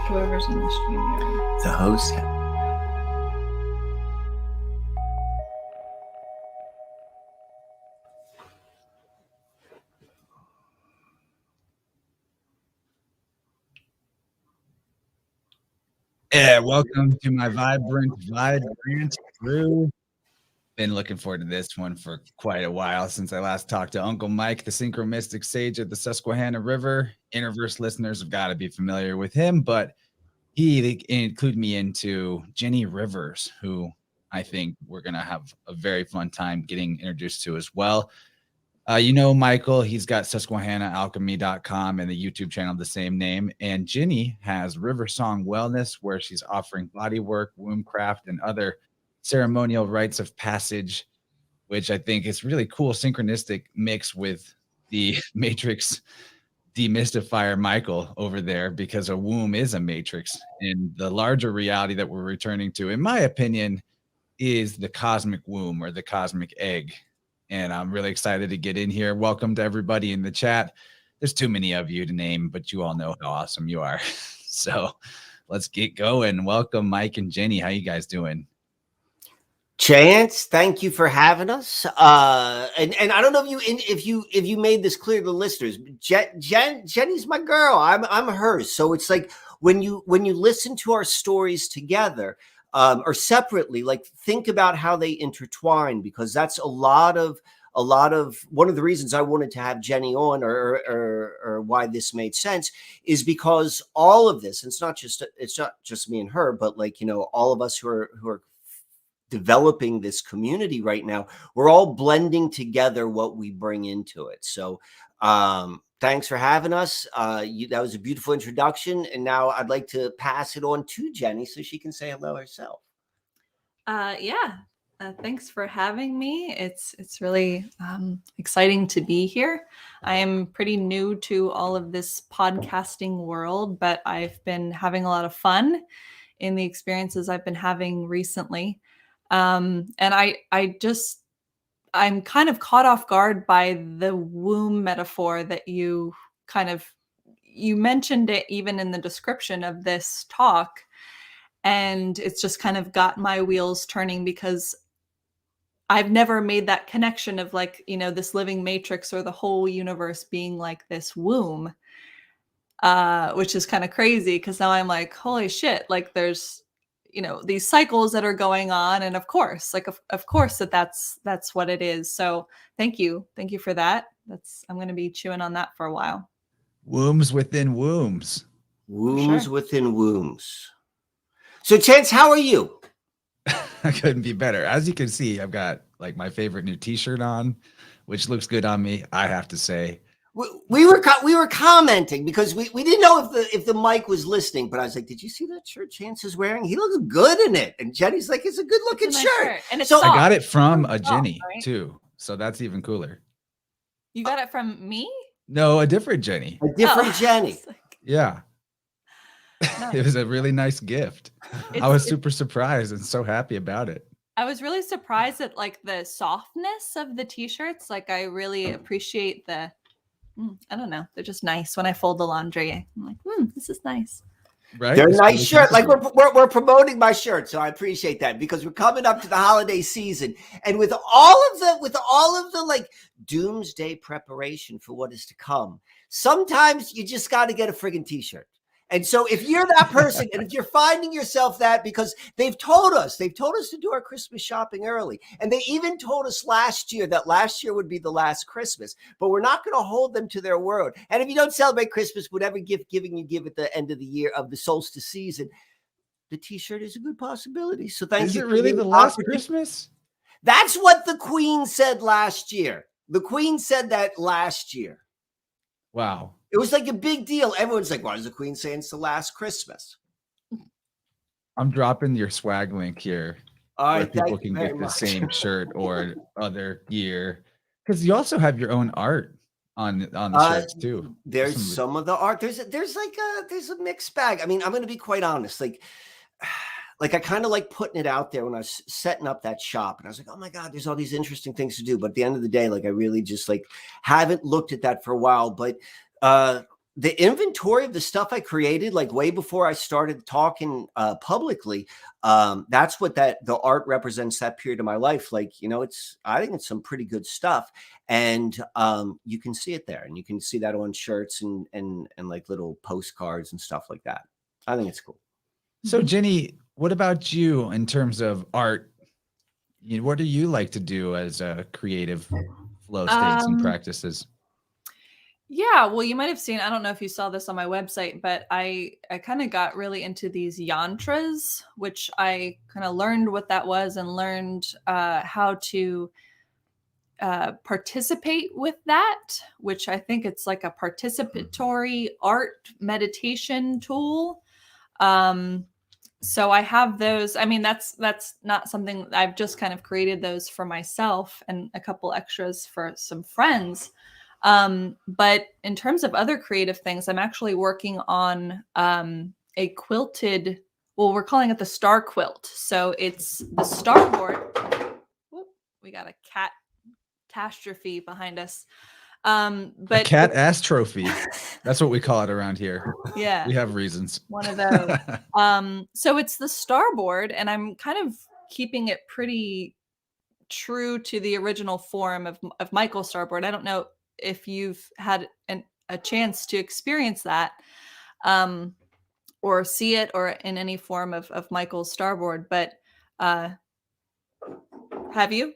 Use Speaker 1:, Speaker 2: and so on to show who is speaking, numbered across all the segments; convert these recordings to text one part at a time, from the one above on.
Speaker 1: whoever's in the studio.
Speaker 2: The host. Yeah, welcome to my Vibe Rant crew. Been looking forward to this one for quite a while since I last talked to Uncle Mike, the Syncromystic sage of the Susquehanna River. InnerVerse listeners have got to be familiar with him, but he included me into Jenny Rivers, who I think we're going to have a very fun time getting introduced to as well. Michael, he's got SusquehannaAlchemy.com and the YouTube channel of the same name. And Ginny has River Song Wellness, where she's offering bodywork, womb craft, and other ceremonial rites of passage, which I think is really cool synchronistic mix with the Matrix demystifier Michael over there, because a womb is a matrix. And the larger reality that we're returning to, in my opinion, is the cosmic womb or the cosmic egg. And I'm really excited to get in here. Welcome to everybody in the chat. There's too many of you to name, but you all know how awesome you are. So let's get going. Welcome, Mike and Jenny. How you guys doing?
Speaker 3: Chance, thank you for having us. And I don't know if you made this clear to the listeners. Jenny's my girl. I'm hers. So it's like when you listen to our stories together, or separately, like think about how they intertwine, because that's a lot of one of the reasons I wanted to have Jenny on, or why this made sense, is because all of this, it's not just me and her, but all of us who are developing this community right now, we're all blending together what we bring into it. So thanks for having us. That was a beautiful introduction. And now I'd like to pass it on to Jenny so she can say hello herself.
Speaker 1: Thanks for having me. It's really exciting to be here. I am pretty new to all of this podcasting world, but I've been having a lot of fun in the experiences I've been having recently. And I'm kind of caught off guard by the womb metaphor that you mentioned it even in the description of this talk. And it's just kind of got my wheels turning, because I've never made that connection of this living matrix or the whole universe being like this womb, which is kind of crazy, because now I'm like, holy shit, like there's these cycles that are going on, and of course that's what it is. So thank you for that. I'm going to be chewing on that for a while.
Speaker 2: Wombs within wombs.
Speaker 3: Wombs within wombs. So Chance, how are you?
Speaker 2: I couldn't be better. As you can see, I've got like my favorite new t-shirt on, which looks good on me, I have to say.
Speaker 3: We were commenting because we didn't know if the mic was listening, but I was like, did you see that shirt Chance is wearing? He looks good in it. And Jenny's like, it's a good looking shirt.
Speaker 1: And it's
Speaker 3: so
Speaker 1: soft.
Speaker 2: I got it from a Jenny,
Speaker 1: right?
Speaker 2: too. So that's even cooler.
Speaker 1: You got it from me?
Speaker 2: No, a different Jenny.
Speaker 3: A different Jenny.
Speaker 2: Yeah.
Speaker 1: Nice.
Speaker 2: It was a really nice gift. I was super surprised and so happy about it.
Speaker 1: I was really surprised at the softness of the t-shirts. I really appreciate the I don't know. They're just nice. When I fold the laundry, I'm like, this is nice.
Speaker 2: Right?
Speaker 3: They're
Speaker 2: it's
Speaker 3: nice
Speaker 2: really
Speaker 3: shirt. Like
Speaker 2: comfortable.
Speaker 3: we're promoting my shirt, so I appreciate that, because we're coming up to the holiday season, and with all of the doomsday preparation for what is to come, sometimes you just got to get a friggin' t-shirt. And so if you're that person, and if you're finding yourself that, because they've told us to do our Christmas shopping early. And they even told us last year that last year would be the last Christmas, but we're not going to hold them to their word. And if you don't celebrate Christmas, whatever gift giving you give at the end of the year of the solstice season, the t-shirt is a good possibility. So thank you.
Speaker 2: Is it really the last Christmas?
Speaker 3: That's what the Queen said last year. The Queen said that last year.
Speaker 2: Wow.
Speaker 3: It was like a big deal. Everyone's like, why is the Queen saying it's the last Christmas?
Speaker 2: I'm dropping your swag link here.
Speaker 3: All
Speaker 2: where
Speaker 3: right,
Speaker 2: people can get the same shirt or other gear. Because you also have your own art on the shirts too.
Speaker 3: There's some of the art. There's a mixed bag. I mean, I'm going to be quite honest. Like I kind of like putting it out there when I was setting up that shop, and I was like, oh my God, there's all these interesting things to do. But at the end of the day, I really just haven't looked at that for a while. But the inventory of the stuff I created, like way before I started talking publicly, that's what the art represents, that period of my life. Like, you know, I think it's some pretty good stuff. And you can see it there, and you can see that on shirts and like little postcards and stuff like that. I think it's cool.
Speaker 2: So Jenny, what about you in terms of art? What do you like to do as a creative flow states and practices?
Speaker 1: Yeah, well, you might have seen, I don't know if you saw this on my website, but I kind of got really into these yantras, which I kind of learned what that was and learned how to participate with that, which I think it's like a participatory art meditation tool. So I have those. I mean, that's not something I've just kind of created those for myself and a couple extras for some friends. But in terms of other creative things, I'm actually working on a quilted, well, we're calling it the Star Quilt. So it's the starboard. Whoop, we got a cat catastrophe behind us. But
Speaker 2: a cat ass trophy. That's what we call it around here.
Speaker 1: Yeah.
Speaker 2: We have reasons.
Speaker 1: One of those. So it's the starboard, and I'm kind of keeping it pretty true to the original form of Michael Starboard. I don't know if you've had a chance to experience that or see it or in any form of Michael's Starboard, but have you?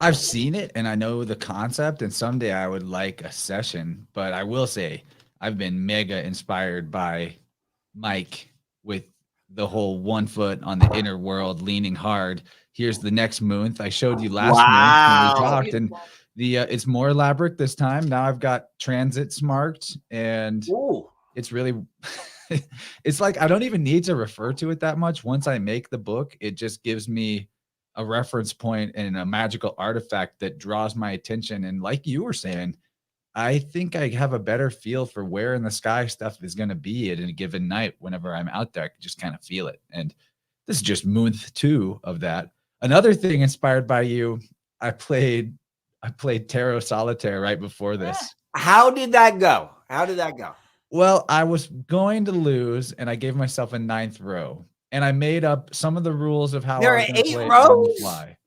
Speaker 2: I've seen it and I know the concept, and someday I would like a session, but I will say I've been mega inspired by Mike with the whole 1 foot on the inner world, leaning hard. Here's the next month. I showed you last month when we talked, and it's more elaborate this time. Now I've got transits marked, and it's really, it's like I don't even need to refer to it that much. Once I make the book, it just gives me a reference point and a magical artifact that draws my attention. And like you were saying, I think I have a better feel for where in the sky stuff is going to be at a given night. Whenever I'm out there, I can just kind of feel it. And this is just month 2 of that. Another thing inspired by you, I played Tarot Solitaire right before this.
Speaker 3: How did that go?
Speaker 2: Well, I was going to lose, and I gave myself a 9th row. And I made up some of the rules of how
Speaker 3: there
Speaker 2: I was going to play
Speaker 3: rows?
Speaker 2: on the fly.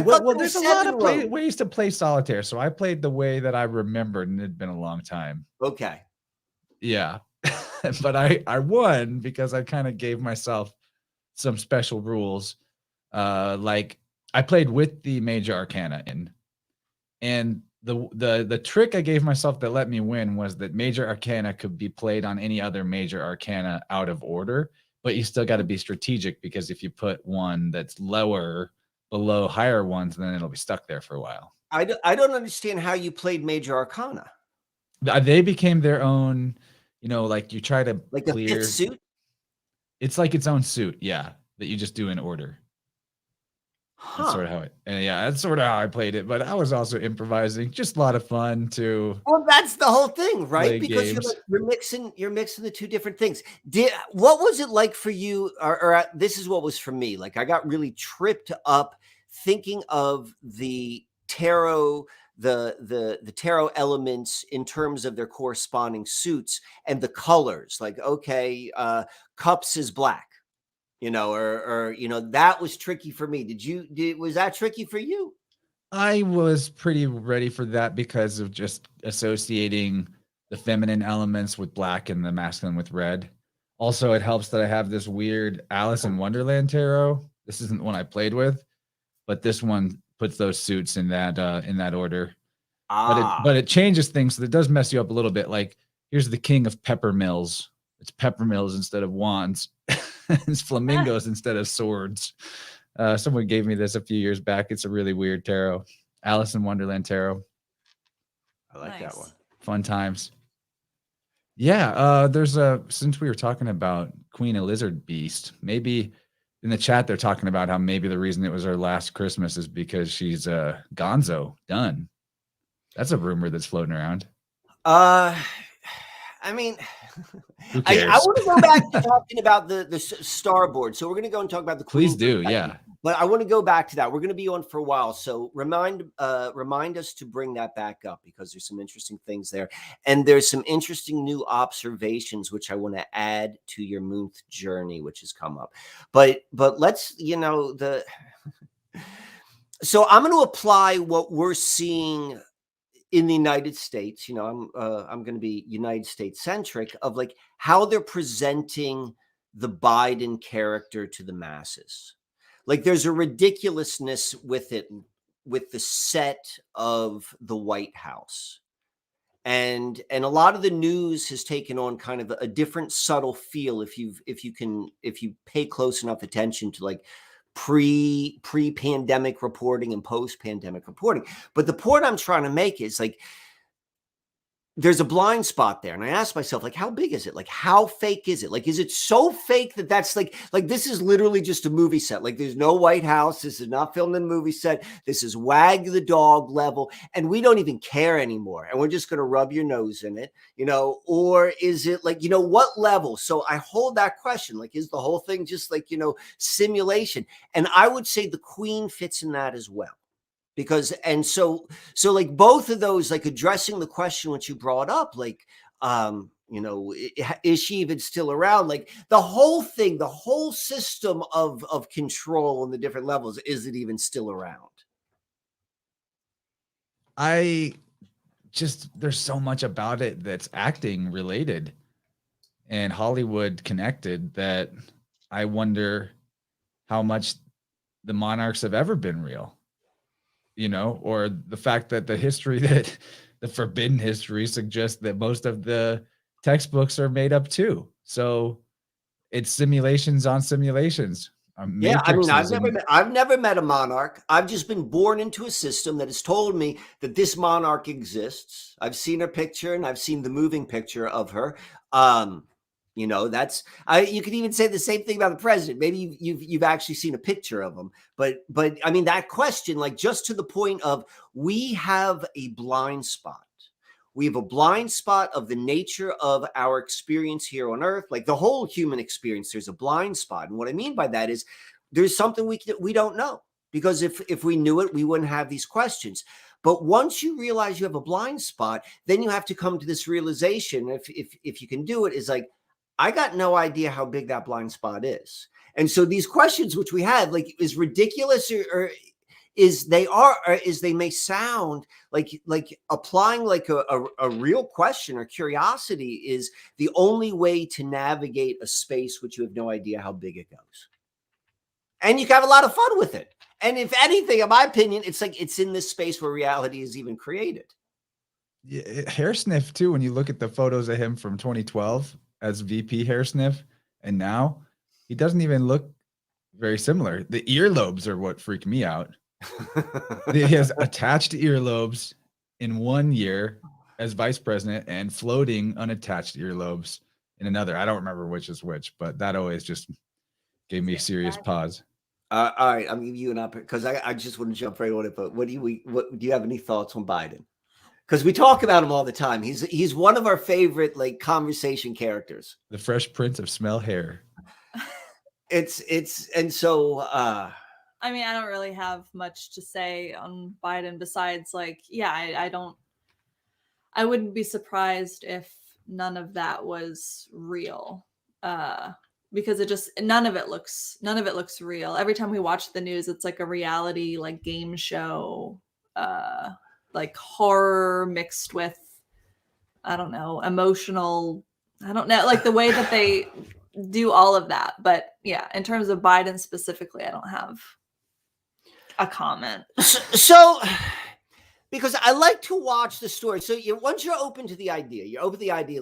Speaker 2: Well, there's a lot of
Speaker 3: rows.
Speaker 2: ways to play solitaire. So I played the way that I remembered, and it had been a long time.
Speaker 3: Okay.
Speaker 2: Yeah. But I won because I kind of gave myself some special rules. Like I played with the major arcana in. And the trick I gave myself that let me win was that major arcana could be played on any other major arcana out of order. But you still got to be strategic, because if you put one that's lower below higher ones, then it'll be stuck there for a while.
Speaker 3: I don't understand how you played major arcana.
Speaker 2: They became their own, like you try to
Speaker 3: like
Speaker 2: clear
Speaker 3: a 5th suit.
Speaker 2: It's like its own suit, yeah, that you just do in order. That's sort of how that's sort of how I played it. But I was also improvising, just a lot of fun too.
Speaker 3: Well, that's the whole thing, right? Because you're mixing the two different things. What was it like for you? Or this is what was for me. Like I got really tripped up thinking of the tarot, the tarot elements in terms of their corresponding suits and the colors. Like, okay, cups is black. Or that was tricky for me. Was that tricky for you?
Speaker 2: I was pretty ready for that because of just associating the feminine elements with black and the masculine with red. Also, it helps that I have this weird Alice in Wonderland tarot. This isn't one I played with, but this one puts those suits in that order. But it changes things, so it does mess you up a little bit. Like here's the King of Peppermills. It's peppermills instead of wands. It's flamingos instead of swords. Someone gave me this a few years back. It's a really weird tarot. Alice in Wonderland tarot.
Speaker 3: I like that one.
Speaker 2: Fun times. Yeah, since we were talking about Queen Lizard Beast, maybe in the chat they're talking about how maybe the reason it was her last Christmas is because she's gonzo, done. That's a rumor that's floating around.
Speaker 3: I mean, I want to go back to talking about the starboard. So we're going to go and talk about the Queen.
Speaker 2: Please do, yeah.
Speaker 3: But I want to go back to that. We're going to be on for a while, so remind us to bring that back up, because there's some interesting things there, and there's some interesting new observations which I want to add to your Moonth journey, which has come up. But let's, so I'm going to apply what we're seeing in the United States. I'm going to be United States centric, of like how they're presenting the Biden character to the masses. Like there's a ridiculousness with it, with the set of the White House. And a lot of the news has taken on kind of a different subtle feel if you pay close enough attention to like pre-pandemic reporting and post-pandemic reporting. But the point I'm trying to make is like, there's a blind spot there. And I asked myself, like, how big is it? Like, how fake is it? Like, is it so fake that that's like this is literally just a movie set? Like, there's no White House. This is not filmed in a movie set. This is Wag the Dog level. And we don't even care anymore. And we're just going to rub your nose in it, or is it like, what level? So I hold that question. Like, is the whole thing just like, simulation? And I would say the Queen fits in that as well. Because, and so like both of those, like addressing the question which you brought up, like, is she even still around? Like the whole thing, the whole system of control and the different levels, is it even still around?
Speaker 2: There's so much about it that's acting related and Hollywood connected that I wonder how much the monarchs have ever been real. Or the fact that the forbidden history suggests that most of the textbooks are made up too. So it's simulations on simulations.
Speaker 3: Yeah, I mean, I've never met a monarch. I've just been born into a system that has told me that this monarch exists. I've seen her picture and I've seen the moving picture of her. You could even say the same thing about the president. Maybe you've actually seen a picture of him, but I mean, that question, like just to the point of, we have a blind spot. We have a blind spot of the nature of our experience here on Earth, like the whole human experience. There's a blind spot. And what I mean by that is there's something we don't know, because if we knew it, we wouldn't have these questions. But once you realize you have a blind spot, then you have to come to this realization, if you can do it, is like, I got no idea how big that blind spot is. And so these questions which we had, like, is ridiculous or is they may sound like applying like a real question or curiosity is the only way to navigate a space which you have no idea how big it goes. And you can have a lot of fun with it. And if anything, in my opinion, it's like it's in this space where reality is even created.
Speaker 2: Yeah, hair sniff too, when you look at the photos of him from 2012 as VP hair sniff, and now he doesn't even look very similar. The earlobes are what freak me out. He has attached earlobes in 1 year as vice president and floating unattached earlobes in another. I don't remember which is which, but that always just gave me a serious pause.
Speaker 3: All right, I'm giving you an up because I just want to jump right on it. But do you have any thoughts on Biden? Because we talk about him all the time. He's one of our favorite like conversation characters.
Speaker 2: The Fresh Prince of Smell Hair.
Speaker 3: And so
Speaker 1: I mean, I don't really have much to say on Biden besides like, yeah, I wouldn't be surprised if none of that was real. Because none of it looks real. Every time we watch the news, it's like a reality like game show, like horror mixed with, I don't know, emotional, I don't know, like the way that they do all of that. But yeah, in terms of Biden specifically, I don't have a comment.
Speaker 3: So because I like to watch the story. So once you're open to the idea,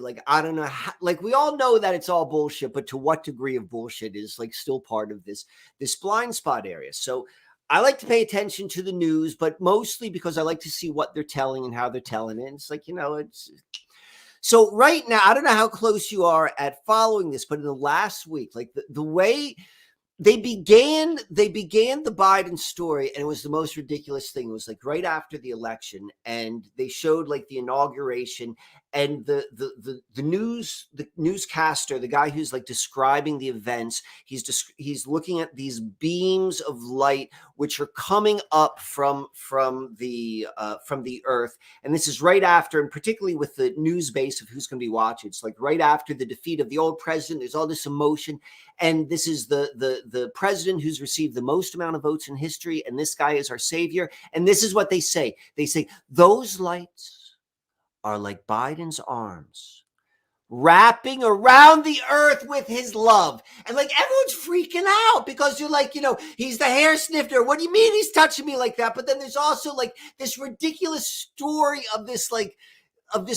Speaker 3: like, I don't know, like we all know that it's all bullshit, but to what degree of bullshit is like still part of this blind spot area. So I like to pay attention to the news, but mostly because I like to see what they're telling and how they're telling it. It's like, so right now, I don't know how close you are at following this, but in the last week, like the way they began the Biden story, and it was the most ridiculous thing. It was like right after the election, and they showed like the inauguration, and the newscaster, the guy who's like describing the events, he's looking at these beams of light which are coming up from the earth, and this is right after, and particularly with the news base of who's going to be watching, it's like right after the defeat of the old president. There's all this emotion, and this is the president who's received the most amount of votes in history, and this guy is our savior. And this is what they say. They say those lights are like Biden's arms wrapping around the earth with his love. And like everyone's freaking out because you're like, he's the hair snifter. What do you mean he's touching me like that? But then there's also like this ridiculous story of this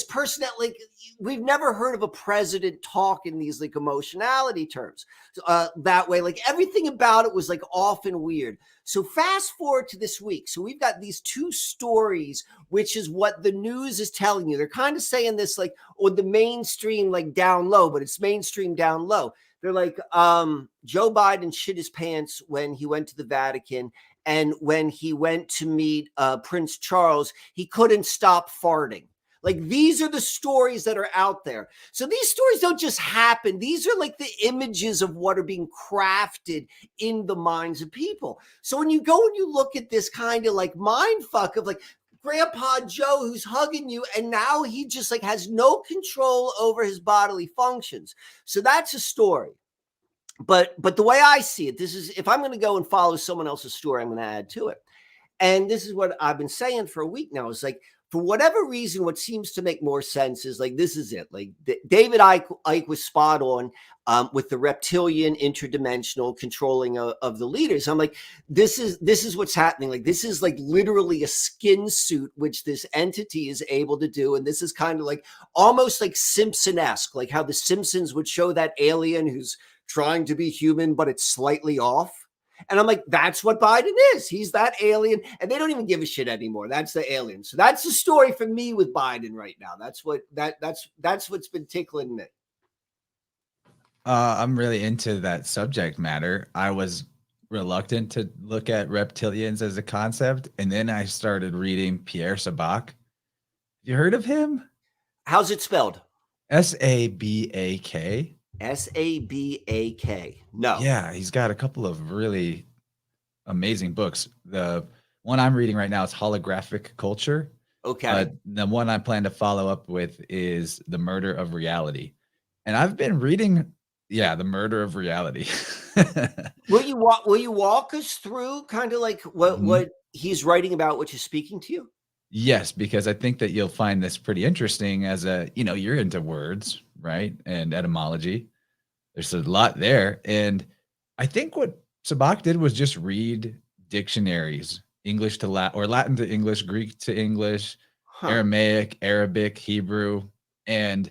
Speaker 3: person that like we've never heard of a president talk in these like emotionality terms that way. Like everything about it was like off and weird. So fast forward to this week. So we've got these two stories, which is what the news is telling you. They're kind of saying this like, or the mainstream like down low, but it's mainstream down low. They're like, Joe Biden shit his pants when he went to the Vatican. And when he went to meet Prince Charles, he couldn't stop farting. Like these are the stories that are out there. So these stories don't just happen. These are like the images of what are being crafted in the minds of people. So when you go and you look at this kind of like mind fuck of like Grandpa Joe who's hugging you, and now he just like has no control over his bodily functions. So that's a story. But the way I see it, this is, if I'm going to go and follow someone else's story, I'm going to add to it. And this is what I've been saying for a week now. It's like, for whatever reason, what seems to make more sense is like, this is it. Like David Icke was spot on with the reptilian interdimensional controlling of the leaders. I'm like, this is what's happening. Like, this is like literally a skin suit, which this entity is able to do. And this is kind of like almost like Simpson-esque, like how the Simpsons would show that alien who's trying to be human, but it's slightly off. And I'm like, that's what Biden is. He's that alien, and they don't even give a shit anymore. That's the alien. So that's the story for me with Biden right now. That's what's been tickling me.
Speaker 2: I'm really into that subject matter. I was reluctant to look at reptilians as a concept, and then I started reading Pierre Sabak. You heard of him?
Speaker 3: How's it spelled?
Speaker 2: Sabak.
Speaker 3: Sabak. No.
Speaker 2: Yeah, he's got a couple of really amazing books. The one I'm reading right now is Holographic Culture.
Speaker 3: Okay.
Speaker 2: The one I plan to follow up with is The Murder of Reality. And I've been reading, The Murder of Reality.
Speaker 3: Will you walk us through kind of like what he's writing about, which is speaking to you?
Speaker 2: Yes, because I think that you'll find this pretty interesting as you're into words, right? And etymology. There's a lot there. And I think what Sabak did was just read dictionaries, English to Latin, or Latin to English, Greek to English, Aramaic, Arabic, Hebrew. And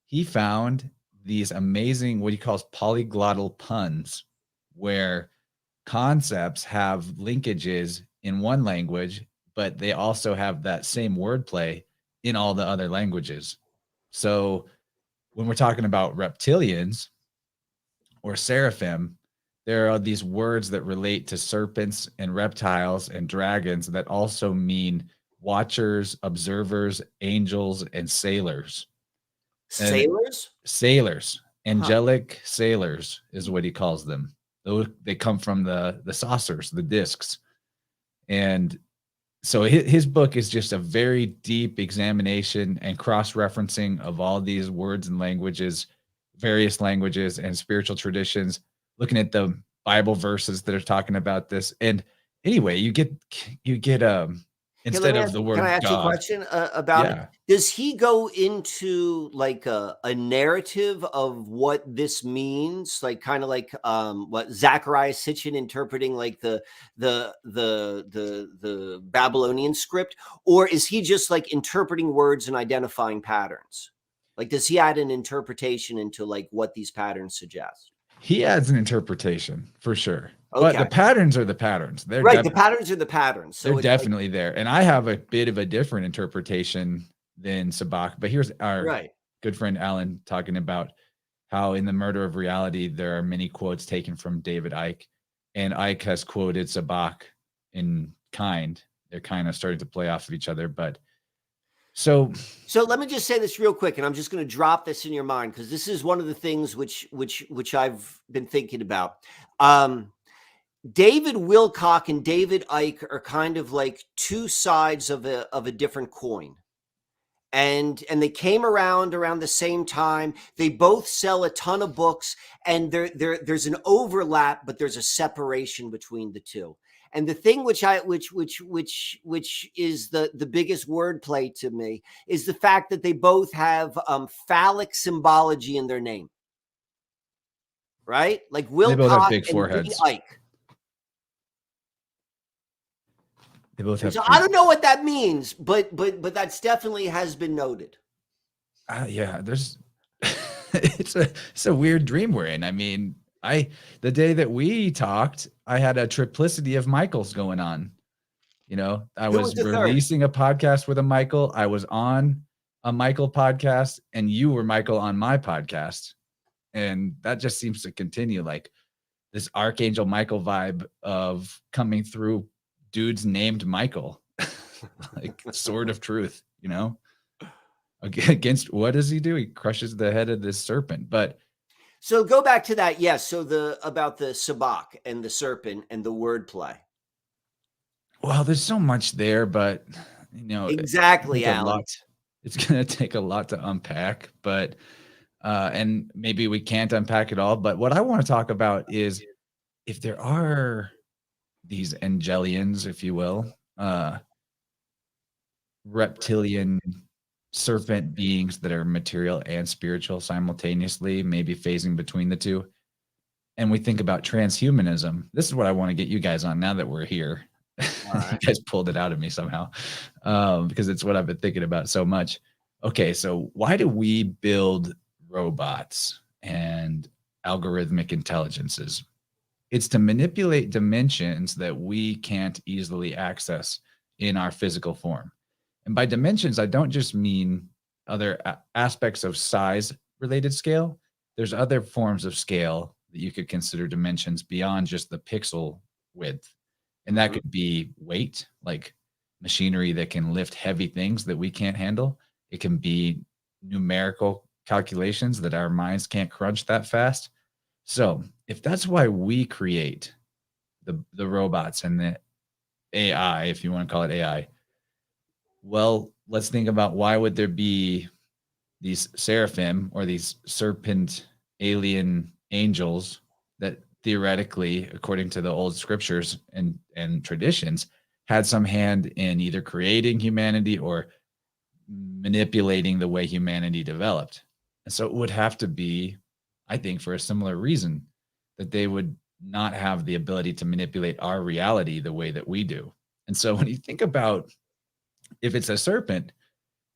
Speaker 2: he found these amazing, what he calls polyglottal puns, where concepts have linkages in one language, but they also have that same wordplay in all the other languages. So when we're talking about reptilians or seraphim, there are these words that relate to serpents and reptiles and dragons that also mean watchers, observers, angels, and sailors. Sailors. Angelic sailors is what he calls them. They come from the saucers, the discs. And so his book is just a very deep examination and cross-referencing of all these words and languages, various languages and spiritual traditions, looking at the Bible verses that are talking about this. And anyway, you get instead of the word
Speaker 3: God. Can I ask you a question about it? Does he go into like a narrative of what this means? Like kind of like what Zachariah Sitchin interpreting like the Babylonian script, or is he just like interpreting words and identifying patterns? Like, does he add an interpretation into like what these patterns suggest?
Speaker 2: He adds an interpretation for sure.
Speaker 3: Okay.
Speaker 2: But the patterns are the patterns. They're
Speaker 3: right. The patterns are the patterns. So
Speaker 2: they're definitely like, there. And I have a bit of a different interpretation than Sabak. But here's our good friend Alan talking about how in The Murder of Reality, there are many quotes taken from David Icke. And Icke has quoted Sabak in kind. They're kind of starting to play off of each other. But So
Speaker 3: let me just say this real quick, and I'm just going to drop this in your mind because this is one of the things which I've been thinking about. David Wilcock and David Icke are kind of like two sides of a different coin. And they came around the same time. They both sell a ton of books, and there's an overlap, but there's a separation between the two. And the thing which is the biggest wordplay to me is the fact that they both have phallic symbology in their name, right? Like Wilcock
Speaker 2: big
Speaker 3: and
Speaker 2: foreheads.
Speaker 3: Icke.
Speaker 2: They both have.
Speaker 3: So I don't know what that means, but that's definitely has been noted.
Speaker 2: Yeah, there's. it's a weird dream we're in. I mean, the day that we talked, I had a triplicity of Michaels going on. You know, I was releasing a podcast with a Michael. I was on a Michael podcast, and you were Michael on my podcast, and that just seems to continue, like this Archangel Michael vibe of coming through. Dudes named Michael, like sword of truth, you know, against what does he do? He crushes the head of this serpent. But
Speaker 3: so go back to that. Yes. So about the sabak and the serpent and the wordplay.
Speaker 2: Well, there's so much there, but you know,
Speaker 3: exactly, Alan.
Speaker 2: It's going to take a lot to unpack, but and maybe we can't unpack it all. But what I want to talk about is if there are these angelians, if you will, reptilian serpent beings that are material and spiritual simultaneously, maybe phasing between the two. And we think about transhumanism. This is what I want to get you guys on now that we're here. Right. You guys pulled it out of me somehow, because it's what I've been thinking about so much. Okay, so why do we build robots and algorithmic intelligences? It's to manipulate dimensions that we can't easily access in our physical form. And by dimensions, I don't just mean other aspects of size related scale. There's other forms of scale that you could consider dimensions beyond just the pixel width. And that could be weight, like machinery that can lift heavy things that we can't handle. It can be numerical calculations that our minds can't crunch that fast. So if that's why we create the robots and the AI, if you want to call it AI, well, let's think about why would there be these seraphim or these serpent alien angels that theoretically, according to the old scriptures and traditions, had some hand in either creating humanity or manipulating the way humanity developed. And so it would have to be, I think, for a similar reason, that they would not have the ability to manipulate our reality the way that we do. And so when you think about if it's a serpent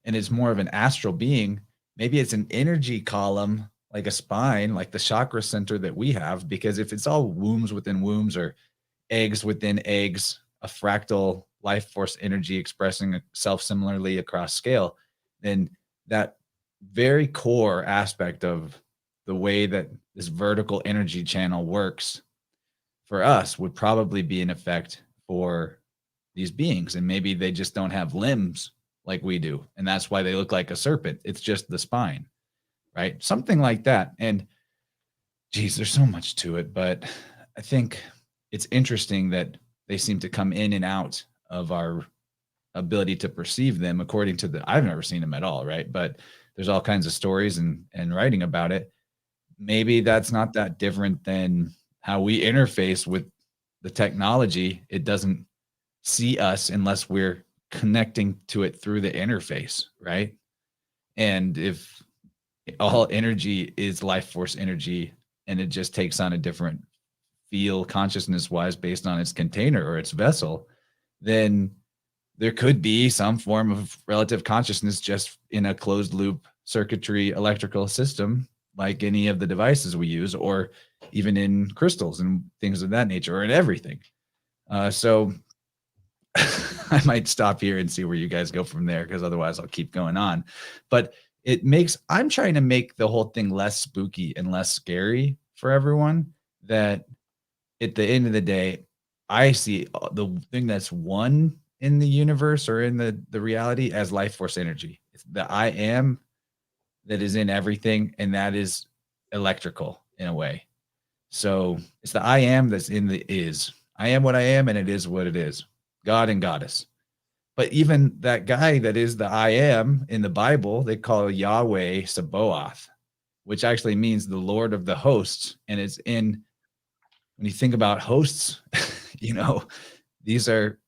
Speaker 2: and it's more of an astral being, maybe it's an energy column, like a spine, like the chakra center that we have, because if it's all wombs within wombs or eggs within eggs, a fractal life force energy expressing itself similarly across scale, then that very core aspect of the way that this vertical energy channel works for us would probably be in effect for these beings. And maybe they just don't have limbs like we do. And that's why they look like a serpent. It's just the spine, right? Something like that. And geez, there's so much to it, but I think it's interesting that they seem to come in and out of our ability to perceive them according to I've never seen them at all, right? But there's all kinds of stories and writing about it. Maybe that's not that different than how we interface with the technology. It doesn't see us unless we're connecting to it through the interface, right? And if all energy is life force energy and it just takes on a different feel consciousness wise based on its container or its vessel, then there could be some form of relative consciousness just in a closed loop circuitry electrical system, like any of the devices we use, or even in crystals and things of that nature, or in everything. So I might stop here and see where you guys go from there, because otherwise I'll keep going on. But I'm trying to make the whole thing less spooky and less scary for everyone, that at the end of the day, I see the thing that's one in the universe or in the reality as life force energy. It's the I am that is in everything, and that is electrical in a way. So it's the I am that's in the is. I am what I am, and it is what it is. God and goddess. But even that guy that is the I am in the Bible, they call Yahweh Sabaoth, which actually means the Lord of the hosts. And it's in, when you think about hosts, these are,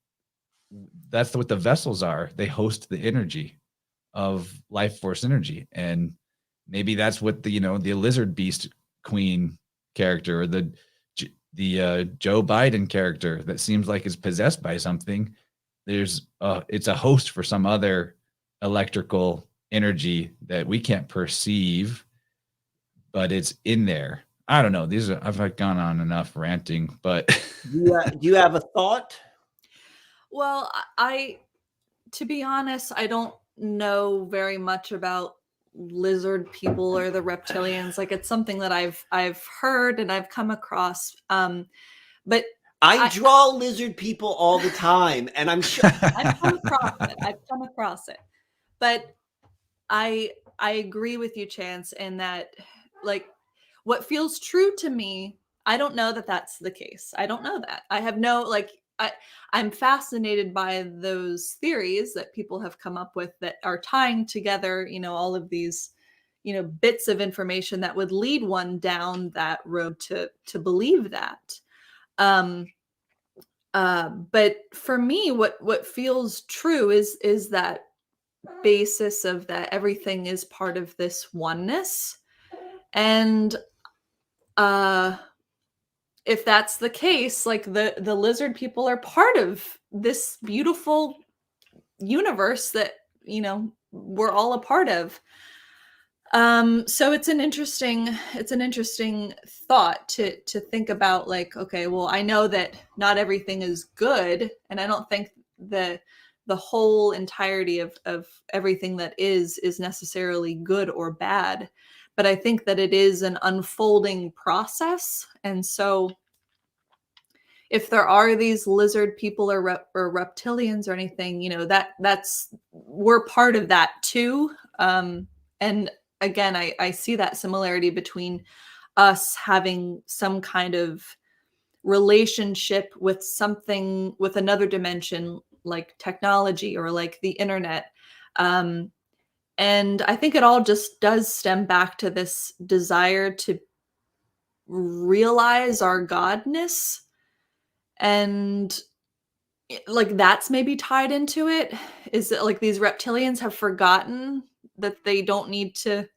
Speaker 2: that's what the vessels are. They host the energy of life force energy. And maybe that's what the lizard beast queen character, or the Joe Biden character that seems like is possessed by something. It's a host for some other electrical energy that we can't perceive, but it's in there. I don't know. I've gone on enough ranting, but
Speaker 3: do you have a thought?
Speaker 1: Well, to be honest, I don't know very much about lizard people or the reptilians. Like, it's something that I've heard and I've come across. But
Speaker 3: I draw lizard people all the time, and I'm sure
Speaker 1: I've come across it. But I agree with you, Chance, in that, like, what feels true to me, I don't know that that's the case. I don't know that. I have no, like, I'm fascinated by those theories that people have come up with that are tying together, all of these, bits of information that would lead one down that road to believe that. But for me, what feels true is that basis of that everything is part of this oneness. And if that's the case, like, the lizard people are part of this beautiful universe that we're all a part of. So it's an interesting thought to think about, like, okay, well, I know that not everything is good, and I don't think the whole entirety of everything that is necessarily good or bad, but I think that it is an unfolding process. And so if there are these lizard people or reptilians or anything, that's we're part of that too. And again, I see that similarity between us having some kind of relationship with something, with another dimension, like technology or like the internet. And I think it all just does stem back to this desire to realize our godness. And like, that's maybe tied into it, is that, like, these reptilians have forgotten that they don't need to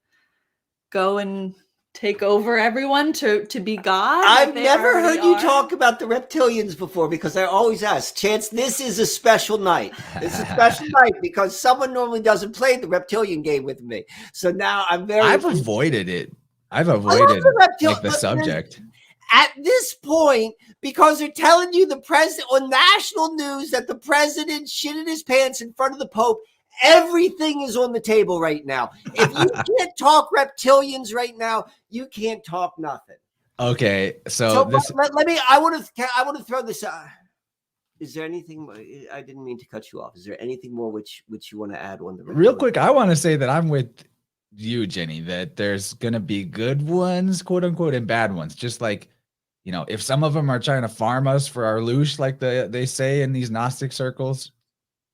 Speaker 1: go and take over everyone to be God.
Speaker 3: I've never heard you talk about the reptilians before, because I always ask, Chance, this is a special night. It's a special night because someone normally doesn't play the reptilian game with me. So now
Speaker 2: I've avoided it. I've avoided the subject.
Speaker 3: At this point, because they're telling you the president on national news that the president shitted his pants in front of the Pope, everything is on the table right now. If you can't talk reptilians right now, you can't talk nothing.
Speaker 2: Okay, so this.
Speaker 3: Let me. I want to throw this. Is there anything? I didn't mean to cut you off. Is there anything more which you want to add on the
Speaker 2: real quick? I want to say that I'm with you, Jenny. That there's gonna be good ones, quote unquote, and bad ones. Just like, if some of them are trying to farm us for our louche, like they say in these Gnostic circles,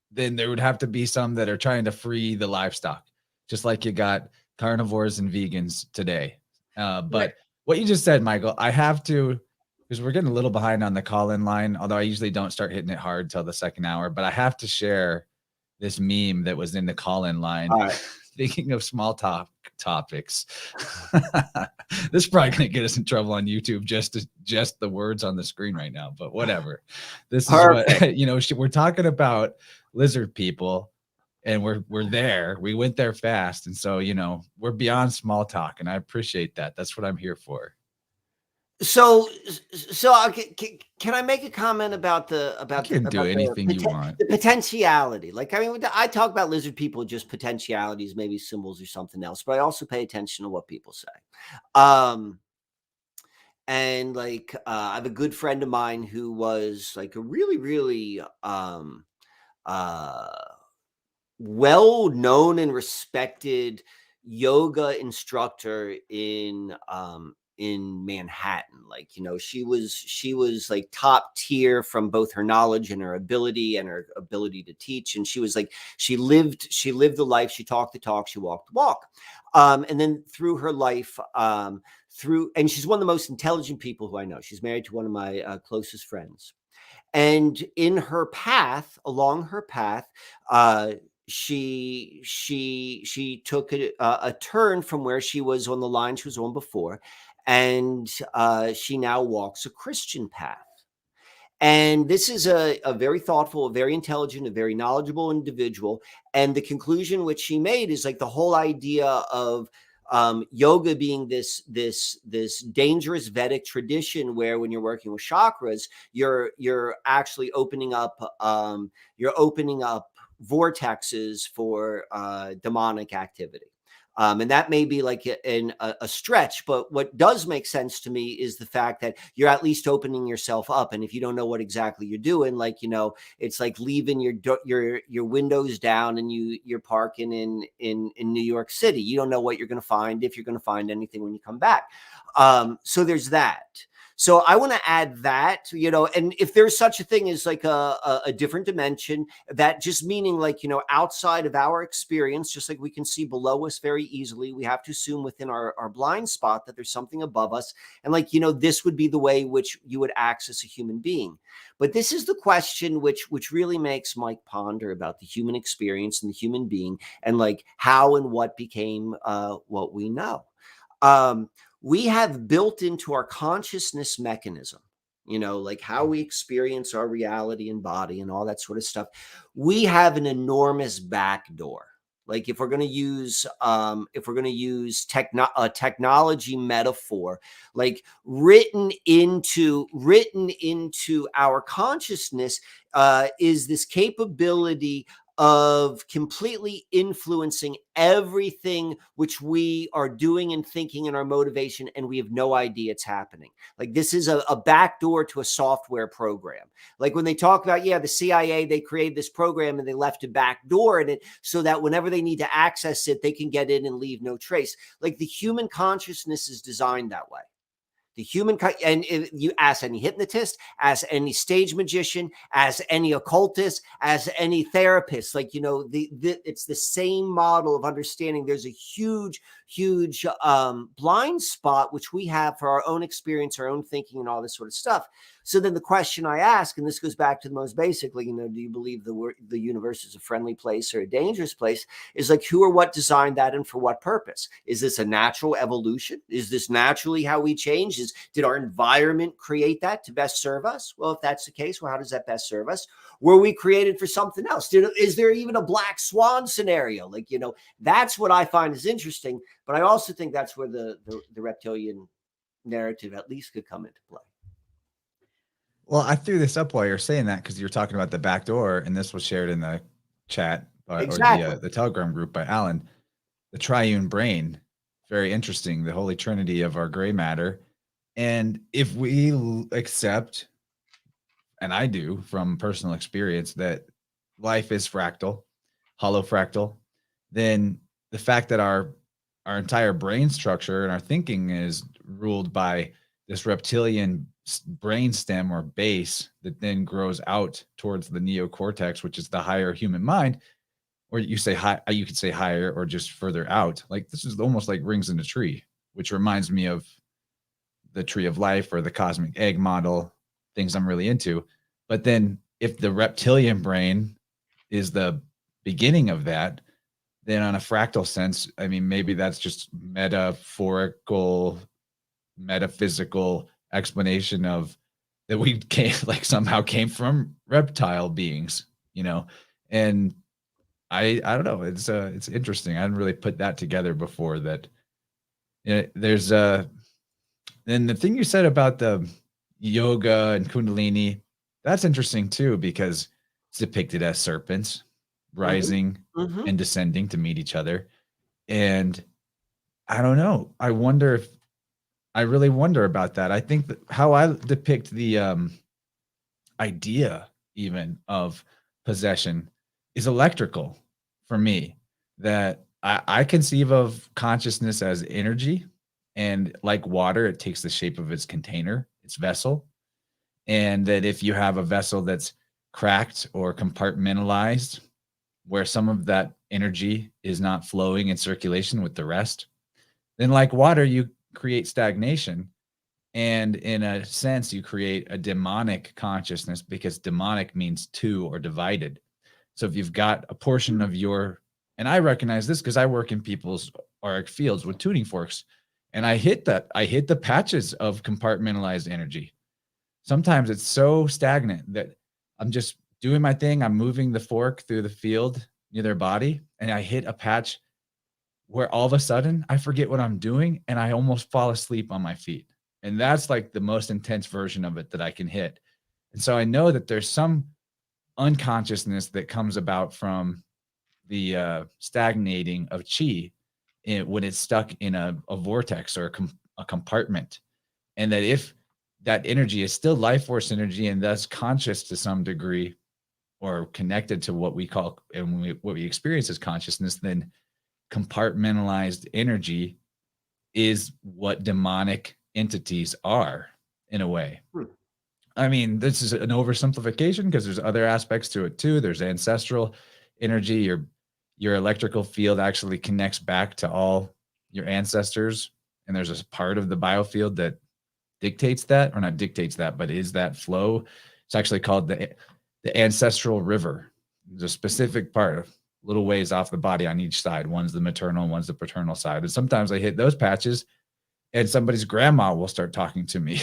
Speaker 2: then there would have to be some that are trying to free the livestock, just like you got carnivores and vegans today. But what you just said, Michael, I have to, because we're getting a little behind on the call-in line, although I usually don't start hitting it hard till the second hour, but I have to share this meme that was in the call-in line.
Speaker 3: All right.
Speaker 2: Thinking of small topics. This is probably going to get us in trouble on YouTube, just the words on the screen right now, but whatever. This is what, we're talking about lizard people, and we're there. We went there fast. And so, we're beyond small talk, and I appreciate that. That's what I'm here for.
Speaker 3: So can I make a comment about
Speaker 2: you can do anything you want.
Speaker 3: The potentiality. Like, I mean, I talk about lizard people, just potentialities, maybe symbols or something else, but I also pay attention to what people say. And like, I have a good friend of mine who was like a really, really well known and respected yoga instructor in Manhattan. Like, you know, she was like top tier from both her knowledge and her ability to teach. And she was like, she lived the life, she talked the talk, she walked the walk. And then through her life, and she's one of the most intelligent people who I know. She's married to one of my closest friends. And in her path, along her path, she took a turn from where she was on the line she was on before, and she now walks a Christian path. And this is a very thoughtful, a very intelligent, a very knowledgeable individual. And the conclusion which she made is like the whole idea of yoga being this dangerous Vedic tradition where when you're working with chakras, you're actually opening up vortexes for demonic activity. And that may be like a stretch, but what does make sense to me is the fact that you're at least opening yourself up. And if you don't know what exactly you're doing, like, you know, it's like leaving your windows down and you're parking in New York City. You don't know what you're going to find, if you're going to find anything when you come back. So there's that. So I want to add that, you know, and if there's such a thing as like a different dimension, that just meaning like, you know, outside of our experience, just like we can see below us very easily, we have to assume within our blind spot that there's something above us. And like, you know, this would be the way which you would access a human being. But this is the question which really makes Mike ponder about the human experience and the human being and like how and what became what we know. We have built into our consciousness mechanism, you know, like how we experience our reality and body and all that sort of stuff. We have an enormous backdoor. Like if we're going to use technology metaphor, like written into our consciousness is this capability of completely influencing everything which we are doing and thinking in our motivation, and we have no idea it's happening. Like this is a backdoor to a software program. Like when they talk about, yeah, the CIA, they created this program and they left a backdoor in it so that whenever they need to access it, they can get in and leave no trace. Like the human consciousness is designed that way. The human, and if you ask any hypnotist, ask any stage magician, ask any occultist, ask any therapist, like, you know, it's the same model of understanding. There's a huge blind spot which we have for our own experience, our own thinking, and all this sort of stuff. So then the question I ask, and this goes back to the most basically, you know, do you believe the universe is a friendly place or a dangerous place? Is like, who or what designed that and for what purpose? Is this a natural evolution? Is this naturally how we change? Did our environment create that to best serve us? Well, if that's the case, well, how does that best serve us? Were we created for something else? Is there even a black swan scenario? Like, you know, that's what I find is interesting. But I also think that's where the reptilian narrative at least could come into play.
Speaker 2: Well, I threw this up while you're saying that because you're talking about the back door, and this was shared in the chat
Speaker 3: Exactly.
Speaker 2: or the Telegram group by Alan. The triune brain, very interesting. The holy trinity of our gray matter, and if we accept, and I do from personal experience, that life is fractal, hollow fractal, then the fact that our entire brain structure and our thinking is ruled by this reptilian brain stem or base that then grows out towards the neocortex, which is the higher human mind, or you say high, you could say higher or just further out. Like this is almost like rings in a tree, which reminds me of the tree of life or the cosmic egg model, things I'm really into. But then if the reptilian brain is the beginning of that, then on a fractal sense, I mean, maybe that's just metaphysical explanation of that we came, like somehow came from reptile beings, you know. And I don't know, it's interesting. I hadn't really put that together before, that there's and the thing you said about the yoga and kundalini, that's interesting too, because it's depicted as serpents rising and descending to meet each other. And I don't know. I really wonder about that. I think that how I depict the idea even of possession is electrical for me. That I conceive of consciousness as energy, and like water, it takes the shape of its container, its vessel. And that if you have a vessel that's cracked or compartmentalized, where some of that energy is not flowing in circulation with the rest, then like water, you create stagnation. And in a sense, you create a demonic consciousness, because demonic means two or divided. So if you've got a portion of your, and I recognize this because I work in people's auric fields with tuning forks, and I hit the patches of compartmentalized energy. Sometimes it's so stagnant that I'm just doing my thing. I'm moving the fork through the field near their body, and I hit a patch where all of a sudden I forget what I'm doing and I almost fall asleep on my feet. And that's like the most intense version of it that I can hit. And so I know that there's some unconsciousness that comes about from the stagnating of chi when it's stuck in a vortex or a compartment. And that if that energy is still life force energy and thus conscious to some degree, or connected to what we call and what we experience as consciousness, then compartmentalized energy is what demonic entities are, in a way. I mean, this is an oversimplification because there's other aspects to it too. There's ancestral energy. Your electrical field actually connects back to all your ancestors, and there's a part of the biofield that dictates that, or not dictates that, but is that flow. It's actually called the ancestral river. There's a specific part, a little ways off the body on each side. One's the maternal, one's the paternal side. And sometimes I hit those patches, and somebody's grandma will start talking to me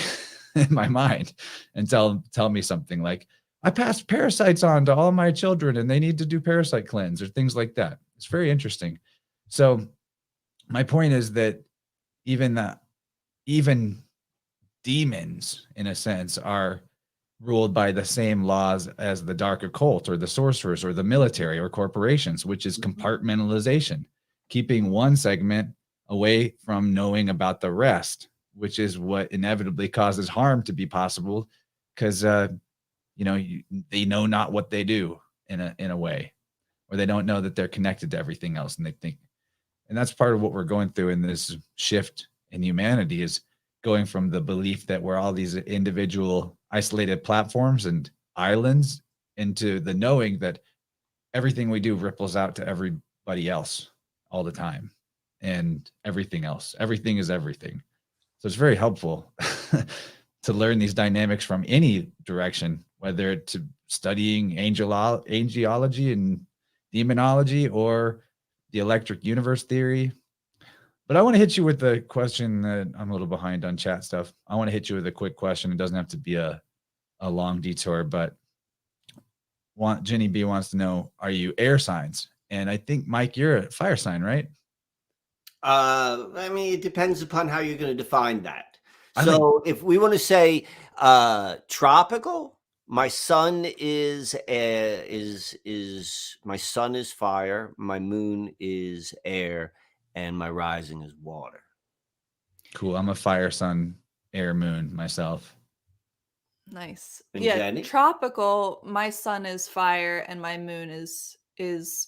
Speaker 2: in my mind and tell me something like, I passed parasites on to all my children and they need to do parasite cleanse, or things like that. It's very interesting. So my point is that even demons, in a sense, are ruled by the same laws as the dark occult or the sorcerers or the military or corporations, which is compartmentalization, keeping one segment away from knowing about the rest, which is what inevitably causes harm to be possible, because they know not what they do in a way, or they don't know that they're connected to everything else, and they think, and that's part of what we're going through in this shift in humanity, is going from the belief that we're all these individual isolated platforms and islands, into the knowing that everything we do ripples out to everybody else all the time, and everything else. Everything is everything. So it's very helpful to learn these dynamics from any direction, whether it's studying angelology and demonology or the electric universe theory. But I want to hit you with the question that I'm a little behind on chat stuff. I want to hit you with a quick question. It doesn't have to be a long detour, but Jenny B wants to know, are you air signs? And I think, Mike, you're a fire sign, right?
Speaker 3: I mean, it depends upon how you're going to define that. So if we want to say tropical, my sun is my sun is fire, my moon is air, and my rising is water.
Speaker 2: Cool. I'm a fire, sun, air, moon myself.
Speaker 1: Nice.
Speaker 3: And
Speaker 1: yeah,
Speaker 3: Jenny?
Speaker 1: Tropical, my sun is fire and my moon is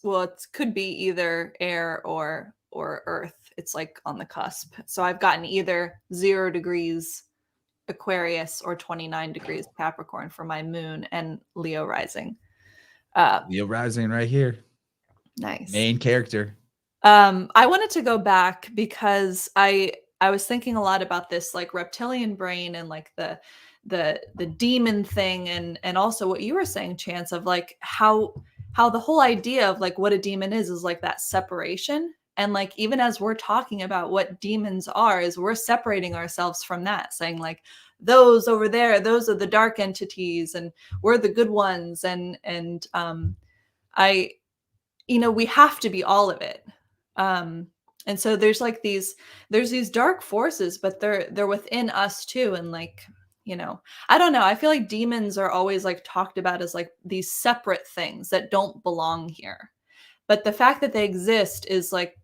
Speaker 1: well, it could be either air or earth. It's like on the cusp. So I've gotten either 0 degrees Aquarius or 29 degrees Capricorn for my moon, and Leo rising.
Speaker 2: Leo rising right here.
Speaker 1: Nice.
Speaker 2: Main character.
Speaker 1: I wanted to go back because I was thinking a lot about this, like reptilian brain and like the demon thing, and also what you were saying, Chance, of like how the whole idea of like what a demon is like that separation. And like, even as we're talking about what demons are, is we're separating ourselves from that, saying like, those over there, those are the dark entities and we're the good ones. And we have to be all of it. And so there's like these dark forces, but they're within us too. And like, I don't know. I feel like demons are always like talked about as like these separate things that don't belong here. But the fact that they exist is like,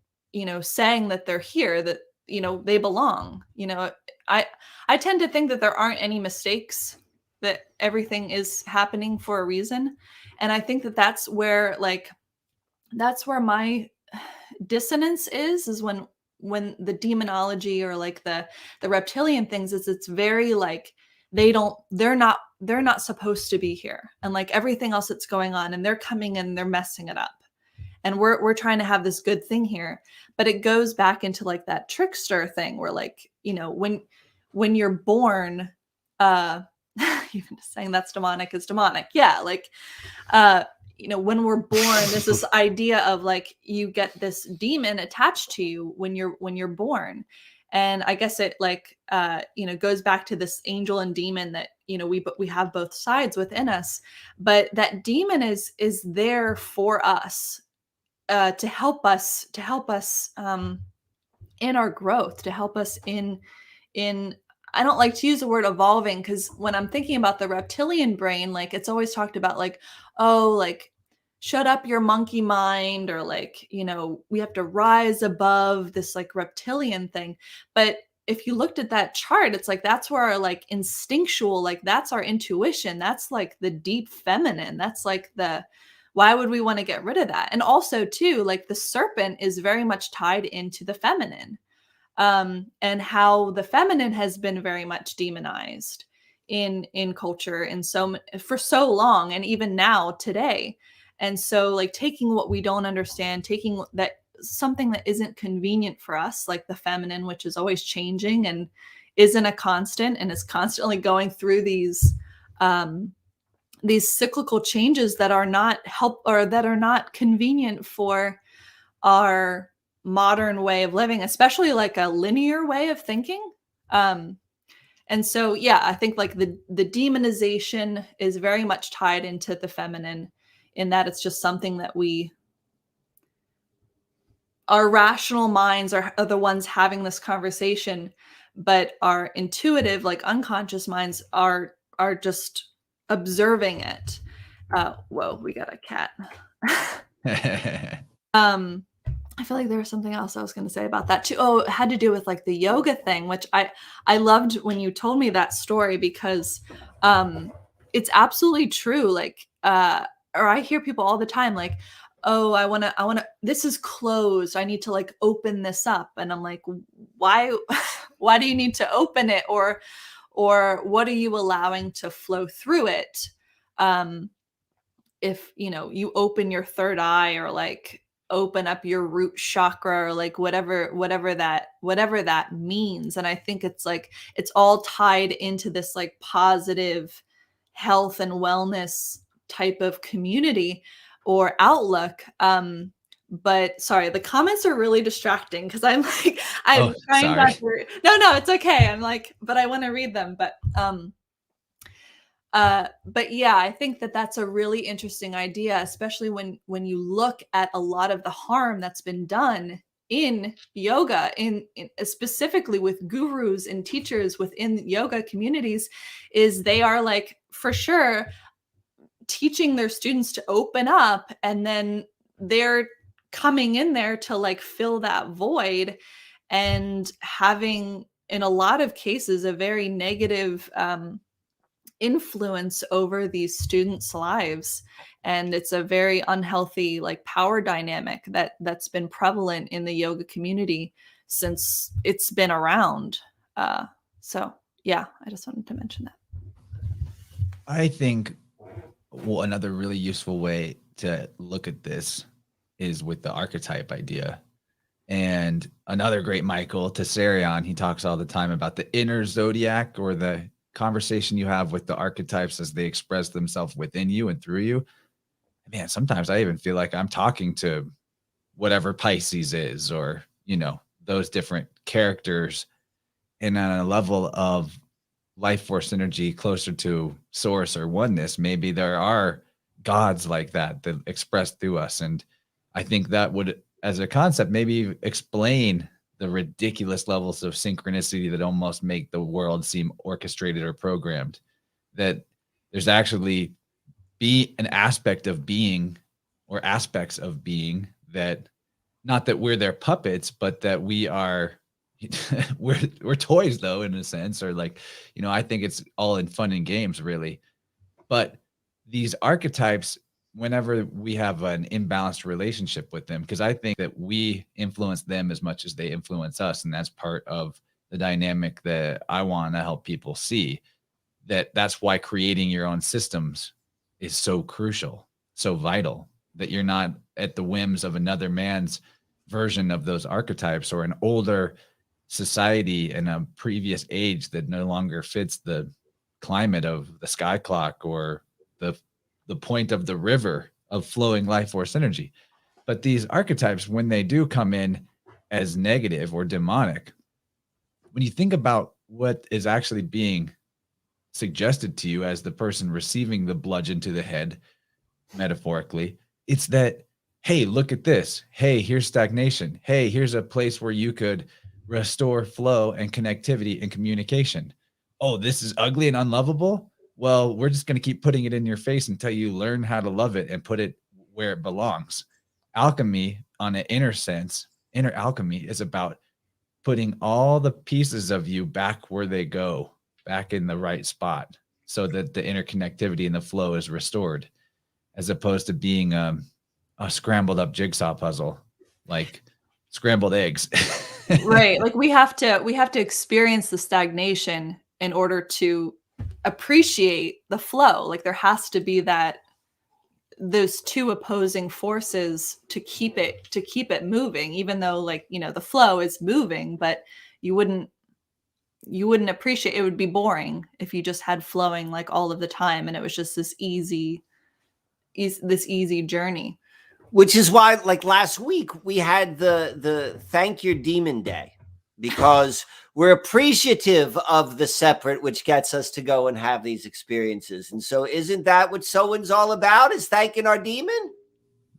Speaker 1: saying that they're here, that, they belong. I tend to think that there aren't any mistakes that everything is happening for a reason. And I think that that's where my dissonance is when the demonology or like the reptilian things is, it's very like they're not supposed to be here, and like everything else that's going on, and they're coming and they're messing it up, and we're trying to have this good thing here. But it goes back into like that trickster thing where, like, you know, when you're born, even just saying that's demonic is demonic. Yeah, like you know, when we're born, there's this idea of like you get this demon attached to you when you're born. And I guess it like you know, goes back to this angel and demon that, you know, we have both sides within us, but that demon is there for us, to help us in our growth, to help us in I don't like to use the word evolving, because when I'm thinking about the reptilian brain, like it's always talked about like, oh, like shut up your monkey mind, or like, you know, we have to rise above this like reptilian thing. But if you looked at that chart, it's like that's where our like instinctual, like that's our intuition, that's like the deep feminine, that's like the, why would we want to get rid of that? And also too, like the serpent is very much tied into the feminine, and how the feminine has been very much demonized in culture and for so long, and even now today. And so like taking what we don't understand, taking that something that isn't convenient for us, like the feminine, which is always changing and isn't a constant and is constantly going through these cyclical changes that are not that are not convenient for our modern way of living, especially like a linear way of thinking. And so, yeah, I think like the demonization is very much tied into the feminine, in that it's just something that our rational minds are the ones having this conversation, but our intuitive, like unconscious minds are just observing it. Whoa, we got a cat. I feel like there was something else I was going to say about that too. Oh, it had to do with like the yoga thing, which I loved when you told me that story, because it's absolutely true. Like, or I hear people all the time like, oh, I want to, this is closed, I need to like open this up. And I'm like, why do you need to open it? Or what are you allowing to flow through it? If, you know, you open your third eye, or like open up your root chakra, or like whatever that means. And I think it's like it's all tied into this like positive health and wellness type of community or outlook. But sorry, the comments are really distracting, because I'm like I'm trying not to. No, it's okay. I'm like, but I want to read them. But yeah, I think that that's a really interesting idea, especially when you look at a lot of the harm that's been done in yoga, in specifically with gurus and teachers within yoga communities, is they are like for sure teaching their students to open up, and then they're coming in there to like fill that void, and having in a lot of cases a very negative influence over these students' lives. And it's a very unhealthy like power dynamic that's been prevalent in the yoga community since it's been around. So yeah, I just wanted to mention that.
Speaker 2: I think another really useful way to look at this is with the archetype idea. And another great Michael Tessarion, he talks all the time about the inner zodiac, or the conversation you have with the archetypes as they express themselves within you and through you. Man, sometimes I even feel like I'm talking to whatever Pisces is, or, you know, those different characters, and on a level of life force energy closer to source or oneness, maybe there are gods like that express through us. And I think that would, as a concept, maybe explain the ridiculous levels of synchronicity that almost make the world seem orchestrated or programmed. That there's actually an aspect of being, or aspects of being, that not that we're their puppets, but that we are we're toys though, in a sense, or like, I think it's all in fun and games really. But these archetypes, whenever we have an imbalanced relationship with them, because I think that we influence them as much as they influence us, and that's part of the dynamic that I want to help people see. That's why creating your own systems is so crucial, so vital, that you're not at the whims of another man's version of those archetypes, or an older society in a previous age that no longer fits the climate of the sky clock, or the point of the river of flowing life force energy. But these archetypes, when they do come in as negative or demonic, when you think about what is actually being suggested to you as the person receiving the bludgeon to the head, metaphorically, it's that, hey, look at this. Hey, here's stagnation. Hey, here's a place where you could restore flow and connectivity and communication. Oh, this is ugly and unlovable. Well, we're just going to keep putting it in your face until you learn how to love it and put it where it belongs. Alchemy, on an inner sense, inner alchemy is about putting all the pieces of you back where they go, back in the right spot, so that the interconnectivity and the flow is restored, as opposed to being a scrambled up jigsaw puzzle, like scrambled eggs.
Speaker 1: Right. Like we have to experience the stagnation in order to appreciate the flow. Like there has to be those two opposing forces to keep it moving, even though, like, the flow is moving, but you wouldn't appreciate it. Would be boring if you just had flowing like all of the time and it was just this easy journey.
Speaker 3: Which is why, like last week, we had the Thank Your Demon Day, because we're appreciative of the separate, which gets us to go and have these experiences. And so isn't that what Sowin's all about, is thanking our demon?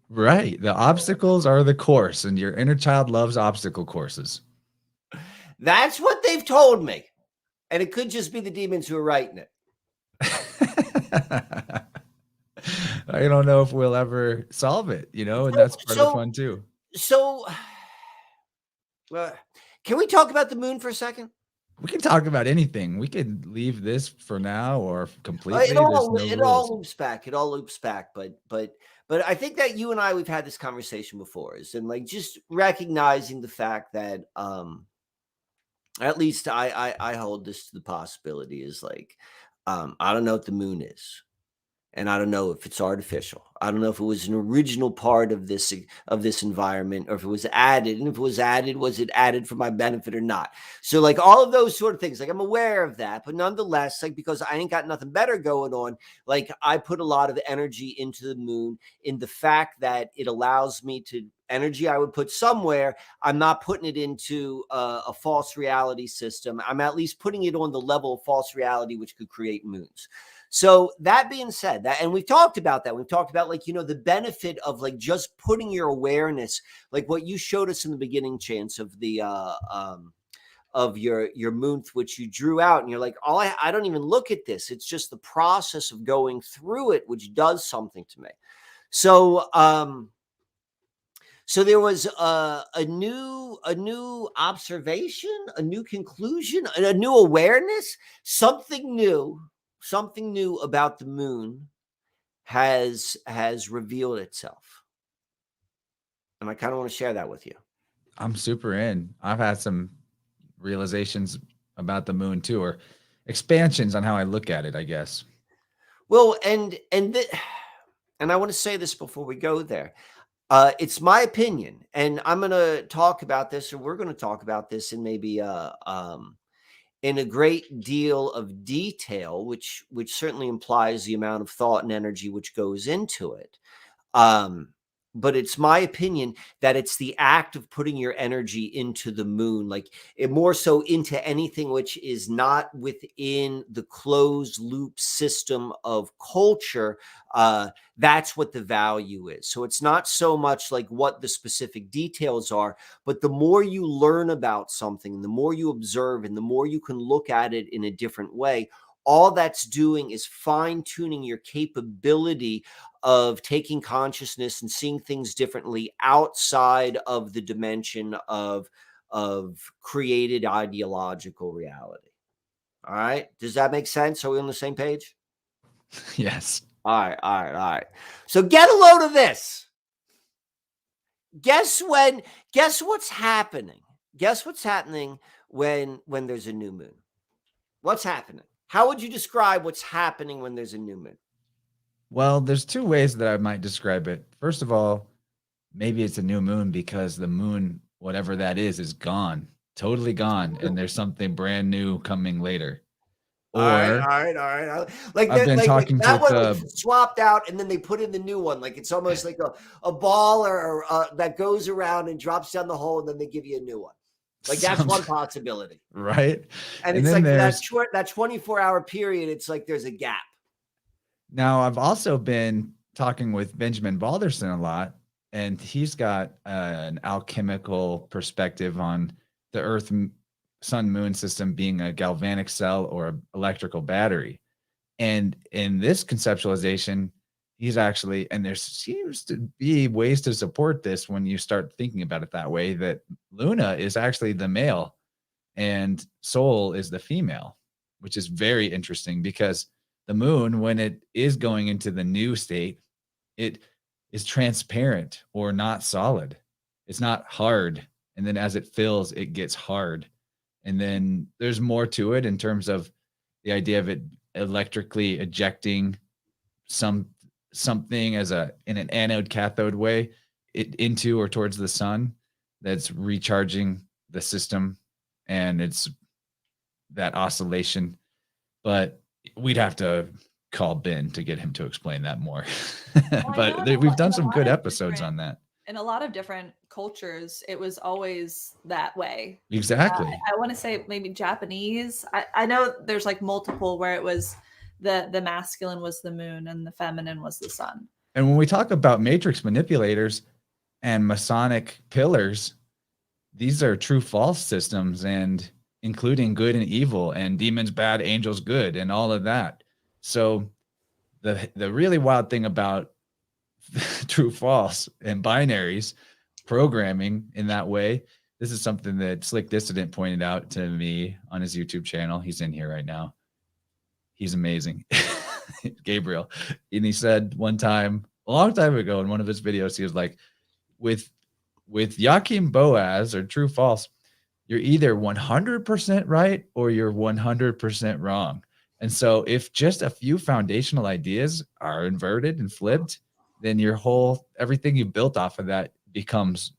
Speaker 2: Right. The obstacles are the course, and your inner child loves obstacle courses.
Speaker 3: That's what they've told me. And it could just be the demons who are writing it.
Speaker 2: I don't know if we'll ever solve it, and that's part of the fun too.
Speaker 3: So, can we talk about the moon for a second?
Speaker 2: We can talk about anything. We could leave this for now or completely.
Speaker 3: It all loops back. It all loops back. But I think that you and I, we've had this conversation before, and like just recognizing the fact that at least I hold this to the possibility is like, I don't know what the moon is. And I don't know if it's artificial. I don't know if it was an original part of this environment, or if it was added. And if it was added, was it added for my benefit or not? So like all of those sort of things, like I'm aware of that, but nonetheless, like, because I ain't got nothing better going on, like I put a lot of energy into the moon, in the fact that it allows me to energy I would put somewhere. I'm not putting it into a false reality system. I'm at least putting it on the level of false reality, which could create moons. So that being said, that, and we've talked about that. We've talked about, like, the benefit of like just putting your awareness, like what you showed us in the beginning, Chance, of the of your moon, which you drew out, and you're like, I don't even look at this. It's just the process of going through it, which does something to me. So so there was a new observation, a new conclusion, a new awareness, something new about the moon has revealed itself. And I kind of want to share that with you.
Speaker 2: I'm super in. I've had some realizations about the moon too, or expansions on how I look at it, I guess.
Speaker 3: Well, and I want to say this before we go there. It's my opinion, and I'm going to talk about this, or we're going to talk about this in maybe in a great deal of detail, which certainly implies the amount of thought and energy which goes into it. But it's my opinion that it's the act of putting your energy into the moon, like it more so into anything which is not within the closed loop system of culture. That's what the value is. So it's not so much like what the specific details are, but the more you learn about something, the more you observe, and the more you can look at it in a different way, all that's doing is fine-tuning your capability of taking consciousness and seeing things differently outside of the dimension of of created ideological reality. All right. Does that make sense? Are we on the same page?
Speaker 2: Yes.
Speaker 3: All right. So get a load of this. Guess what's happening? Guess what's happening when there's a new moon? What's happening? How would you describe what's happening when there's a new moon?
Speaker 2: Well, there's two ways that I might describe it. First of all, maybe it's a new moon because the moon, whatever that is gone, totally gone, and there's something brand new coming later.
Speaker 3: All right. Like
Speaker 2: I've been talking
Speaker 3: that
Speaker 2: with
Speaker 3: one was swapped out, and then they put in the new one. Like it's almost like a ball or that goes around and drops down the hole, and then they give you a new one. Like that's one possibility,
Speaker 2: right?
Speaker 3: And it's like that 24-hour period. It's like there's a gap.
Speaker 2: Now, I've also been talking with Benjamin Balderson a lot, and he's got an alchemical perspective on the Earth, Sun, Moon system being a galvanic cell or an electrical battery. And in this conceptualization, he's actually, and there seems to be ways to support this when you start thinking about it that way, that Luna is actually the male and Sol is the female, which is very interesting because the moon, when it is going into the new state, it is transparent or not solid. It's not hard. And then as it fills, it gets hard. And then there's more to it in terms of the idea of it electrically ejecting something as in an anode cathode way it into or towards the sun that's recharging the system, and it's that oscillation. But we'd have to call Ben to get him to explain that more. But we've done some good episodes on that.
Speaker 1: In a lot of different cultures, it was always that way.
Speaker 2: Exactly.
Speaker 1: I want to say maybe Japanese. I know there's like multiple where it was the masculine was the moon and the feminine was the sun.
Speaker 2: And when we talk about matrix manipulators and Masonic pillars, these are true false systems, and including good and evil and demons bad, angels good, and all of that. So the really wild thing about true false and binaries programming in that way, this is something that Slick Dissident pointed out to me on his YouTube channel. He's in here right now. He's amazing. Gabriel. And he said one time, a long time ago in one of his videos, he was like, with Joachim Boaz or true false, you're either 100% right or you're 100% wrong. And so if just a few foundational ideas are inverted and flipped, then everything you built off of that becomes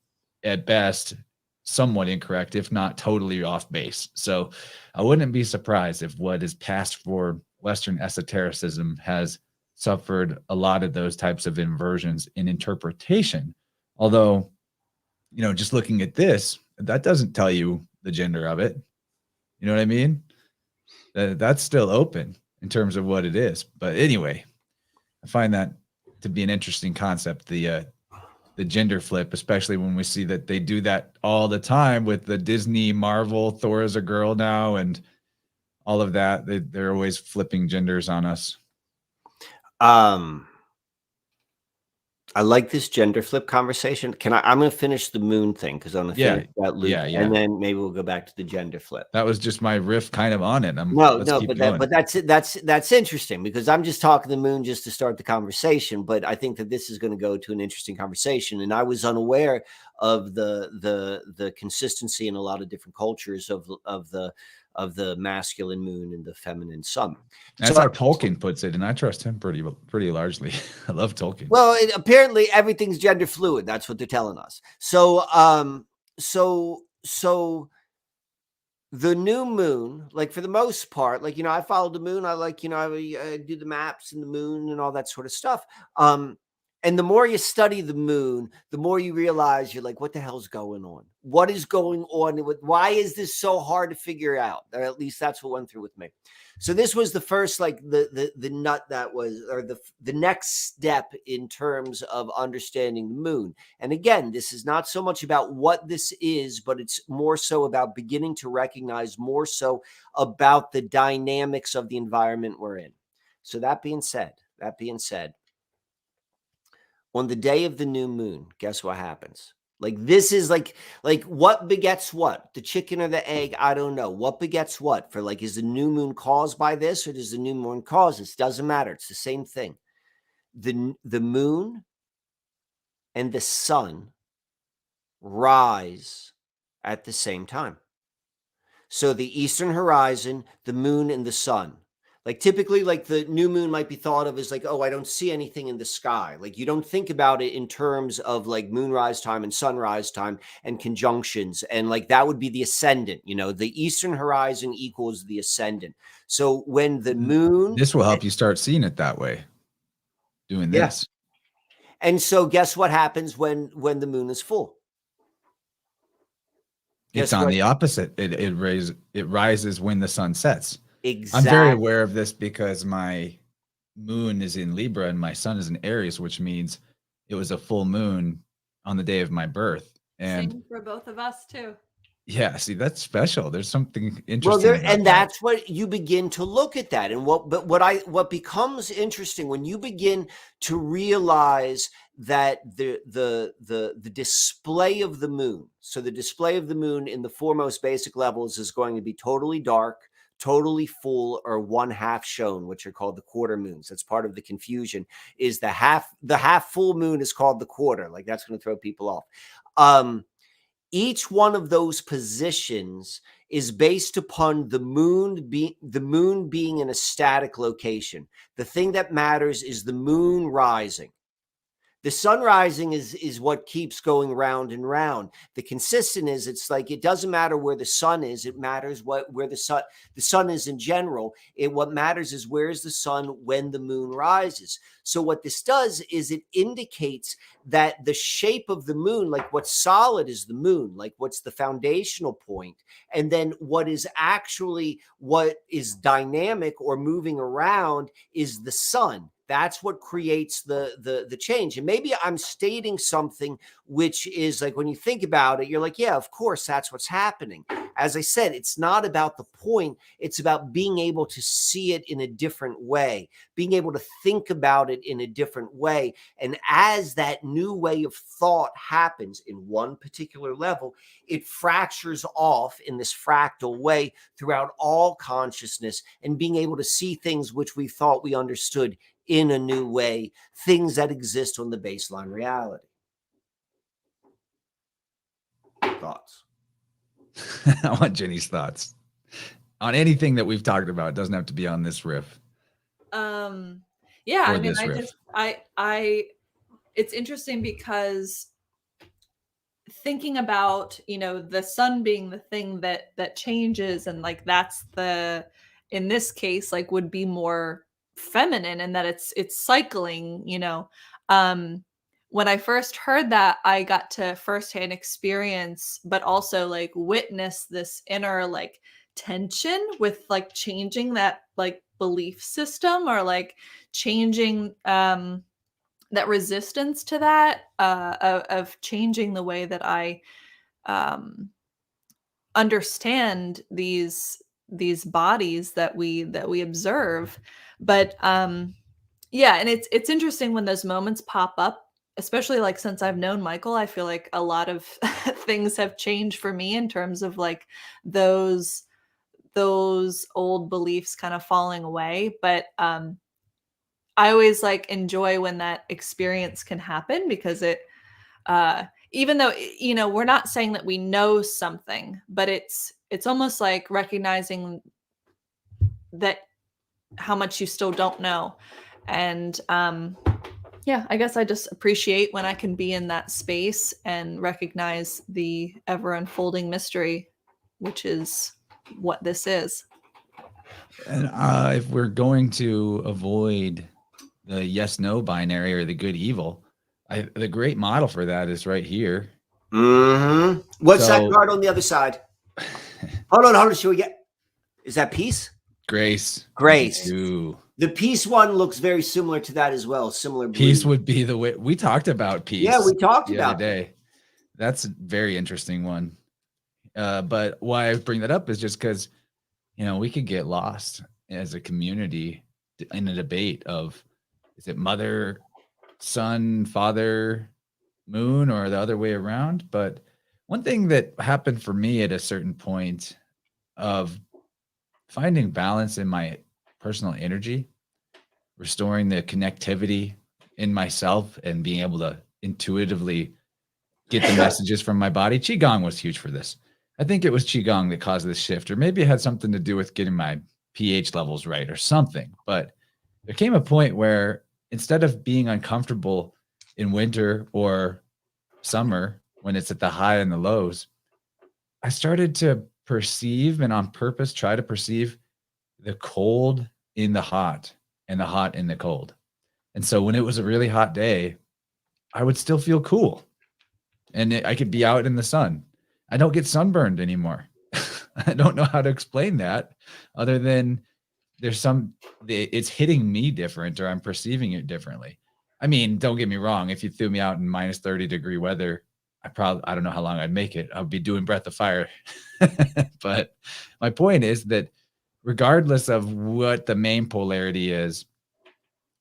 Speaker 2: at best somewhat incorrect, if not totally off base. So I wouldn't be surprised if what is passed for Western esotericism has suffered a lot of those types of inversions in interpretation. Although, just looking at this, that doesn't tell you the gender of it. You know what I mean? That's still open in terms of what it is. But anyway, I find that to be an interesting concept, the gender flip, especially when we see that they do that all the time with the Disney Marvel Thor is a girl now and all of that. They're always flipping genders on us.
Speaker 3: I like this gender flip conversation. I'm going to finish the moon thing because I'm going to finish that loop, and then maybe we'll go back to the gender flip.
Speaker 2: That was just my riff kind of on it.
Speaker 3: But that's interesting because I'm just talking the moon just to start the conversation. But I think that this is going to go to an interesting conversation, and I was unaware of the consistency in a lot of different cultures of the masculine moon and the feminine sun.
Speaker 2: That's how Tolkien puts it, and I trust him pretty largely. I love Tolkien.
Speaker 3: Well, apparently everything's gender fluid. That's what they're telling us. So the new moon, like for the most part, like, I follow the moon. I like, I do the maps and the moon and all that sort of stuff. And the more you study the moon, the more you realize you're like, what the hell's going on? What is going on? Why is this so hard to figure out? Or at least that's what went through with me. So this was the first, like the nut that was, or the next step in terms of understanding the moon. And again, this is not so much about what this is, but it's more so about beginning to recognize more so about the dynamics of the environment we're in. So that being said, on the day of the new moon, guess what happens? Like this is like what begets what? The chicken or the egg? I don't know. What begets what? For like, is the new moon caused by this, or does the new moon cause this? Doesn't matter. It's the same thing. The moon and the sun rise at the same time. So the eastern horizon, the moon and the sun. Like typically, like the new moon might be thought of as like, oh, I don't see anything in the sky. Like you don't think about it in terms of like moonrise time and sunrise time and conjunctions. And like that would be the ascendant, you know, the eastern horizon equals the ascendant. So when the moon.
Speaker 2: This will help you start seeing it that way. Doing this.
Speaker 3: And so guess what happens when the moon is full?
Speaker 2: It's on the opposite. It rises when the sun sets.
Speaker 3: Exactly.
Speaker 2: I'm very aware of this because my moon is in Libra and my sun is in Aries, which means it was a full moon on the day of my birth. And
Speaker 1: same for both of us too.
Speaker 2: Yeah, see, that's special. There's something interesting.
Speaker 3: Well, and that's what you begin to look at that. And what becomes interesting when you begin to realize that the display of the moon. So the display of the moon in the foremost basic levels is going to be totally dark, totally full, or one half shown, which are called the quarter moons. That's part of the confusion. Is the half full moon is called the quarter. Like that's going to throw people off. Each one of those positions is based upon the moon being in a static location. The thing that matters is the moon rising. The sun rising is what keeps going round and round. The consistent is, it's like, it doesn't matter where the sun is. It matters where the sun is in general. What matters is where is the sun when the moon rises. So what this does is it indicates that the shape of the moon, like what's solid is the moon, like what's the foundational point, and then what is dynamic or moving around is the sun. That's what creates the change. And maybe I'm stating something which is like, when you think about it, you're like, yeah, of course, that's what's happening. As I said, it's not about the point. It's about being able to see it in a different way, being able to think about it in a different way. And as that new way of thought happens in one particular level, it fractures off in this fractal way throughout all consciousness, and being able to see things which we thought we understood in a new way, things that exist on the baseline reality. Thoughts?
Speaker 2: I want Jenny's thoughts on anything that we've talked about. It doesn't have to be on this riff.
Speaker 1: Yeah, I mean, it's interesting because thinking about, you know, the sun being the thing that changes, and like that's in this case, like would be more feminine, and that it's cycling, you know. When I first heard that, I got to firsthand experience, but also like witness this inner like tension with like changing that like belief system, or like changing that resistance to that, of changing the way that I understand these bodies that we observe. But yeah, and it's interesting when those moments pop up, especially like since I've known Michael. I feel like a lot of things have changed for me in terms of like those old beliefs kind of falling away. But I always like enjoy when that experience can happen, because it even though, you know, we're not saying that we know something, but it's almost like recognizing that how much you still don't know. And yeah, I guess I just appreciate when I can be in that space and recognize the ever unfolding mystery, which is what this is.
Speaker 2: And if we're going to avoid the yes/no binary or the good/evil, the great model for that is right here.
Speaker 3: Mm-hmm. What's that card on the other side? Hold on. Should we get? Is that peace?
Speaker 2: Grace.
Speaker 3: Ooh. The peace one looks very similar to that as well. Similar.
Speaker 2: Peace would be the way we talked about peace.
Speaker 3: Yeah, we talked
Speaker 2: the
Speaker 3: about
Speaker 2: other day. That's a very interesting one. But why I bring that up is just because, you know, we could get lost as a community in a debate of, is it mother, son, father, moon or the other way around. But one thing that happened for me at a certain point of finding balance in my personal energy, restoring the connectivity in myself and being able to intuitively get the messages from my body. Qigong was huge for this. I think it was Qigong that caused this shift, or maybe it had something to do with getting my pH levels right or something. But there came a point where instead of being uncomfortable in winter or summer when it's at the high and the lows, I started to perceive and on purpose try to perceive the cold in the hot and the hot in the cold. And so when it was a really hot day, I would still feel cool and I could be out in the sun. I don't get sunburned anymore. I don't know how to explain that other than it's hitting me different or I'm perceiving it differently. I mean, don't get me wrong. If you threw me out in minus 30-degree weather, I don't know how long I'd make it. I'll be doing Breath of Fire. But my point is that regardless of what the main polarity is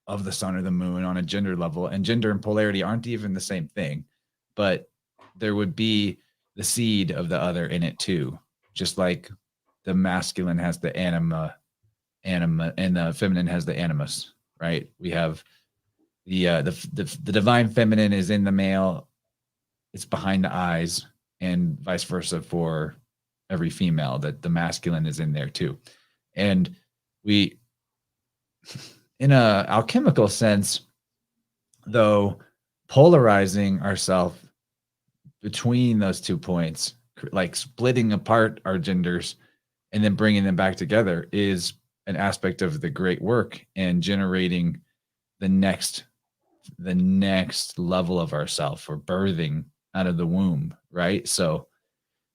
Speaker 2: of the sun or the moon on a gender level, and gender and polarity aren't even the same thing, but there would be the seed of the other in it too. Just like the masculine has the anima, and the feminine has the animus, right? We have the divine feminine is in the male, it's behind the eyes, and vice versa for every female, that the masculine is in there too. And we, in a alchemical sense, though, polarizing ourselves between those 2 points, like splitting apart our genders and then bringing them back together, is an aspect of the great work and generating the next level of ourself, or birthing out of the womb, right? So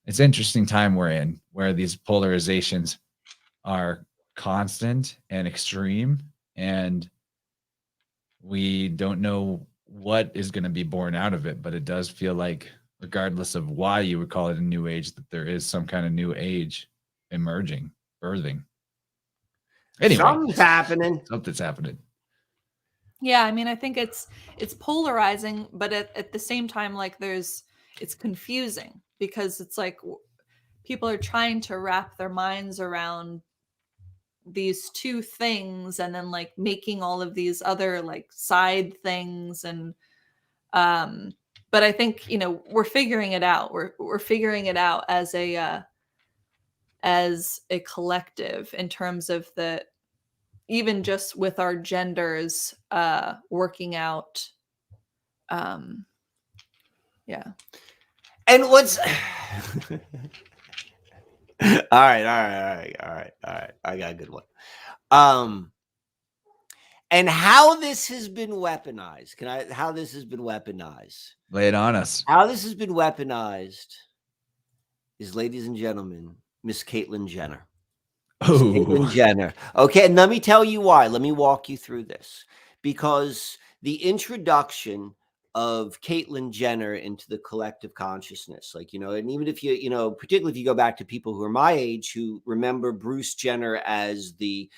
Speaker 2: it's an interesting time we're in, where these polarizations are constant and extreme, and we don't know what is going to be born out of it. But it does feel like, regardless of why you would call it a new age, that there is some kind of new age emerging, birthing. Anyway,
Speaker 3: something's happening.
Speaker 2: Something's happening.
Speaker 1: Yeah, I mean, I think it's polarizing, but at the same time, like it's confusing, because it's like people are trying to wrap their minds around these two things, and then like making all of these other like side things, and but I think, we're figuring it out. We're figuring it out as a collective, in terms of the, even just with our genders working out. Yeah.
Speaker 3: And what's all right. I got a good one. And how this has been weaponized. How this has been weaponized.
Speaker 2: Lay it on us.
Speaker 3: How this has been weaponized is, ladies and gentlemen, Miss Caitlyn Jenner. Caitlyn Jenner. Okay, and let me tell you why. Let me walk you through this. Because the introduction of Caitlyn Jenner into the collective consciousness, and even if particularly if you go back to people who are my age, who remember Bruce Jenner as the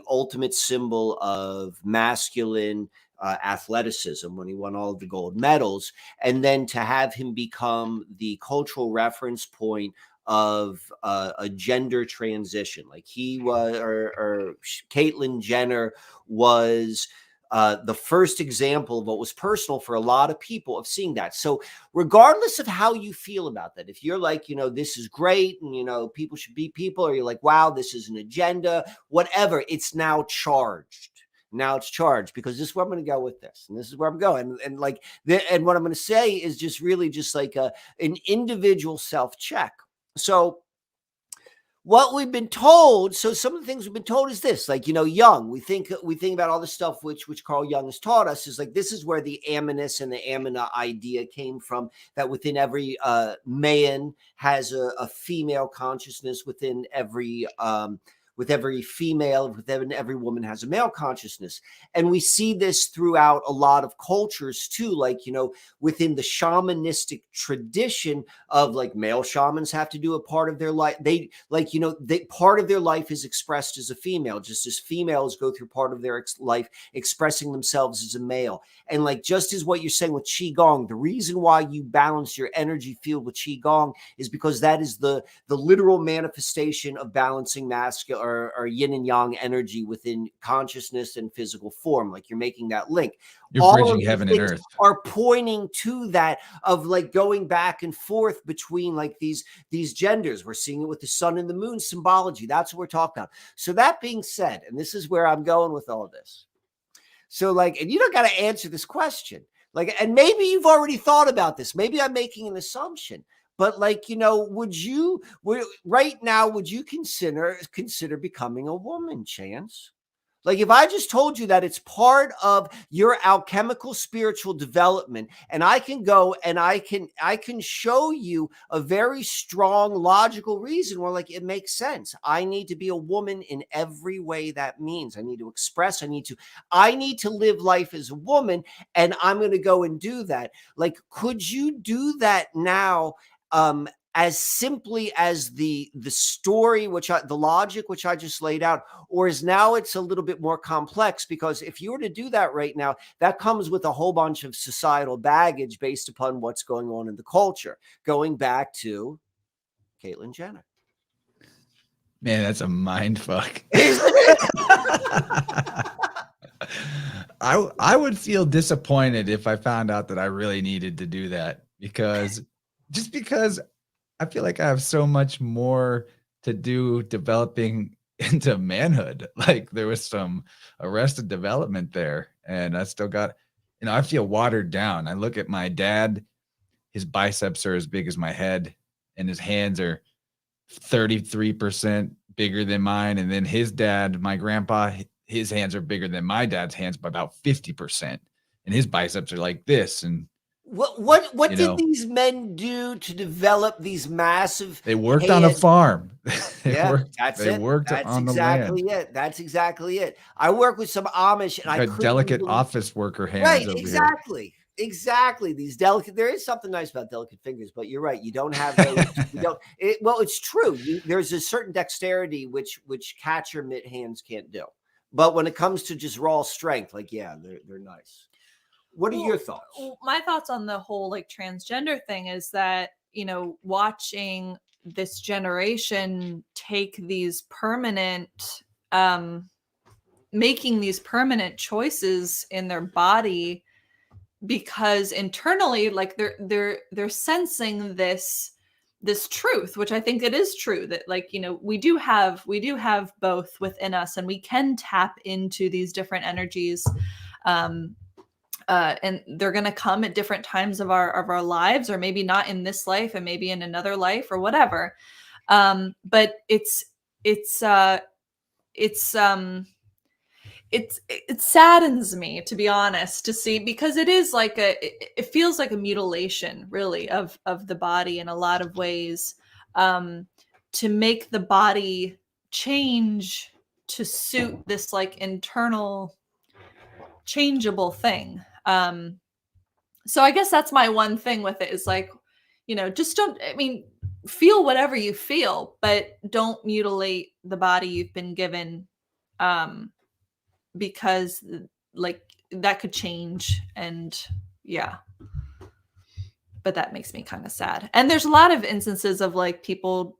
Speaker 3: ultimate symbol of masculine athleticism when he won all of the gold medals, and then to have him become the cultural reference point of a gender transition, like he was, or Caitlyn Jenner was the first example of what was personal for a lot of people of seeing that. So regardless of how you feel about that, if you're like, this is great, and, people should be people, or you're like, wow, this is an agenda, whatever, it's now charged. Now it's charged, because this is where I'm going to go with this. And this is where I'm going. And what I'm going to say is just really just like an individual self-check. So what we've been told, so some of the things we've been told is this, Jung, we think about all the stuff which Carl Jung has taught us, is like, this is where the aminus and the amina idea came from, that within every man has a female consciousness, within every with every female, every woman has a male consciousness. And we see this throughout a lot of cultures too, like, you know, within the shamanistic tradition of like male shamans have to do a part of their life. They like, you know, part of their life is expressed as a female, just as females go through part of their life expressing themselves as a male. And like, just as what you're saying with Qigong, the reason why you balance your energy field with Qigong is because that is the literal manifestation of balancing masculine or yin and yang energy within consciousness and physical form. Like, you're making that link.
Speaker 2: You're bridging heaven and earth.
Speaker 3: Are pointing to that, of like going back and forth between like these genders. We're seeing it with the sun and the moon symbology. That's what we're talking about. So that being said, and this is where I'm going with all this. So like, and you don't got to answer this question. Like, and maybe you've already thought about this. Maybe I'm making an assumption. But like, you know, would you consider becoming a woman, Chance? Like, if I just told you that it's part of your alchemical spiritual development, and I can go and I can show you a very strong logical reason where like it makes sense. I need to be a woman in every way that means. I need to express, I need to live life as a woman, and I'm going to go and do that. Like, could you do that now? As simply as the story, the logic which I just laid out, or is now it's a little bit more complex? Because if you were to do that right now, that comes with a whole bunch of societal baggage based upon what's going on in the culture, going back to Caitlyn Jenner.
Speaker 2: Man, that's a mind fuck. I would feel disappointed if I found out that I really needed to do that, because I feel like I have so much more to do developing into manhood. Like, there was some arrested development there, and I still got, you know, I feel watered down. I look at my dad, his biceps are as big as my head, and his hands are 33% bigger than mine. And then his dad, my grandpa, his hands are bigger than my dad's hands by about 50%. And his biceps are like this. And
Speaker 3: what did these men do to develop these massive?
Speaker 2: They worked on a farm.
Speaker 3: They worked
Speaker 2: on the land.
Speaker 3: That's exactly it. I work with some Amish, and I
Speaker 2: delicate office worker hands.
Speaker 3: Right,
Speaker 2: over
Speaker 3: exactly.
Speaker 2: Here.
Speaker 3: Exactly. These delicate. There is something nice about delicate fingers, but you're right. You don't have those. Well, it's true. There's a certain dexterity which catcher mitt hands can't do. But when it comes to just raw strength, like, yeah, they're nice. What are your thoughts?
Speaker 1: My thoughts on the whole like transgender thing is that, you know, watching this generation take these permanent, making these permanent choices in their body, because internally, like they're sensing this truth, which I think it is true, that like, you know, we do have both within us, and we can tap into these different energies. And they're going to come at different times of our lives, or maybe not in this life and maybe in another life or whatever. But it saddens me, to be honest, to see, because it is like it feels like a mutilation, really, of the body in a lot of ways, to make the body change to suit this like internal changeable thing. So I guess that's my one thing with it, is like, you know, just feel whatever you feel, but don't mutilate the body you've been given, because like that could change. And yeah, but that makes me kind of sad. And there's a lot of instances of like people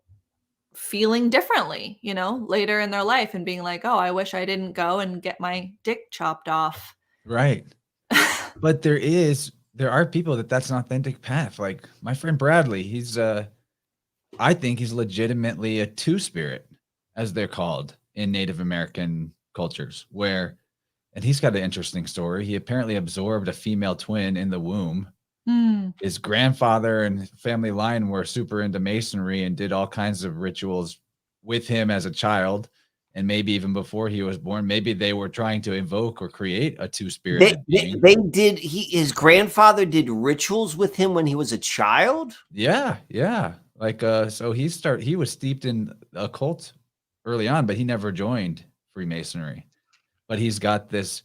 Speaker 1: feeling differently, you know, later in their life, and being like, oh, I wish I didn't go and get my dick chopped off.
Speaker 2: Right. But there are people that's an authentic path. Like my friend Bradley, I think he's legitimately a two-spirit, as they're called in Native American cultures, and he's got an interesting story. He apparently absorbed a female twin in the womb. His grandfather and family line were super into masonry and did all kinds of rituals with him as a child. And maybe even before he was born, maybe they were trying to invoke or create a two-spirited being.
Speaker 3: His grandfather did rituals with him when he was a child?
Speaker 2: Yeah. Like, so he was steeped in occult early on, but he never joined Freemasonry. But he's got this,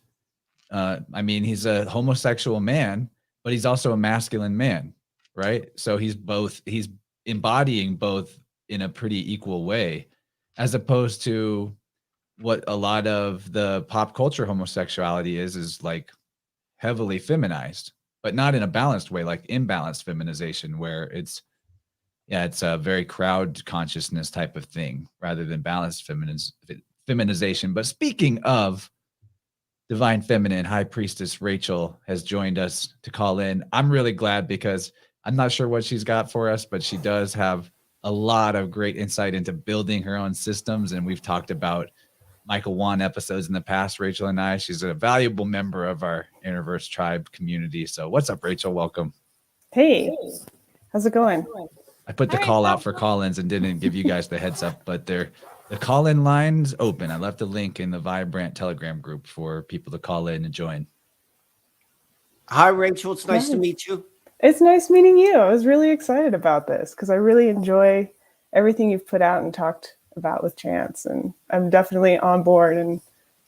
Speaker 2: I mean, he's a homosexual man, but he's also a masculine man, right? So he's embodying both in a pretty equal way, as opposed to what a lot of the pop culture homosexuality is like heavily feminized, but not in a balanced way, like imbalanced feminization, where it's a very crowd consciousness type of thing rather than balanced feminization. But speaking of divine feminine, high priestess Rachel has joined us to call in. I'm really glad because I'm not sure what she's got for us, but she does have a lot of great insight into building her own systems. And we've talked about Michael Wann episodes in the past, Rachel and I. She's a valuable member of our InnerVerse tribe community. So what's up, Rachel? Welcome.
Speaker 4: Hey, how's it going?
Speaker 2: I put the call out for call-ins and didn't give you guys the heads up, but the call-in line's open. I left a link in the Vibe Rant Telegram group for people to call in and join.
Speaker 3: Hi, Rachel. It's nice to meet you.
Speaker 4: It's nice meeting you. I was really excited about this because I really enjoy everything you've put out and talked about with Chance. And I'm definitely on board and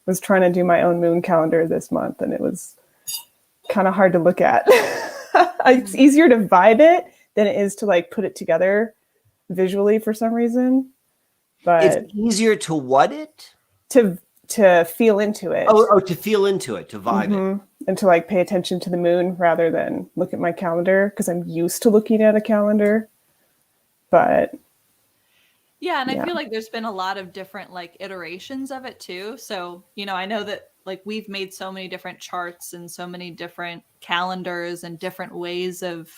Speaker 4: was trying to do my own moon calendar this month. And it was kind of hard to look at. It's easier to vibe it than it is to like put it together visually for some reason. But
Speaker 3: it's easier to what it?
Speaker 4: To feel into it.
Speaker 3: Oh, to feel into it, to vibe it.
Speaker 4: And to like pay attention to the moon rather than look at my calendar because I'm used to looking at a calendar. But
Speaker 1: yeah, and I feel like there's been a lot of different like iterations of it too. So, I know that like we've made so many different charts and so many different calendars and different ways of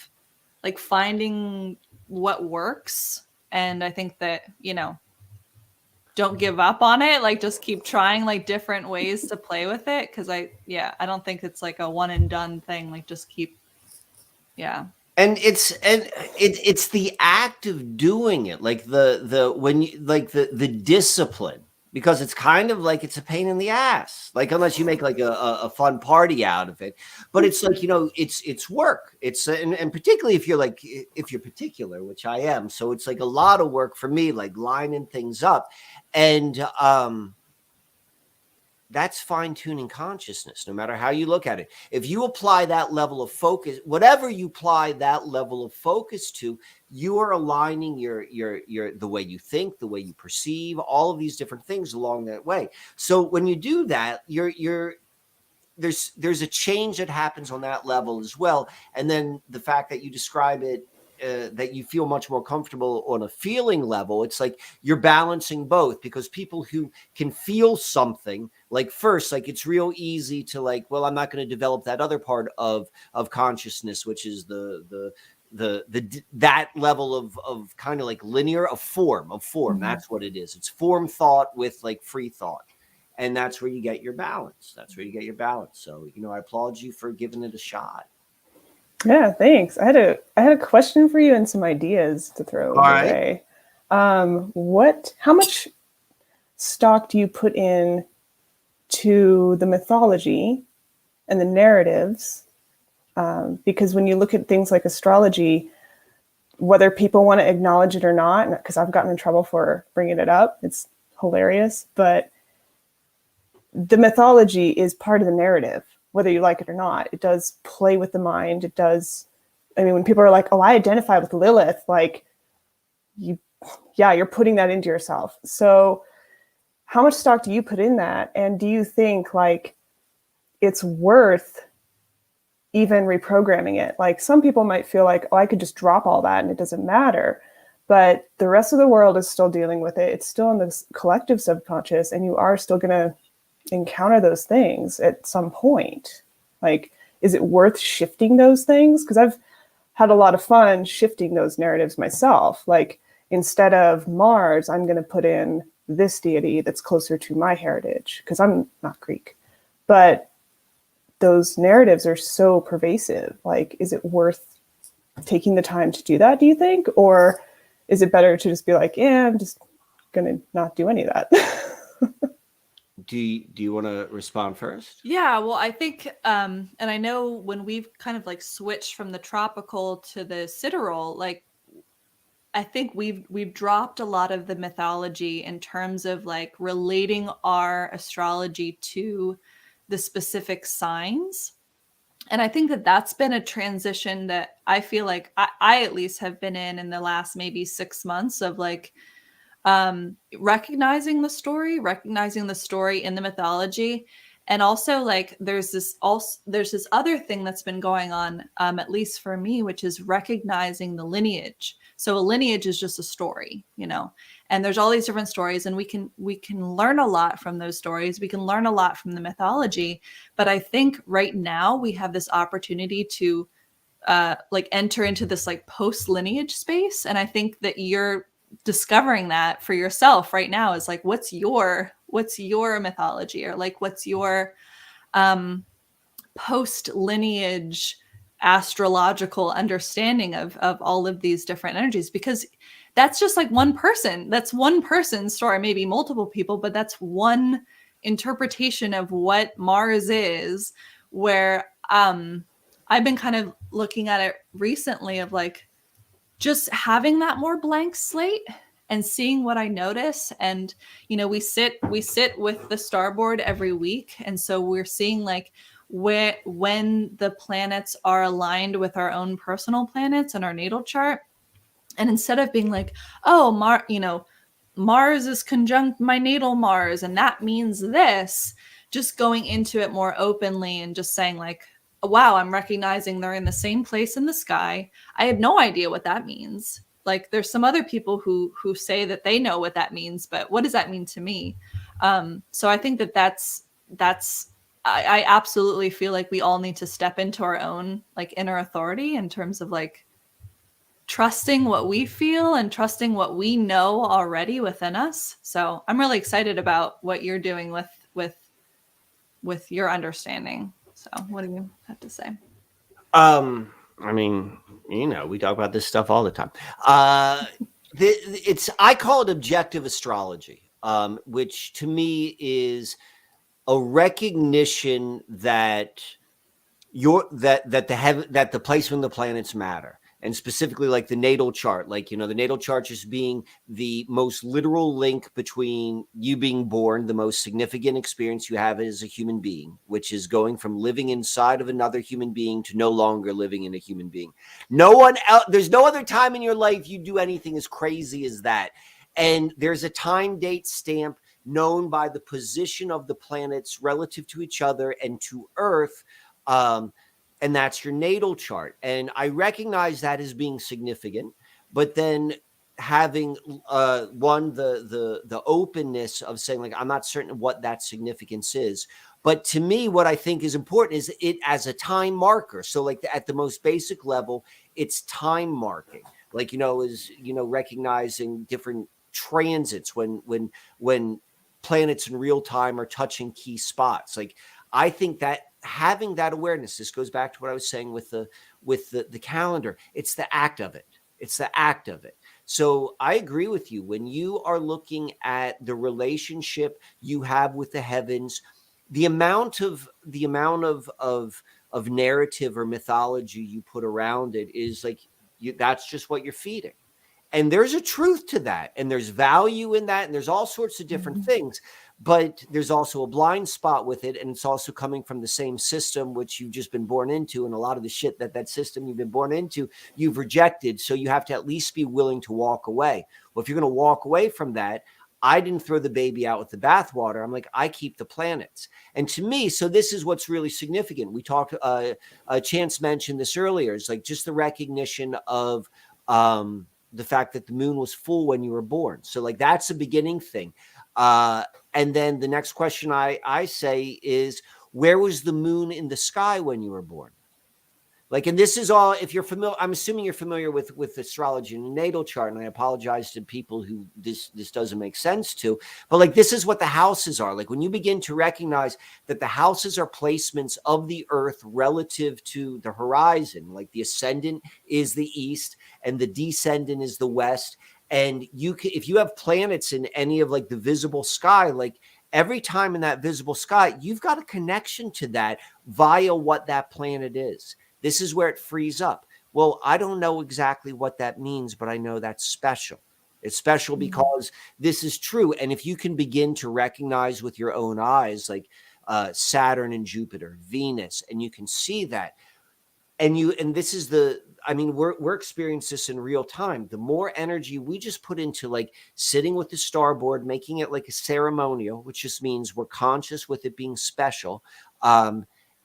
Speaker 1: like finding what works. And I think that, don't give up on it. Like just keep trying like different ways to play with it. Cause I don't think it's like a one and done thing. Like just keep. Yeah.
Speaker 3: And it's the act of doing it. Like the discipline, because it's kind of like it's a pain in the ass, like unless you make like a fun party out of it. But it's like, it's work. It's and particularly if you're particular, which I am. So it's like a lot of work for me, like lining things up. And that's fine-tuning consciousness, no matter how you look at it. If you apply that level of focus, whatever you apply that level of focus to, you are aligning your the way you think, the way you perceive, all of these different things along that way. So when you do that, there's a change that happens on that level as well. And then the fact that you describe it, that you feel much more comfortable on a feeling level, it's like you're balancing both, because people who can feel something, like first, like it's real easy to like, well, I'm not going to develop that other part of consciousness, which is that level of kind of like linear, of form. Mm-hmm. That's what it is. It's form thought with like free thought. And that's where you get your balance. So, I applaud you for giving it a shot.
Speaker 4: Yeah, thanks. I had a question for you and some ideas to throw away. How much stock do you put in to the mythology and the narratives? Because when you look at things like astrology, whether people want to acknowledge it or not, because I've gotten in trouble for bringing it up, it's hilarious, but the mythology is part of the narrative. Whether you like it or not, it does play with the mind. It does. I mean, when people are like, oh, I identify with Lilith, like you're putting that into yourself. So how much stock do you put in that? And do you think like it's worth even reprogramming it? Like some people might feel like, oh, I could just drop all that and it doesn't matter. But the rest of the world is still dealing with it. It's still in the collective subconscious, and you are still going to encounter those things at some point. Like, is it worth shifting those things? Because I've had a lot of fun shifting those narratives myself. Like, instead of Mars, I'm going to put in this deity that's closer to my heritage, because I'm not Greek. But those narratives are so pervasive. Like, is it worth taking the time to do that, do you think? Or is it better to just be like, yeah, I'm just going to not do any of that?
Speaker 3: Do you want to respond first?
Speaker 1: Yeah, well, I think, and I know when we've kind of like switched from the tropical to the sidereal, like, I think we've dropped a lot of the mythology in terms of like relating our astrology to the specific signs. And I think that that's been a transition that I feel like I at least have been in the last maybe 6 months of like recognizing the story in the mythology. And also like there's this other thing that's been going on, at least for me, which is recognizing the lineage. So a lineage is just a story, you know, and there's all these different stories, and we can learn a lot from those stories. We can learn a lot from the mythology. But I think right now we have this opportunity to like enter into this like post lineage space. And I think that you're discovering that for yourself right now is like, what's your mythology, or like what's your post lineage astrological understanding of all of these different energies, because that's just like one person's story, maybe multiple people, but that's one interpretation of what Mars is. Where I've been kind of looking at it recently of like just having that more blank slate and seeing what I notice. And, you know, we sit with the starboard every week. And so we're seeing like when the planets are aligned with our own personal planets and our natal chart. And instead of being like, oh, Mars is conjunct my natal Mars, and that means this, just going into it more openly and just saying like, wow, I'm recognizing they're in the same place in the sky. I have no idea what that means. Like there's some other people who say that they know what that means, but what does that mean to me? So I think that's I absolutely feel like we all need to step into our own like inner authority in terms of like trusting what we feel and trusting what we know already within us. So I'm really excited about what you're doing with your understanding. So what do you have to say?
Speaker 3: I mean, you know, we talk about this stuff all the time. I call it objective astrology, which to me is a recognition that the placement of the planets matter. And specifically like the natal chart, like, you know, the natal chart just being the most literal link between you being born, the most significant experience you have as a human being, which is going from living inside of another human being to no longer living in a human being. No one else, there's no other time in your life you do anything as crazy as that. And there's a time date stamp known by the position of the planets relative to each other and to Earth. And that's your natal chart. And I recognize that as being significant, but then having the openness of saying like, I'm not certain what that significance is. But to me, what I think is important is it as a time marker. So like at the most basic level, it's time marking, like, you know, is, you know, recognizing different transits when planets in real time are touching key spots. Like, I think that having that awareness, this goes back to what I was saying with the calendar. It's the act of it. It's the act of it. So I agree with you. When you are looking at the relationship you have with the heavens, the amount of narrative or mythology you put around it is like, that's just what you're feeding. And there's a truth to that, and there's value in that, and there's all sorts of different things, but there's also a blind spot with it, and it's also coming from the same system which you've just been born into, and a lot of the shit that system you've been born into, you've rejected, so you have to at least be willing to walk away. Well, if you're going to walk away from that, I didn't throw the baby out with the bathwater. I'm like, I keep the planets. And to me, so this is what's really significant. We talked, Chance mentioned this earlier, it's like just the recognition of the fact that the moon was full when you were born. So like that's a beginning thing. And then the next question I say is, where was the moon in the sky when you were born? Like, and this is all, if you're familiar, I'm assuming you're familiar with astrology and the natal chart, and I apologize to people who this doesn't make sense to, but like, this is what the houses are. Like when you begin to recognize that the houses are placements of the earth relative to the horizon, like the ascendant is the east and the descendant is the west. And if you have planets in any of like the visible sky, like every time in that visible sky, you've got a connection to that via what that planet is. This is where it frees up. Well, I don't know exactly what that means, but I know that's special. It's special because this is true. And if you can begin to recognize with your own eyes, like Saturn and Jupiter, Venus, and you can see that, and this is we're experiencing this in real time. The more energy we just put into like sitting with the starboard, making it like a ceremonial, which just means we're conscious with it being special,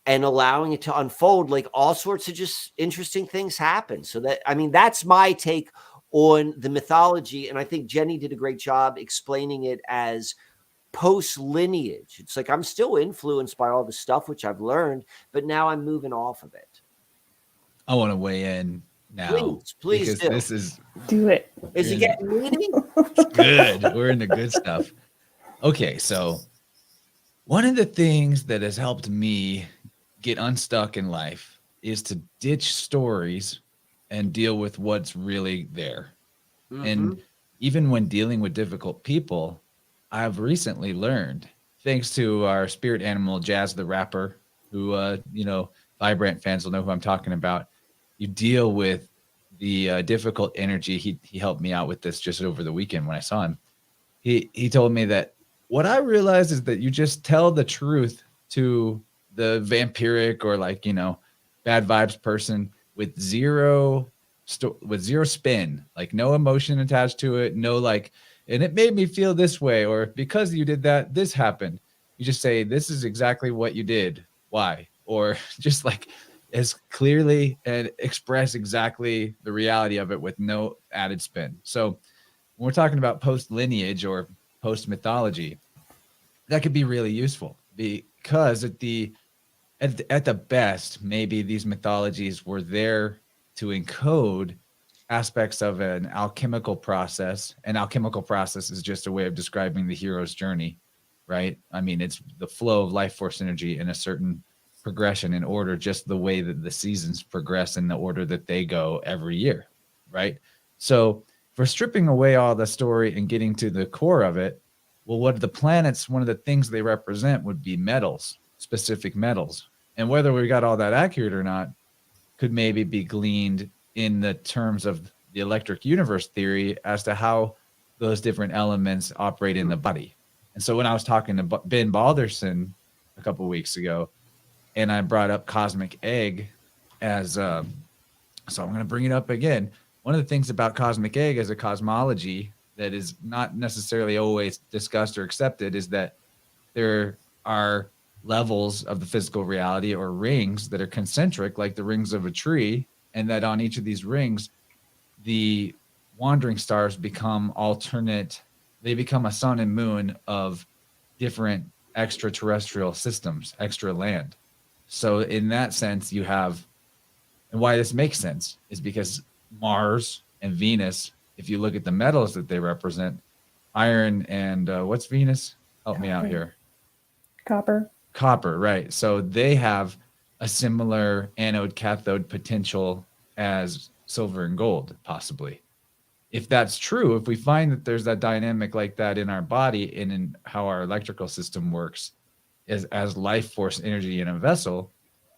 Speaker 3: and allowing it to unfold, like all sorts of just interesting things happen. So that's my take on the mythology. And I think Jenny did a great job explaining it as post Lineage. It's like I'm still influenced by all the stuff which I've learned, but now I'm moving off of it.
Speaker 2: I want to weigh in now.
Speaker 3: Please do.
Speaker 2: This is
Speaker 4: do it.
Speaker 3: Is it getting meaty?
Speaker 2: Good. We're in the good stuff. Okay, so one of the things that has helped me get unstuck in life is to ditch stories and deal with what's really there. And even when dealing with difficult people, I've recently learned, thanks to our spirit animal, Jazz the Rapper, who, Vibe Rant fans will know who I'm talking about. You deal with the difficult energy. He helped me out with this just over the weekend when I saw him. He told me that what I realized is that you just tell the truth to the vampiric or bad vibes person with zero spin, like no emotion attached to it, and it made me feel this way, or because you did that, this happened. You just say, this is exactly what you did. Why? Or just as clearly and express exactly the reality of it with no added spin. So when we're talking about post Lineage or post mythology, that could be really useful because at the best, maybe these mythologies were there to encode aspects of an alchemical process. An alchemical process is just a way of describing the hero's journey, right? I mean, it's the flow of life force energy in a certain progression in order, just the way that the seasons progress in the order that they go every year, right? So for stripping away all the story and getting to the core of it, well, what the planets, one of the things they represent would be metals, specific metals. And whether we got all that accurate or not could maybe be gleaned in the terms of the electric universe theory as to how those different elements operate in the body. And so when I was talking to Ben Balderson a couple of weeks ago, and I brought up cosmic egg as, so I'm going to bring it up again. One of the things about cosmic egg as a cosmology that is not necessarily always discussed or accepted is that there are levels of the physical reality or rings that are concentric, like the rings of a tree, and that on each of these rings, the wandering stars become alternate. They become a sun and moon of different extraterrestrial systems, extra land. So in that sense, you have, and why this makes sense is because Mars and Venus, if you look at the metals that they represent, iron and what's Venus? Help me out here. Copper, right. So they have a similar anode cathode potential as silver and gold, possibly. If that's true, if we find that there's that dynamic like that in our body and in how our electrical system works as life force energy in a vessel,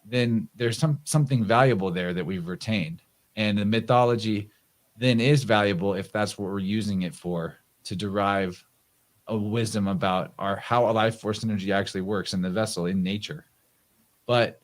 Speaker 2: then there's something valuable there that we've retained. And the mythology then is valuable if that's what we're using it for, to derive a wisdom about how a life force energy actually works in the vessel in nature. But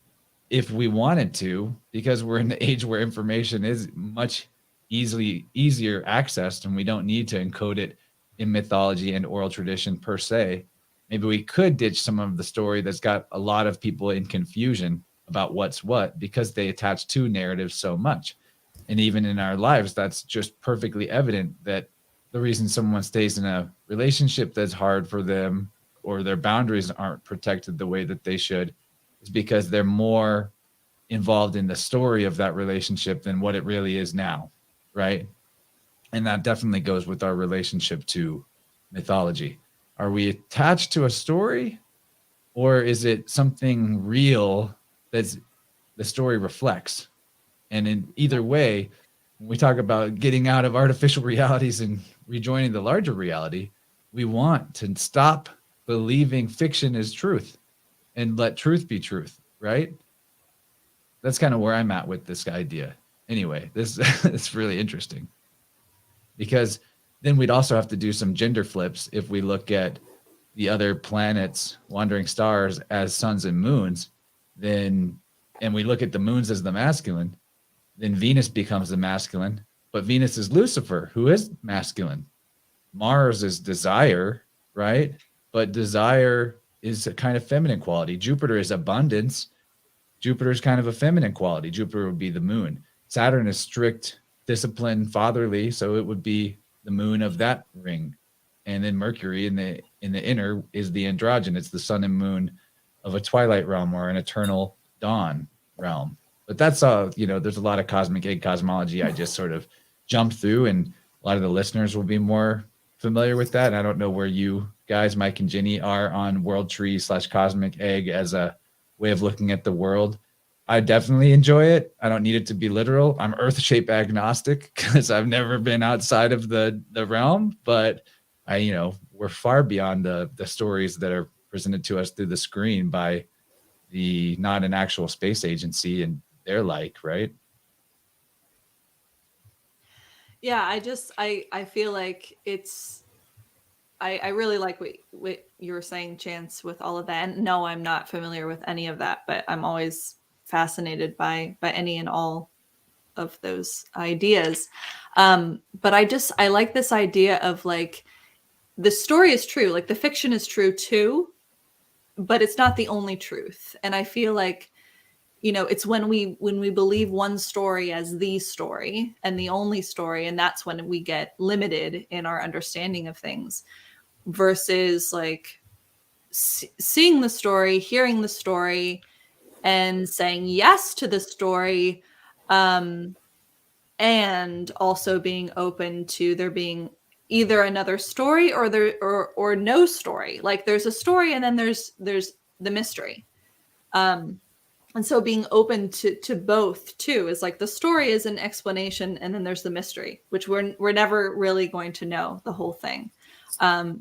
Speaker 2: if we wanted to, because we're in the age where information is much easier accessed and we don't need to encode it in mythology and oral tradition per se, maybe we could ditch some of the story that's got a lot of people in confusion about what's what because they attach to narratives so much. And even in our lives, that's just perfectly evident that the reason someone stays in a relationship that's hard for them or their boundaries aren't protected the way that they should is because they're more involved in the story of that relationship than what it really is now, right? And that definitely goes with our relationship to mythology. Are we attached to a story, or is it something real that the story reflects? And in either way, when we talk about getting out of artificial realities and rejoining the larger reality, we want to stop believing fiction is truth and let truth be truth, right? That's kind of where I'm at with this idea. Anyway, this it's really interesting because then we'd also have to do some gender flips if we look at the other planets, wandering stars, as suns and moons, then, and we look at the moons as the masculine, then Venus becomes the masculine, but Venus is Lucifer, who is masculine. Mars is desire, right? But desire is a kind of feminine quality. Jupiter is abundance. Jupiter is kind of a feminine quality. Jupiter would be the moon. Saturn is strict, discipline, fatherly, so it would be the moon of that ring. And then Mercury in the inner is the androgyne. It's the sun and moon of a twilight realm or an eternal dawn realm. But that's there's a lot of cosmic egg cosmology I just sort of jumped through, and a lot of the listeners will be more familiar with that. And I don't know where you guys, Mike and Ginny, are on world tree / cosmic egg as a way of looking at the world. I definitely enjoy it. I don't need it to be literal. I'm earth shape agnostic because I've never been outside of the realm, but we're far beyond the stories that are presented to us through the screen by the not an actual space agency and their right?
Speaker 1: Yeah, I feel like I really like what you were saying, Chance, with all of that. And no, I'm not familiar with any of that, but I'm always fascinated by any and all of those ideas. But I like this idea of like, the story is true, like the fiction is true too, but it's not the only truth. And I feel like, it's when we believe one story as the story and the only story, and that's when we get limited in our understanding of things, versus like seeing the story, hearing the story, and saying yes to the story, and also being open to there being either another story or no story. Like there's a story and then there's the mystery. And so being open to both too is like the story is an explanation and then there's the mystery, which we're never really going to know the whole thing.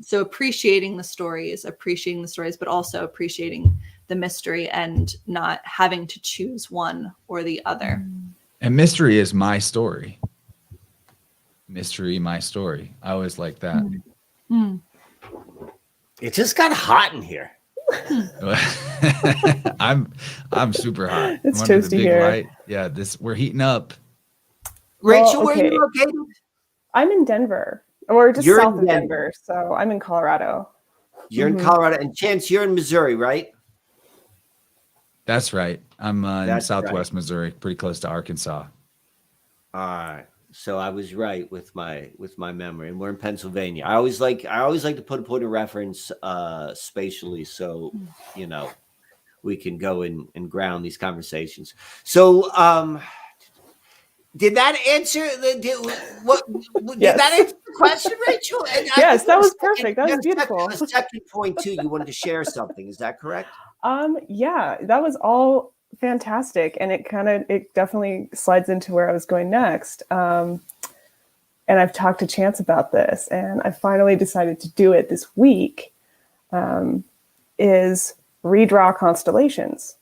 Speaker 1: So appreciating the stories, but also appreciating the mystery and not having to choose one or the other.
Speaker 2: And mystery is my story. Mystery, my story. I always like that.
Speaker 3: It just got hot in here.
Speaker 2: I'm super hot.
Speaker 4: It's toasty here.
Speaker 2: Light. Yeah, we're heating up.
Speaker 3: Rachel, where are you located?
Speaker 4: I'm in Denver, or just south of Denver. So I'm in Colorado.
Speaker 3: You're in Colorado, and Chance, you're in Missouri, right?
Speaker 2: That's right. I'm in Southwest Missouri, pretty close to Arkansas.
Speaker 3: All right. So I was right with my memory, and we're in Pennsylvania. I always like to put a point of reference spatially, so we can go and ground these conversations. So did that answer did that answer the question, Rachel? And
Speaker 4: yes, that was perfect. That was beautiful.
Speaker 3: A second point too. You wanted to share something. Is that correct?
Speaker 4: Yeah, that was all fantastic, and it definitely slides into where I was going next. And I've talked to Chance about this, and I finally decided to do it this week. Is redraw constellations.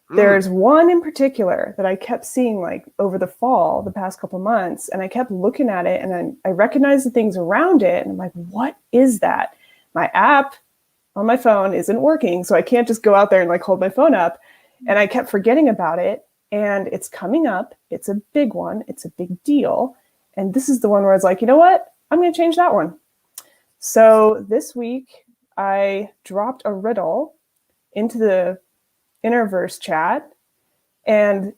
Speaker 4: There's one in particular that I kept seeing like over the fall, the past couple months, and I kept looking at it, and I recognized the things around it, and I'm like, what is that? My app on my phone isn't working, so I can't just go out there and like hold my phone up. And I kept forgetting about it, and it's coming up. It's a big one. It's a big deal. And this is the one where I was like, you know what? I'm going to change that one. So this week I dropped a riddle into the InnerVerse chat, and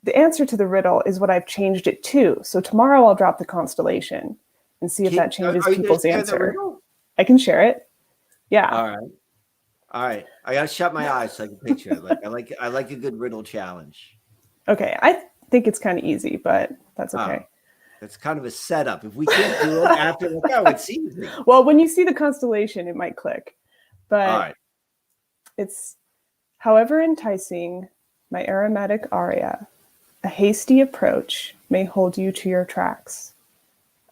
Speaker 4: the answer to the riddle is what I've changed it to. So tomorrow I'll drop the constellation and see if that changes people's answer. I can share it. Yeah.
Speaker 3: All right. I gotta shut my eyes so I can picture it. I like a good riddle challenge.
Speaker 4: Okay. I think it's kind of easy, but that's okay.
Speaker 3: It's kind of a setup. If we can't do it after the show, it's easy.
Speaker 4: Well, when you see the constellation, it might click. But it's however enticing, my aromatic aria, a hasty approach may hold you to your tracks.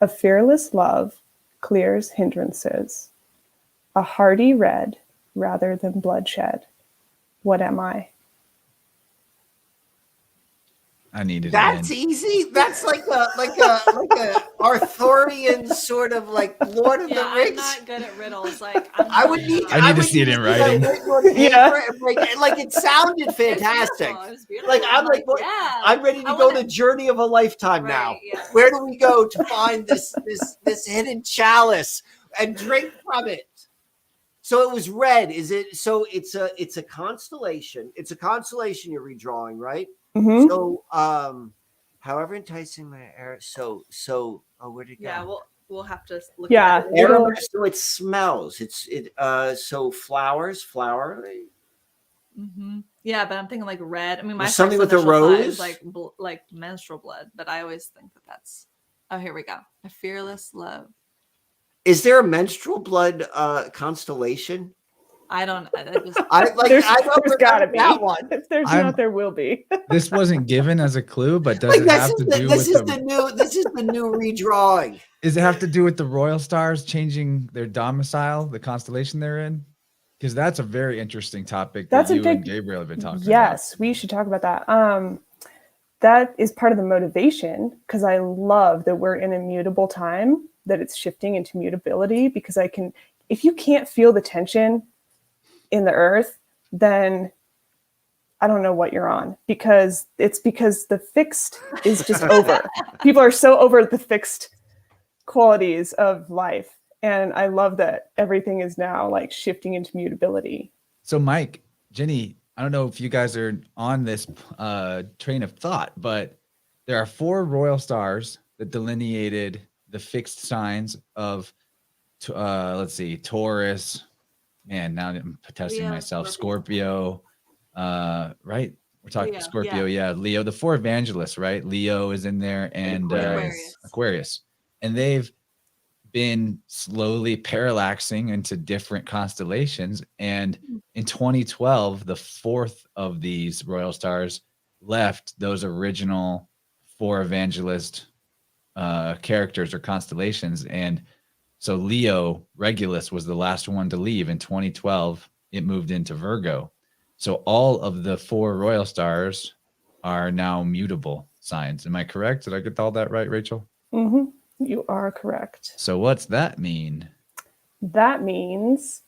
Speaker 4: A fearless love clears hindrances. A hearty red rather than bloodshed. What am I?
Speaker 2: I needed
Speaker 3: That's
Speaker 2: it in.
Speaker 3: easy. That's like a Arthurian sort of like Lord of the
Speaker 1: Yeah, I'm
Speaker 3: Rings.
Speaker 1: not good at riddles. Like I'm
Speaker 3: I would need
Speaker 2: I need to
Speaker 3: would
Speaker 2: see it in
Speaker 3: that
Speaker 2: writing.
Speaker 3: written on paper
Speaker 4: Yeah.
Speaker 3: and like it sounded fantastic.
Speaker 1: It was beautiful.
Speaker 3: Like I'm like,
Speaker 1: yeah.
Speaker 3: I'm ready to
Speaker 1: I
Speaker 3: go
Speaker 1: wanna-
Speaker 3: to Journey of a Lifetime now.
Speaker 1: Right, yeah.
Speaker 3: Where do we go to find this hidden chalice and drink from it? So it was red. Is it? So it's a constellation. It's a constellation you're redrawing, right?
Speaker 4: Mhm.
Speaker 3: So however enticing my air. So oh, where'd it go?
Speaker 1: Yeah, we'll have to look.
Speaker 4: Yeah,
Speaker 1: at that.
Speaker 4: it'll-
Speaker 3: So it smells. So flowers, flowery.
Speaker 1: Yeah, but I'm thinking like red. I mean, my
Speaker 3: Or something
Speaker 1: first
Speaker 3: with a
Speaker 1: initial thought
Speaker 3: rose?
Speaker 1: is like menstrual blood, but I always think that's. Oh, here we go. A fearless love.
Speaker 3: Is there a menstrual blood constellation?
Speaker 1: I don't. I just,
Speaker 4: there's
Speaker 3: I don't
Speaker 4: there's gotta
Speaker 3: remember
Speaker 4: be.
Speaker 3: that one.
Speaker 4: If there's
Speaker 2: I'm-
Speaker 4: not, there will be.
Speaker 2: This wasn't given as a clue, but does
Speaker 3: Like
Speaker 2: it have to do with
Speaker 3: this is the new redrawing.
Speaker 2: Does it have to do with the royal stars changing their domicile, the constellation they're in? Because that's a very interesting topic
Speaker 4: That's
Speaker 2: that
Speaker 4: a
Speaker 2: you and
Speaker 4: big-
Speaker 2: Gabriel have been talking about.
Speaker 4: Yes, we should talk about that. That is part of the motivation, because I love that we're in a mutable time, that it's shifting into mutability, because if you can't feel the tension in the earth, then I don't know what you're on, because the fixed is just over. People are so over the fixed qualities of life. And I love that everything is now like shifting into mutability.
Speaker 2: So Mike, Jenny, I don't know if you guys are on this train of thought, but there are 4 royal stars that delineated the fixed signs of, let's see, Taurus, and now I'm testing
Speaker 1: Leo,
Speaker 2: myself, Scorpio, right? We're talking
Speaker 1: Leo,
Speaker 2: Scorpio, yeah, Leo, the 4 evangelists, right? Leo is in there, and Aquarius. And they've been slowly parallaxing into different constellations. And in 2012, the 4th of these royal stars left those original 4 evangelist characters or constellations. And so Leo Regulus was the last one to leave in 2012. It moved into Virgo. So all of the 4 royal stars are now mutable signs. Am I correct? Did I get all that right, Rachel?
Speaker 4: Mm-hmm. You are correct.
Speaker 2: So what's that mean?
Speaker 4: That means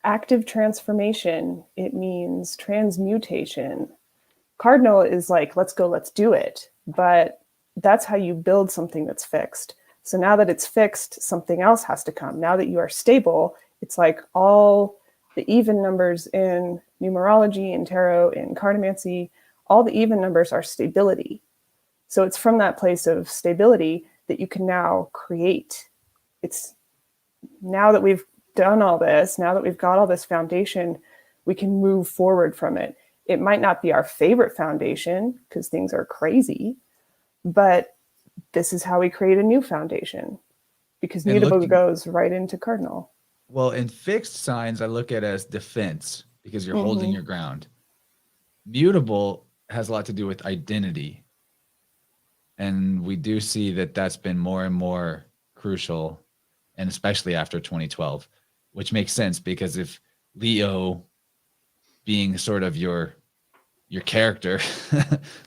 Speaker 4: active transformation. It means transmutation. Cardinal is like, let's go, let's do it. But that's how you build something that's fixed. So now that it's fixed, something else has to come. Now that you are stable, it's like all the even numbers in numerology, in tarot, in cartomancy, all the even numbers are stability. So it's from that place of stability that you can now create. It's now that we've done all this, now that we've got all this foundation, we can move forward from it. It might not be our favorite foundation because things are crazy, but this is how we create a new foundation, because mutable goes right into cardinal.
Speaker 2: Well, in fixed signs, I look at it as defense because you're holding your ground. Mutable has a lot to do with identity. And we do see that that's been more and more crucial, and especially after 2012, which makes sense because if Leo being sort of your character,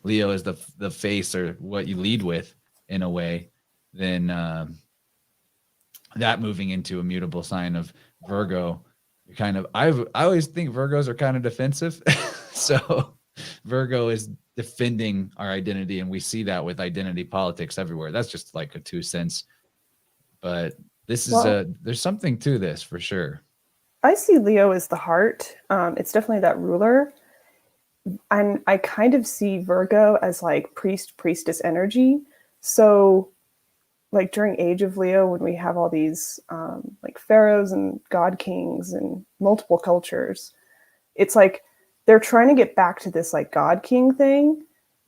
Speaker 2: Leo is the face or what you lead with in a way, then that moving into a mutable sign of Virgo, you're kind of, I always think Virgos are kind of defensive. So Virgo is defending our identity, and we see that with identity politics everywhere. That's just like a 2 cents, but this is there's something to this for sure.
Speaker 4: I see Leo as the heart. It's definitely that ruler. And I kind of see Virgo as like priestess energy. So like during Age of Leo, when we have all these like pharaohs and god kings and multiple cultures, it's like they're trying to get back to this like god king thing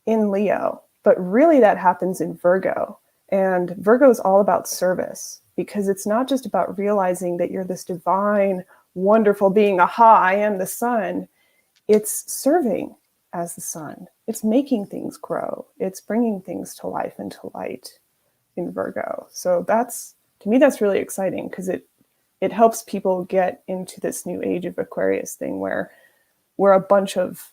Speaker 4: in Leo, but really that happens in Virgo. And Virgo is all about service, because it's not just about realizing that you're this divine, wonderful being. Aha, I am the sun. It's serving as the sun. It's making things grow. It's bringing things to life and to light in Virgo. So that's, to me, that's really exciting, because it helps people get into this new age of Aquarius thing where we're a bunch of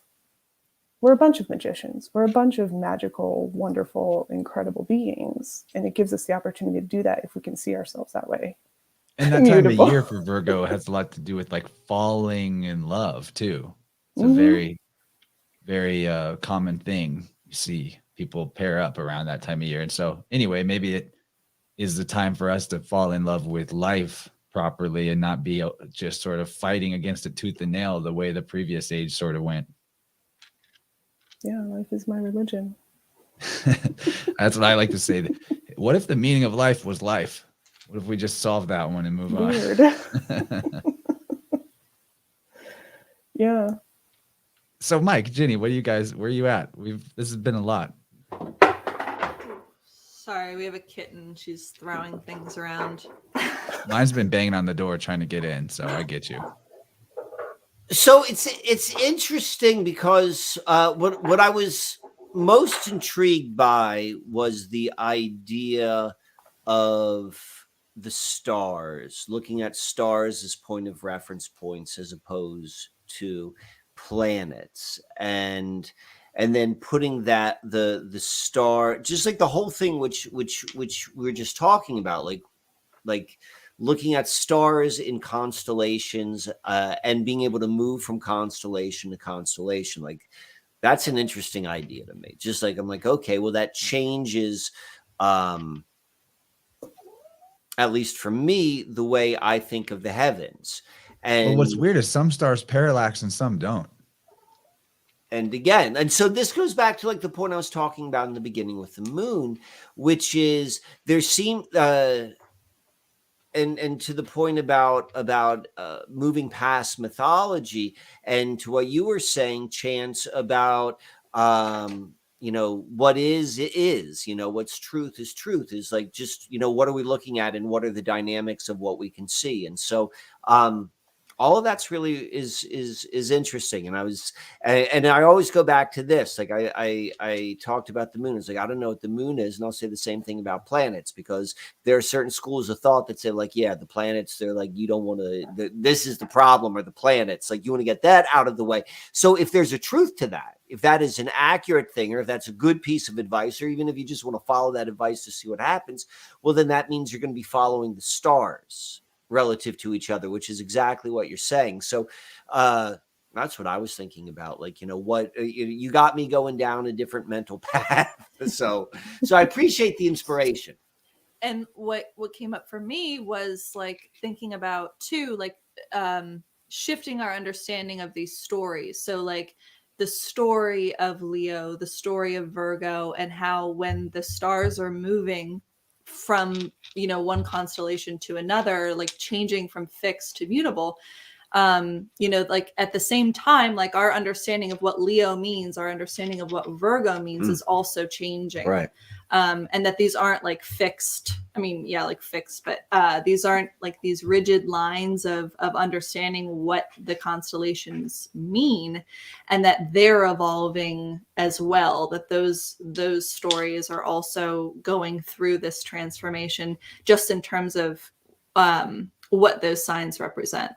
Speaker 4: we're a bunch of magicians. We're a bunch of magical, wonderful, incredible beings. And it gives us the opportunity to do that if we can see ourselves that way.
Speaker 2: And that time of year for Virgo has a lot to do with like falling in love too. It's a very, very common thing. You see people pair up around that time of year. And so anyway, maybe it is the time for us to fall in love with life properly and not be just sort of fighting against it tooth and nail the way the previous age sort of went.
Speaker 4: Yeah, life is my religion.
Speaker 2: That's what I like to say. What if the meaning of life was life? What if we just solve that one and move on?
Speaker 4: Yeah.
Speaker 2: So Mike, Jenny, where are you at? This has been a lot.
Speaker 1: Sorry, we have a kitten. She's throwing things around.
Speaker 2: Mine's been banging on the door trying to get in, so I get you.
Speaker 3: So it's interesting because what I was most intrigued by was the idea of the stars, looking at stars as point of reference points as opposed to planets, and then putting that the star, just like the whole thing which we were just talking about, like looking at stars in constellations and being able to move from constellation to constellation. Like that's an interesting idea to me. Just like I'm like, okay, well that changes at least for me the way I think of the heavens. And
Speaker 2: well, what's weird is some stars parallax and some don't.
Speaker 3: And again, and so this goes back to like the point I was talking about in the beginning with the moon, which is there seem and to the point about moving past mythology, and to what you were saying, Chance, about what is it is, what's truth is like, just what are we looking at and what are the dynamics of what we can see. And so all of that's really is interesting. And I always go back to this. Like I talked about the moon. It's like, I don't know what the moon is. And I'll say the same thing about planets, because there are certain schools of thought that say like, yeah, the planets, they're like, you don't want to, this is the problem, or the planets, like you want to get that out of the way. So if there's a truth to that, if that is an accurate thing, or if that's a good piece of advice, or even if you just want to follow that advice to see what happens, well, then that means you're going to be following the stars relative to each other, which is exactly what you're saying. So that's what I was thinking about. Like, what you got me going down a different mental path. So I appreciate the inspiration.
Speaker 1: And what came up for me was like thinking about too, like shifting our understanding of these stories. So like the story of Leo, the story of Virgo, and how when the stars are moving from one constellation to another, like changing from fixed to mutable, like at the same time, like our understanding of what Leo means, our understanding of what Virgo means is also changing,
Speaker 3: right?
Speaker 1: And that these aren't like fixed, like fixed, but these aren't like these rigid lines of understanding what the constellations mean, and that they're evolving as well, that those stories are also going through this transformation, just in terms of what those signs represent.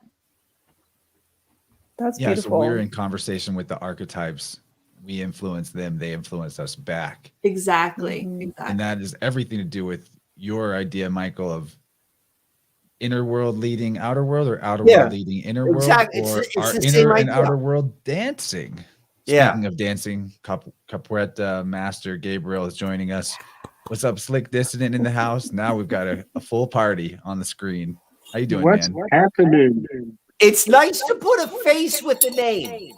Speaker 4: That's beautiful.
Speaker 2: So we're in conversation with the archetypes. We influence them, they influence us back.
Speaker 1: Exactly.
Speaker 2: And that is everything to do with your idea, Michael, of inner world leading outer world, or outer world leading inner world, or
Speaker 3: it's
Speaker 2: our
Speaker 3: the
Speaker 2: inner
Speaker 3: same
Speaker 2: and
Speaker 3: idea.
Speaker 2: outer world dancing. Speaking of dancing, capoeira master Gabriel is joining us. What's up, Slick Dissident in the house? Now we've got a full party on the screen. How you doing,
Speaker 5: What's
Speaker 2: man?
Speaker 5: happening?
Speaker 3: It's nice to put a face with the name.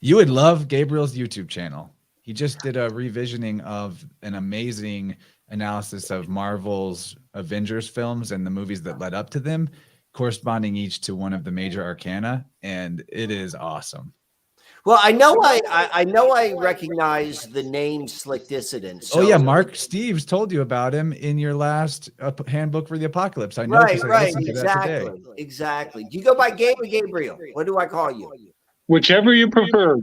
Speaker 2: You would love Gabriel's YouTube channel. He just did a revisioning of an amazing analysis of Marvel's Avengers films and the movies that led up to them, corresponding each to one of the major arcana, and it is awesome.
Speaker 3: Well, I know I recognize the name Slick Dissident. So.
Speaker 2: Oh yeah, Mark Steves told you about him in your last handbook for the apocalypse. I know.
Speaker 3: Right, exactly. Do you go by Gabe or Gabriel? What do I call you?
Speaker 5: Whichever you prefer.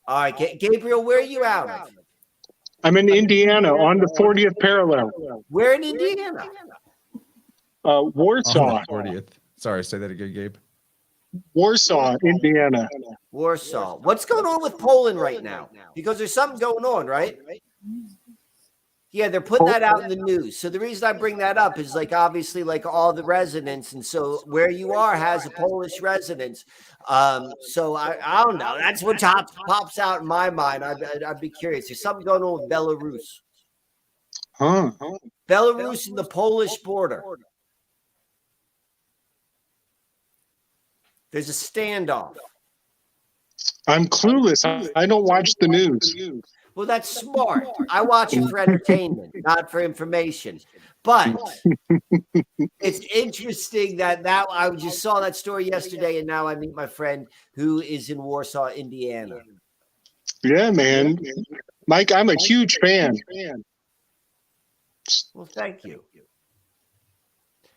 Speaker 3: All right, Gabriel, where are you out of?
Speaker 5: I'm in Indiana on the 40th parallel.
Speaker 3: Where in Indiana?
Speaker 5: Warsaw.
Speaker 2: On the 40th. Sorry, say that again, Gabe.
Speaker 5: Warsaw, Indiana.
Speaker 3: Warsaw. What's going on with Poland right now? Because there's something going on, right? Yeah, they're putting that out in the news. So the reason I bring that up is like obviously like all the residents, and so where you are has a Polish residence. So I don't know. That's what pops out in my mind. I'd be curious. There's something going on with Belarus.
Speaker 5: Huh.
Speaker 3: Belarus and the Polish border. There's a standoff.
Speaker 5: I'm clueless. I don't watch the news.
Speaker 3: Well, that's smart. I watch it for entertainment, not for information. But it's interesting that I just saw that story yesterday, and now I meet my friend who is in Warsaw, Indiana.
Speaker 5: Yeah, man. Mike, I'm a huge fan.
Speaker 3: Well, thank you.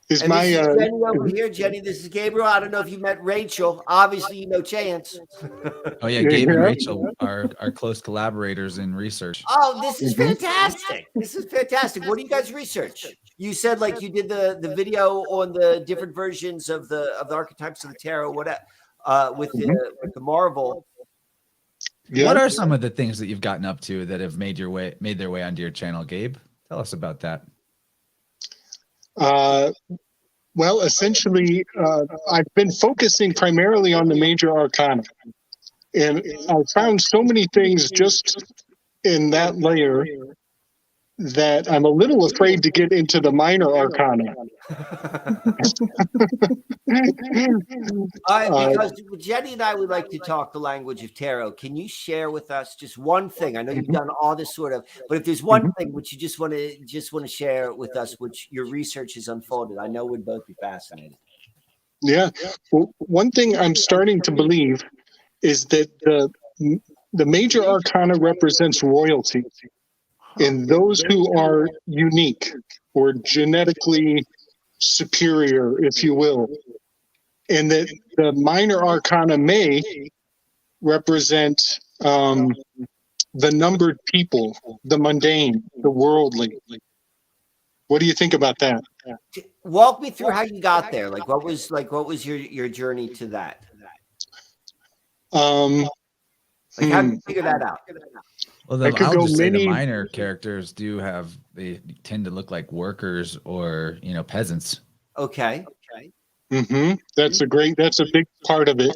Speaker 5: Is
Speaker 3: And
Speaker 5: my
Speaker 3: this is Jenny over here. Jenny, this is Gabriel. I don't know if you met Rachel. Obviously, you know Chance.
Speaker 2: Oh yeah, Gabe and Rachel are close collaborators in research.
Speaker 3: Oh, this is fantastic. This is fantastic. What do you guys research? You said like you did the video on the different versions of the archetypes of the tarot, whatever, with the Marvel.
Speaker 5: Yeah.
Speaker 2: What are some of the things that you've gotten up to that have made their way onto your channel, Gabe? Tell us about that.
Speaker 5: Well, essentially, I've been focusing primarily on the major arcana, and I found so many things just in that layer that I'm a little afraid to get into the minor arcana.
Speaker 3: Because Jenny and I would like to talk the language of tarot. Can you share with us just one thing? I know you've done all this sort of, but if there's one thing which you just want to share with us, which your research has unfolded, I know we'd both be fascinated.
Speaker 5: Yeah. Well, one thing I'm starting to believe is that the major arcana represents royalty, and those who are unique or genetically superior, if you will, and that the minor arcana may represent the numbered people, the mundane, the worldly. What do you think about that?
Speaker 3: Walk me through how you got there. What was your journey to that? How did you figure that out?
Speaker 2: Well, I'll just say the minor characters they tend to look like workers or peasants.
Speaker 3: Okay.
Speaker 5: That's a big part of it.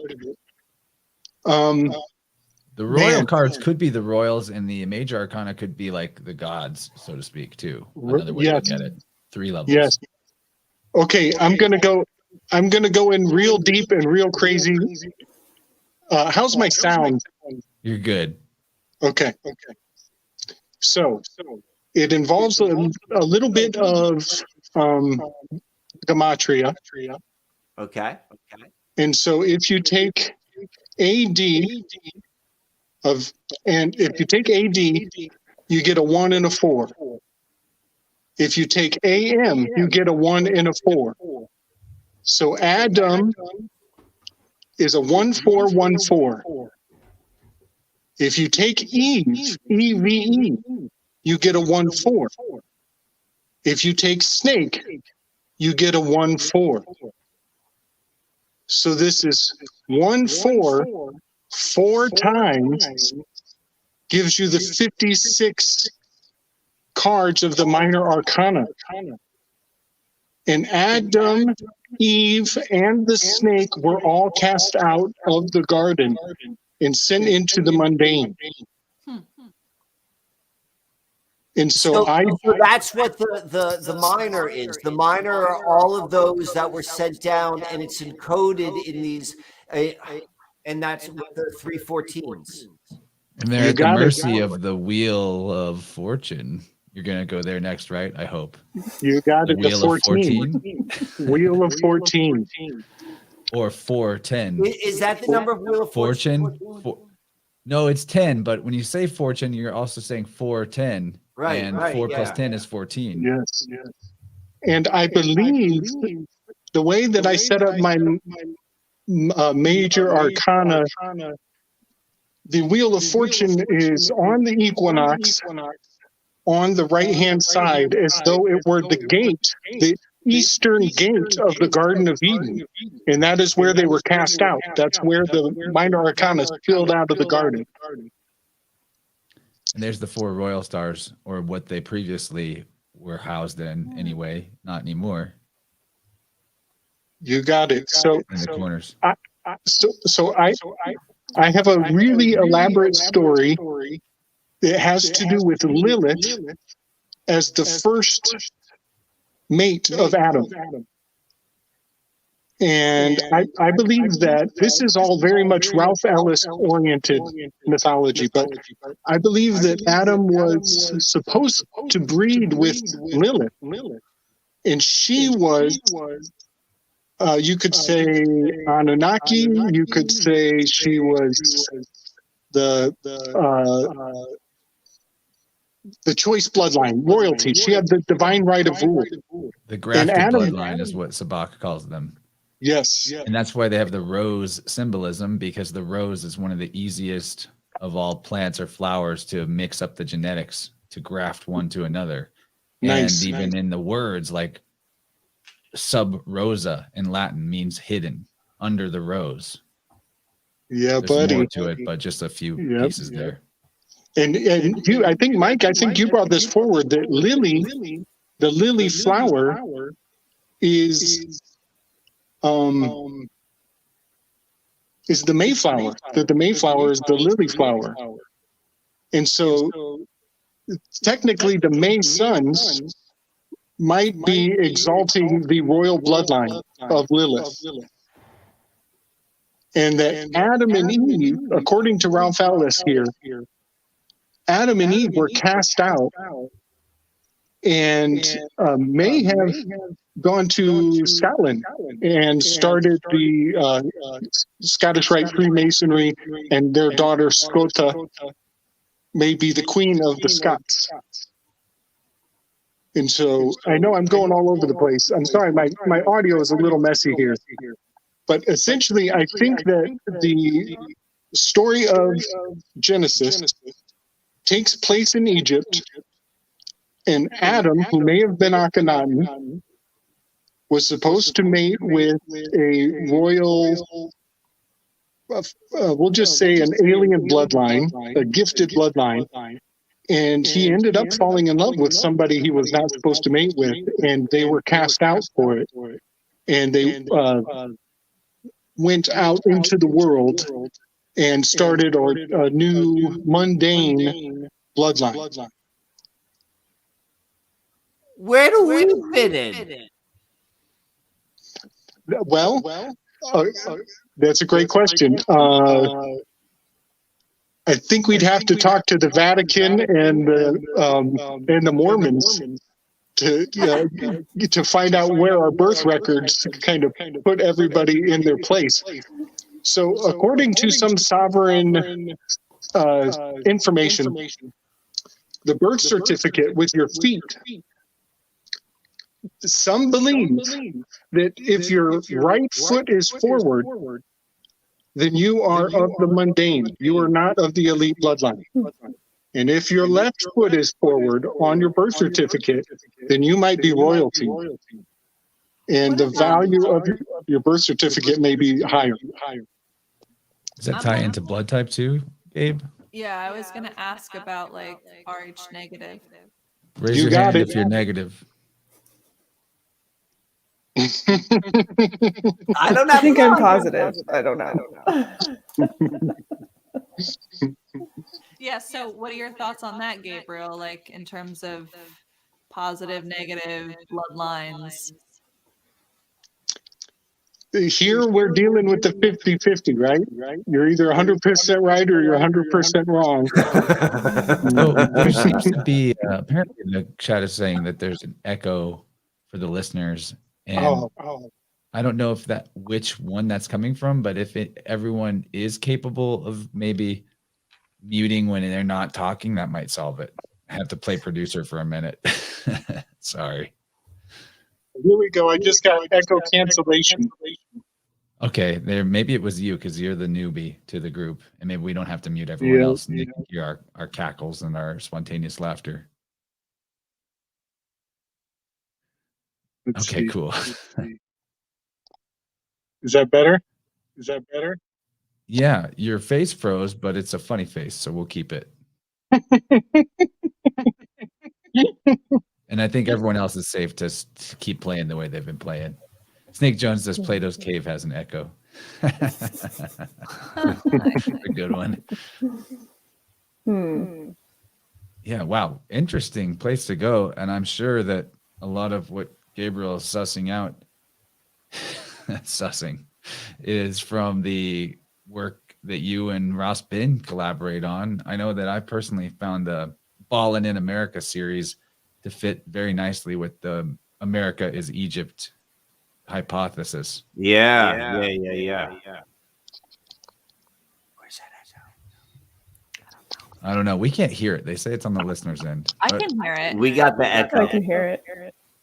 Speaker 2: The royal cards could be the royals, and the major arcana could be like the gods, so to speak, too. Another way to look at it. 3 levels.
Speaker 5: Yes. Okay, I'm gonna go in real deep and real crazy. How's my sound?
Speaker 2: You're good.
Speaker 5: Okay. So it involves a little bit of gematria.
Speaker 3: Okay.
Speaker 5: And so if you take AD you get a 1 and a 4. If you take AM, you get a 1 and a 4. So Adam is a 1-4-1-4. If you take Eve, EVE, you get a 1-4. If you take Snake, you get a 1-4. So this is 1-4, 4 times, gives you the 56 cards of the minor arcana. And Adam, Eve, and the snake were all cast out of the garden and sent into the mundane. And so
Speaker 3: that's what the minor is. The minor are all of those that were sent down, and it's encoded in these, and that's what the 314s.
Speaker 2: And they're at the mercy of the Wheel of Fortune. You're going to go there next, right? I hope.
Speaker 5: You got it.
Speaker 2: Wheel of 14.
Speaker 5: Wheel of 14.
Speaker 2: Or 410.
Speaker 3: Is that the number of Wheel of Fortune?
Speaker 2: No, it's 10. But when you say fortune, you're also saying 410.
Speaker 3: Right.
Speaker 2: And 4 plus 10 is 14.
Speaker 5: Yes. And I believe the way that I set up my major arcana, the Wheel of Fortune is on the equinox on the right-hand side, as though it were the gate, eastern gate of the Garden of Eden, and that is where they were cast out. That's where the minor arcana spilled out of the garden.
Speaker 2: And there's the 4 royal stars, or what they previously were housed in anyway, not anymore.
Speaker 5: You got it. So
Speaker 2: in the corners.
Speaker 5: I have a really elaborate story that has to do with Lilith as the first mate of Adam. And I believe that this is all very much Ralph Ellis oriented mythology, but I believe that Adam was supposed to breed with Lilith, and she was, you could say, Anunnaki, you could say she was the choice bloodline, royalty. She had the divine right of rule.
Speaker 2: The grafted bloodline is what Sabak calls them.
Speaker 5: Yes.
Speaker 2: And that's why they have the rose symbolism, because the rose is one of the easiest of all plants or flowers to mix up the genetics, to graft one to another.
Speaker 5: Nice.
Speaker 2: And even in the words, like sub rosa in Latin means hidden, under the rose.
Speaker 5: Yeah,
Speaker 2: There's
Speaker 5: buddy.
Speaker 2: more to it, but just a few pieces there.
Speaker 5: And you, I think, Mike, you brought this forward, that lily, the lily flower is the Mayflower. That the Mayflower is the lily flower. And so technically the May sons might be exalting the royal bloodline of Lilith. And that Adam and Eve, according to Ralph Ellis here, Adam and Eve were cast out and may have gone to Scotland and started the Scottish Rite Freemasonry, and their daughter Scota may be the queen of the Scots. And so I know I'm going all over the place. I'm sorry, my audio is a little messy here. But essentially, I think that the story of Genesis takes place in Egypt, and Adam, who may have been Akhenaten, was supposed to mate with a royal, we'll just say an alien bloodline, a gifted bloodline, and he ended up falling in love with somebody he was not supposed to mate with, and they were cast out for it. And they went out into the world and started a new mundane bloodline.
Speaker 3: Where do we fit in?
Speaker 5: Well, that's a great question. I think we'd have to talk to the Vatican and the Mormons to find out where our birth records kind of put everybody in their place. So, according to some sovereign information, the birth certificate with your feet, some believe that if your right foot is forward, then you are of the mundane. You are not of the elite bloodline. And if your left foot is forward on your birth certificate, then you might be royalty. And the value of your birth certificate may be higher.
Speaker 2: Does that tie into blood type too, Gabe?
Speaker 1: Yeah, I was going to ask about like RH negative.
Speaker 2: Raise
Speaker 5: You
Speaker 2: your
Speaker 5: got
Speaker 2: hand
Speaker 5: it.
Speaker 2: if you're negative.
Speaker 3: I don't
Speaker 4: I
Speaker 3: have
Speaker 4: think I'm positive. I don't know.
Speaker 1: Yeah, so what are your thoughts on that, Gabriel, like in terms of positive, negative bloodlines?
Speaker 5: Here we're dealing with the 50-50, right? You're either 100% right or you're 100% wrong.
Speaker 2: So there seems to be, apparently the chat is saying that there's an echo for the listeners. And I don't know if which one that's coming from, but if everyone is capable of maybe muting when they're not talking, that might solve it. I have to play producer for a minute. Sorry.
Speaker 5: Here we go. I just got echo cancellation.
Speaker 2: Okay, maybe it was you because you're the newbie to the group, and maybe we don't have to mute everyone else and they can hear our cackles and our spontaneous laughter. Okay, cool.
Speaker 5: Is that better? Is that better?
Speaker 2: Yeah, your face froze, but it's a funny face, so we'll keep it. And I think everyone else is safe to keep playing the way they've been playing. Snake Jones says Plato's Cave has an echo. A good one. Yeah, wow. Interesting place to go. And I'm sure that a lot of what Gabriel is sussing out, is from the work that you and Ross Bin collaborate on. I know that I personally found the Ballin' in America series to fit very nicely with the America is Egypt hypothesis.
Speaker 3: Yeah.
Speaker 2: I don't know. We can't hear it. They say it's on the listener's end.
Speaker 1: I can hear it.
Speaker 3: We got the echo.
Speaker 4: I can hear it.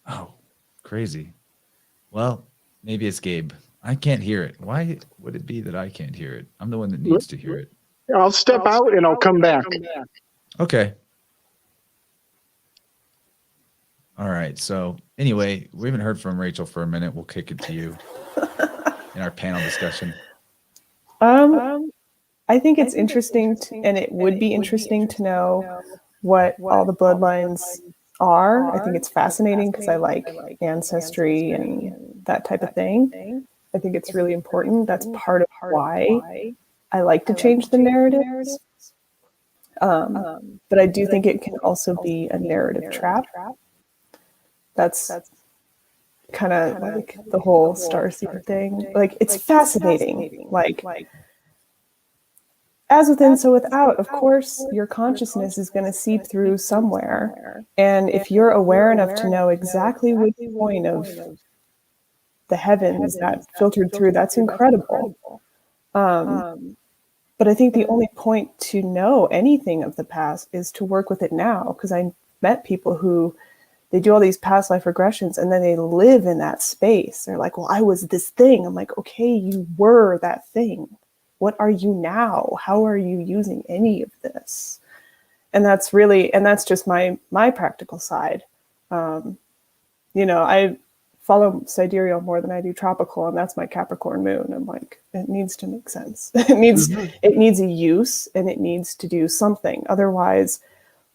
Speaker 2: Oh, crazy. Well, maybe it's Gabe. I can't hear it. Why would it be that I can't hear it? I'm the one that needs to hear it.
Speaker 5: I'll step out and I'll come back.
Speaker 2: Okay. All right. So anyway, we haven't heard from Rachel for a minute. We'll kick it to you in our panel discussion.
Speaker 4: I think it's interesting and it would be interesting to know what all the bloodlines are. I think it's fascinating because I like ancestry and that type of thing. I think it's really important. That's part of why I like to change the narratives. But I do think it can also be a narrative trap. That's kind of like the whole starseed thing. Like, it's fascinating. Like, as within, so without. Of course, your consciousness is going to seep through somewhere. And if you're aware enough to know exactly which point of the heavens that filtered through, that's incredible. But I think the only point to know anything of the past is to work with it now. Because I met people who, they do all these past life regressions and then they live in that space. They're like, well, I was this thing. I'm like, okay, you were that thing. What are you now? How are you using any of this? And that's just my practical side. I follow sidereal more than I do tropical, and that's my Capricorn moon. I'm like, it needs to make sense. It needs a use, and it needs to do something. Otherwise,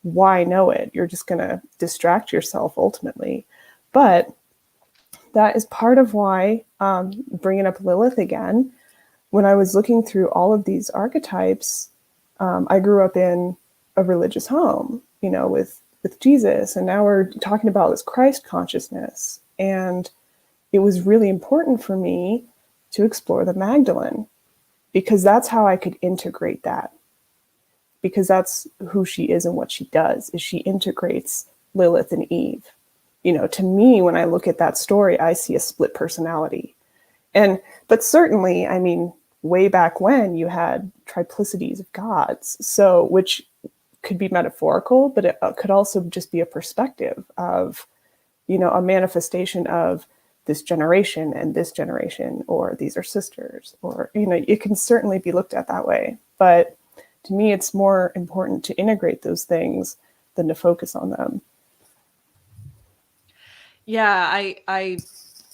Speaker 4: why know it? You're just going to distract yourself ultimately. But that is part of why, bringing up Lilith again, when I was looking through all of these archetypes, I grew up in a religious home, with Jesus. And now we're talking about this Christ consciousness. And it was really important for me to explore the Magdalene, because that's how I could integrate that. Because that's who she is and what she does, is she integrates Lilith and Eve. To me, when I look at that story, I see a split personality. But certainly, I mean, way back when you had triplicities of gods, so which could be metaphorical, but it could also just be a perspective of, a manifestation of this generation and this generation, or these are sisters, or, it can certainly be looked at that way. But to me, it's more important to integrate those things than to focus on them.
Speaker 1: Yeah,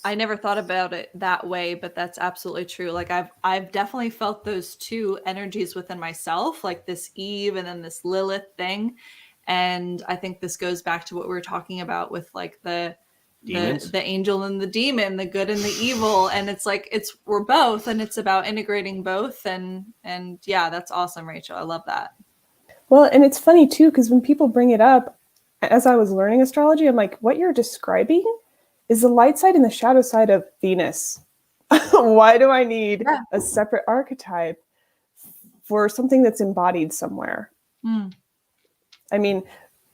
Speaker 1: I never thought about it that way, but that's absolutely true. Like, I've definitely felt those two energies within myself, like this Eve and then this Lilith thing. And I think this goes back to what we were talking about with like the angel and the demon, the good and the evil. And it's like, we're both, and it's about integrating both. And yeah, that's awesome, Rachel. I love that.
Speaker 4: Well, and it's funny too, because when people bring it up, as I was learning astrology, I'm like, what you're describing is the light side and the shadow side of Venus. Why do I need a separate archetype for something that's embodied somewhere? I mean,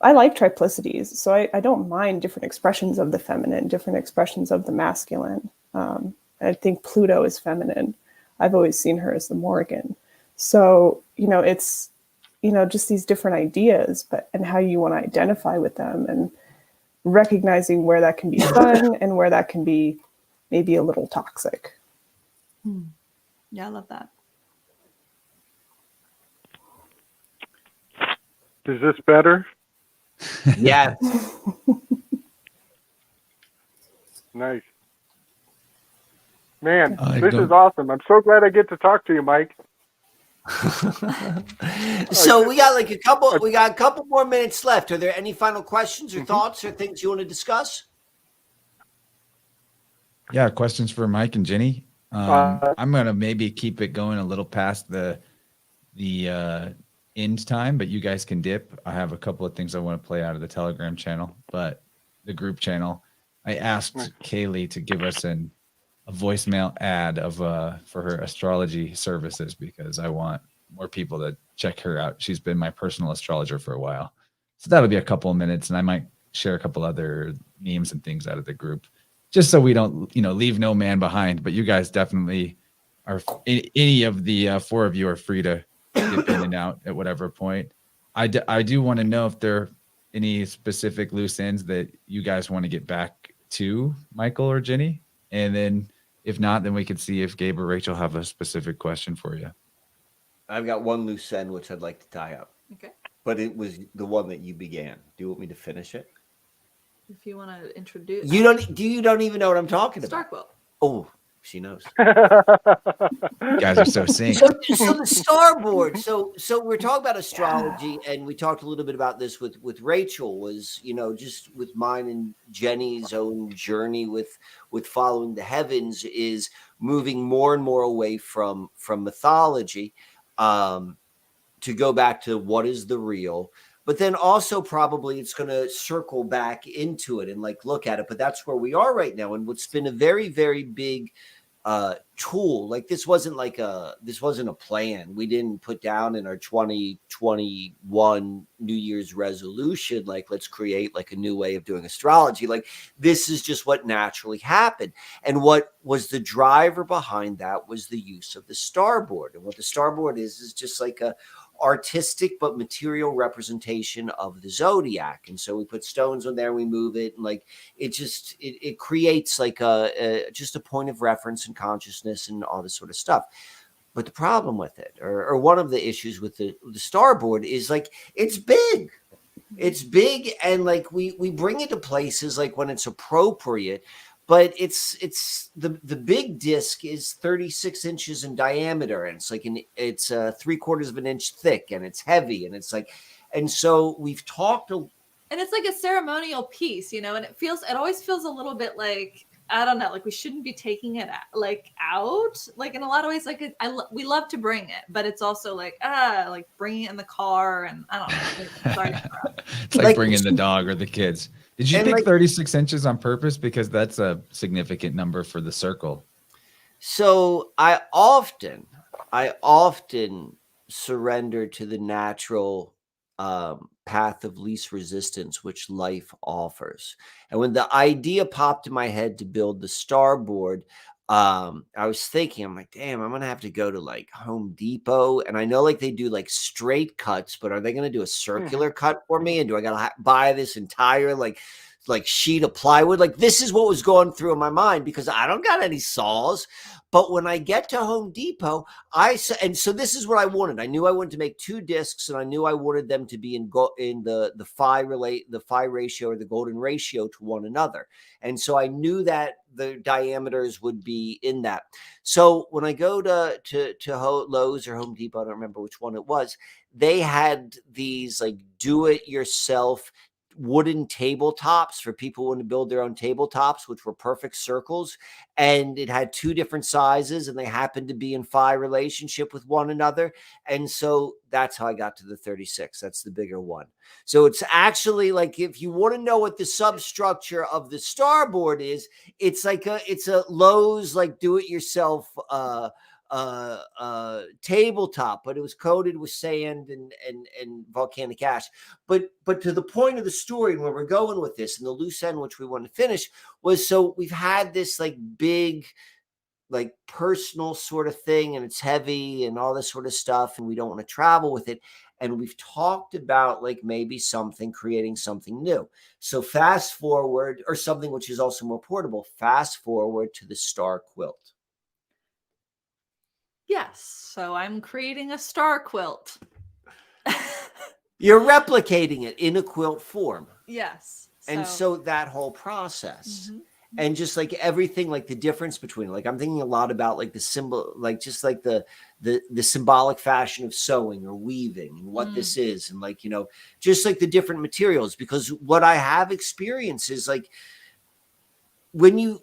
Speaker 4: I like triplicities, so I don't mind different expressions of the feminine, different expressions of the masculine. I think Pluto is feminine. I've always seen her as the Morrigan. So, it's, just these different ideas, and how you want to identify with them, and recognizing where that can be fun and where that can be maybe a little toxic.
Speaker 1: Yeah, I love that.
Speaker 5: Is this better?
Speaker 3: Yes.
Speaker 6: Nice. Man,
Speaker 2: I
Speaker 6: this
Speaker 2: don't-
Speaker 6: is awesome. I'm so glad I get to talk to you, Mike.
Speaker 3: So we got a couple more minutes left. Are there any final questions or thoughts or things you want to discuss?
Speaker 2: Yeah, questions for Mike and Jenny. I'm gonna maybe keep it going a little past the end time, but you guys can dip. I have a couple of things I want to play out of the Telegram channel, but the group channel. I asked Kaylee to give us a voicemail ad of for her astrology services because I want more people to check her out. She's been my personal astrologer for a while. So that'll be a couple of minutes, and I might share a couple other memes and things out of the group just so we don't, leave no man behind. But you guys definitely are, any of the four of you are free to dip in and out at whatever point. I do want to know if there are any specific loose ends that you guys want to get back to, Michael or Jenny. And then if not, then we could see if Gabe or Rachel have a specific question for you.
Speaker 3: I've got one loose end which I'd like to tie up.
Speaker 1: Okay.
Speaker 3: But it was the one that you began. Do you want me to finish it?
Speaker 1: If you want to introduce.
Speaker 3: You don't even know what I'm talking
Speaker 1: Star
Speaker 3: about.
Speaker 1: Quilt.
Speaker 3: Oh, she knows.
Speaker 2: You guys are so synced.
Speaker 3: So the starboard. So we're talking about astrology, and we talked a little bit about this with Rachel. Was just with mine and Jenny's own journey with following the heavens is moving more and more away from mythology, to go back to what is the real. But then also probably it's going to circle back into it and look at it. But that's where we are right now. And what's been a very, very big tool, this wasn't a plan. We didn't put down in our 2021 New Year's resolution, let's create a new way of doing astrology. This is just what naturally happened. And what was the driver behind that was the use of the starboard. And what the starboard is just a artistic but material representation of the zodiac. And so we put stones on there, we move it, and it creates just a point of reference and consciousness and all this sort of stuff. But the problem with it, or one of the issues with the starboard, is it's big. It's big, and we bring it to places when it's appropriate. But it's the big disc is 36 inches in diameter, and it's 3/4 of an inch thick, and it's heavy, and and so we've talked. And
Speaker 1: it's a ceremonial piece, and it always feels a little bit I don't know, we shouldn't be taking it out. In a lot of ways, we love to bring it, but it's also bringing it in the car, and I don't know. Sorry.
Speaker 2: It's bringing the dog or the kids. Did you pick 36 inches on purpose? Because that's a significant number for the circle.
Speaker 3: So I often surrender to the natural path of least resistance which life offers. And when the idea popped in my head to build the starboard, I was thinking, I'm damn, I'm gonna have to go to Home Depot, and I know they do straight cuts, but are they gonna do a circular cut for me? And do I gotta buy this entire sheet of plywood? This is what was going through in my mind, because I don't got any saws. But when I get to Home Depot, so this is what I wanted. I knew I wanted to make 2 discs, and I knew I wanted them to be in the phi ratio, or the golden ratio to one another. And so I knew that the diameters would be in that. So when I go to Lowe's or Home Depot, I don't remember which one it was, they had these do-it-yourself wooden tabletops for people who want to build their own tabletops, which were perfect circles, and it had 2 different sizes, and they happened to be in phi relationship with one another. And so that's how I got to the 36. That's the bigger one. So it's actually if you want to know what the substructure of the starboard is, it's a Lowe's do-it-yourself tabletop, but it was coated with sand and volcanic ash. But to the point of the story, and where we're going with this, and the loose end which we want to finish, was so we've had this big personal sort of thing, and it's heavy and all this sort of stuff, and we don't want to travel with it. And we've talked about maybe creating something new. So fast forward, or something which is also more portable, fast forward to the Star Quilt.
Speaker 1: Yes. So I'm creating a Star Quilt.
Speaker 3: You're replicating it in a quilt form.
Speaker 1: Yes.
Speaker 3: And so that whole process. and just like everything, like the difference between, like I'm thinking a lot about like the symbol, like just like the symbolic fashion of sewing or weaving and what this is, and like, you know, just like the different materials, because what I have experienced is like when you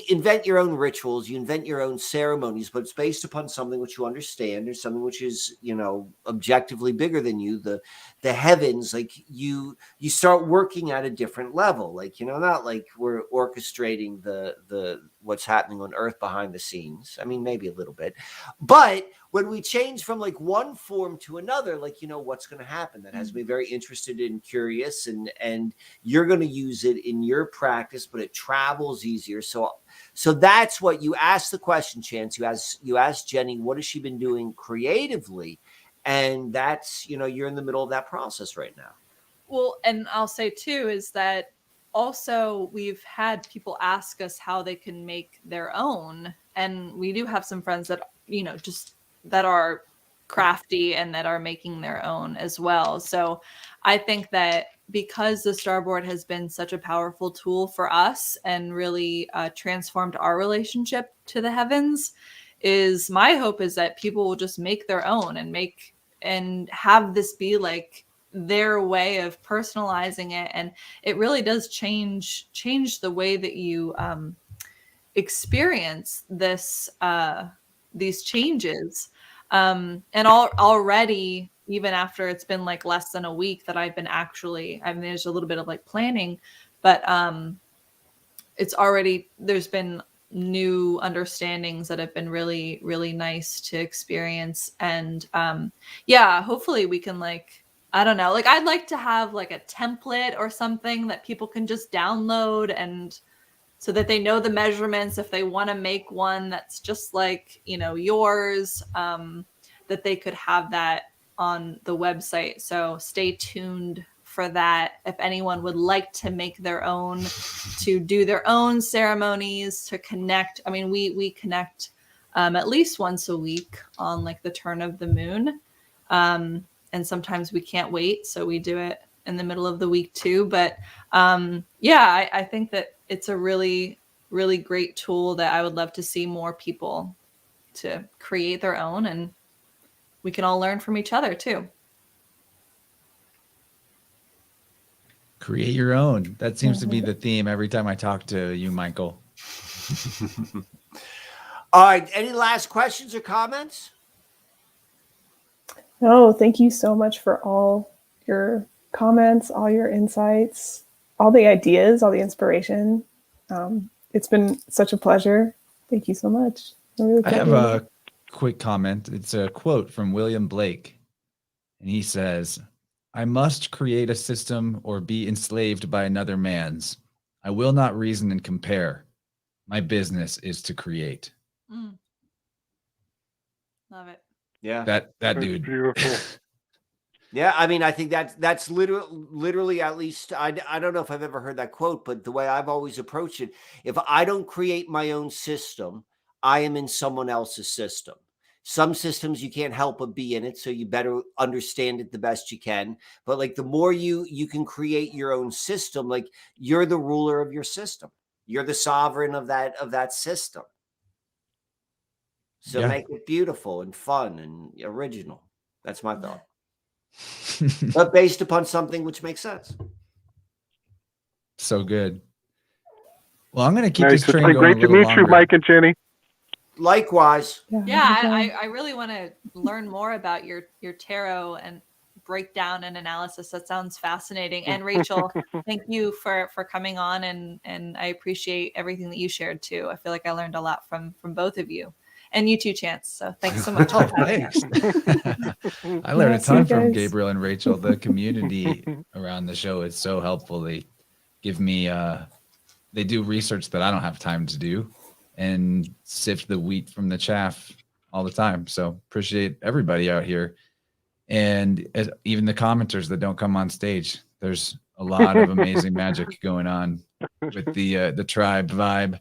Speaker 3: invent your own rituals, you invent your own ceremonies, but it's based upon something which you understand, or something which is, you know, objectively bigger than you, the heavens, like you start working at a different level, like, you know, not like we're orchestrating the what's happening on earth behind the scenes. I mean, maybe a little bit, but when we change from like one form to another, like, you know, what's going to happen? That has me very interested and curious, and you're going to use it in your practice, but it travels easier. So that's what you asked the question, Chance. You asked Jenny, what has she been doing creatively? And that's, you know, you're in the middle of that process right now.
Speaker 1: Well, and I'll say too, is that also we've had people ask us how they can make their own. And we do have some friends that, you know, just that are crafty and that are making their own as well. So I think that because the Starboard has been such a powerful tool for us and really transformed our relationship to the heavens, is my hope is that people will just make their own and have this be like their way of personalizing it. And it really does change the way that you experience these changes. And already, even after it's been like less than a week that I've been actually, I mean, there's a little bit of like planning, but it's already, there's been new understandings that have been really, really nice to experience. And yeah, hopefully we can like, I don't know, like I'd like to have like a template or something that people can just download, and so that they know the measurements if they want to make one that's just like, you know, yours, that they could have that on the website. So stay tuned for that. If anyone would like to make their own, to do their own ceremonies, to connect. I mean, we connect at least once a week on like the turn of the moon. And sometimes we can't wait, so we do it in the middle of the week too. But yeah, I think that it's a really, really great tool that I would love to see more people to create their own, and we can all learn from each other too.
Speaker 2: Create your own. That seems to be the theme every time I talk to you, Michael.
Speaker 3: All right. Any last questions or comments?
Speaker 4: No, thank you so much for all your comments, all your insights, all the ideas, all the inspiration. It's been such a pleasure. Thank you so much.
Speaker 2: I have a quick comment. It's a quote from William Blake. And he says, "I must create a system or be enslaved by another man's. I will not reason and compare. My business is to create."
Speaker 1: Love it.
Speaker 3: Yeah.
Speaker 2: That dude.
Speaker 6: Beautiful.
Speaker 3: Yeah, I mean, I think that's literally, at least I don't know if I've ever heard that quote, but the way I've always approached it, if I don't create my own system, I am in someone else's system. Some systems you can't help but be in it, so you better understand it the best you can. But like the more you can create your own system, like you're the ruler of your system. You're the sovereign of that system. So
Speaker 2: Yeah.
Speaker 3: make it beautiful and fun and original. That's my thought. But based upon something which makes sense.
Speaker 2: So good. Well, I'm going to keep
Speaker 6: Nice.
Speaker 2: this
Speaker 6: It's
Speaker 2: train
Speaker 6: been
Speaker 2: going
Speaker 6: great
Speaker 2: a
Speaker 6: to
Speaker 2: little
Speaker 6: meet you,
Speaker 2: longer.
Speaker 6: Mike and Jenny.
Speaker 3: Likewise.
Speaker 1: Yeah, I really want to learn more about your tarot and breakdown and analysis. That sounds fascinating. And Rachel, thank you for coming on, and I appreciate everything that you shared too. I feel like I learned a lot from both of you, and you too, Chance. So thanks so much.
Speaker 2: Thanks. I learned a
Speaker 4: Yes,
Speaker 2: ton
Speaker 4: you
Speaker 2: from
Speaker 4: guys.
Speaker 2: Gabriel and Rachel. The community around the show is so helpful. They give me they do research that I don't have time to do and sift the wheat from the chaff all the time. So appreciate everybody out here. And even the commenters that don't come on stage. There's a lot of amazing magic going on with the tribe vibe.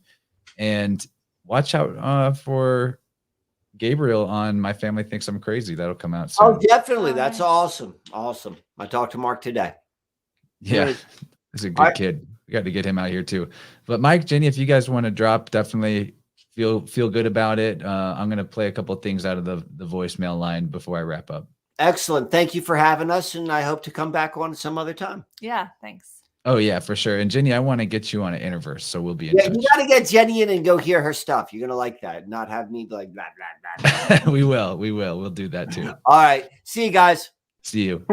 Speaker 2: And watch out for Gabriel on My Family Thinks I'm Crazy. That'll come out soon.
Speaker 3: Oh, definitely. That's
Speaker 1: Nice.
Speaker 3: awesome. Awesome. I talked to Mark today.
Speaker 2: Yeah,
Speaker 3: Good.
Speaker 2: he's a good
Speaker 3: All right.
Speaker 2: kid. We got to get him out here too. But Mike, Jenny, if you guys want to drop, definitely feel good about it. I'm going to play a couple of things out of the voicemail line before I wrap up.
Speaker 3: Excellent. Thank you for having us, and I hope to come back on some other time.
Speaker 1: Yeah, thanks.
Speaker 2: Oh yeah, for sure. And Jenny, I want to get you on an InnerVerse, so we'll be in touch.
Speaker 3: You got to get Jenny in and go hear her stuff. You're gonna like that. Not have me like blah blah blah.
Speaker 2: We will. We'll do that too.
Speaker 3: All right. See you guys.
Speaker 2: See you.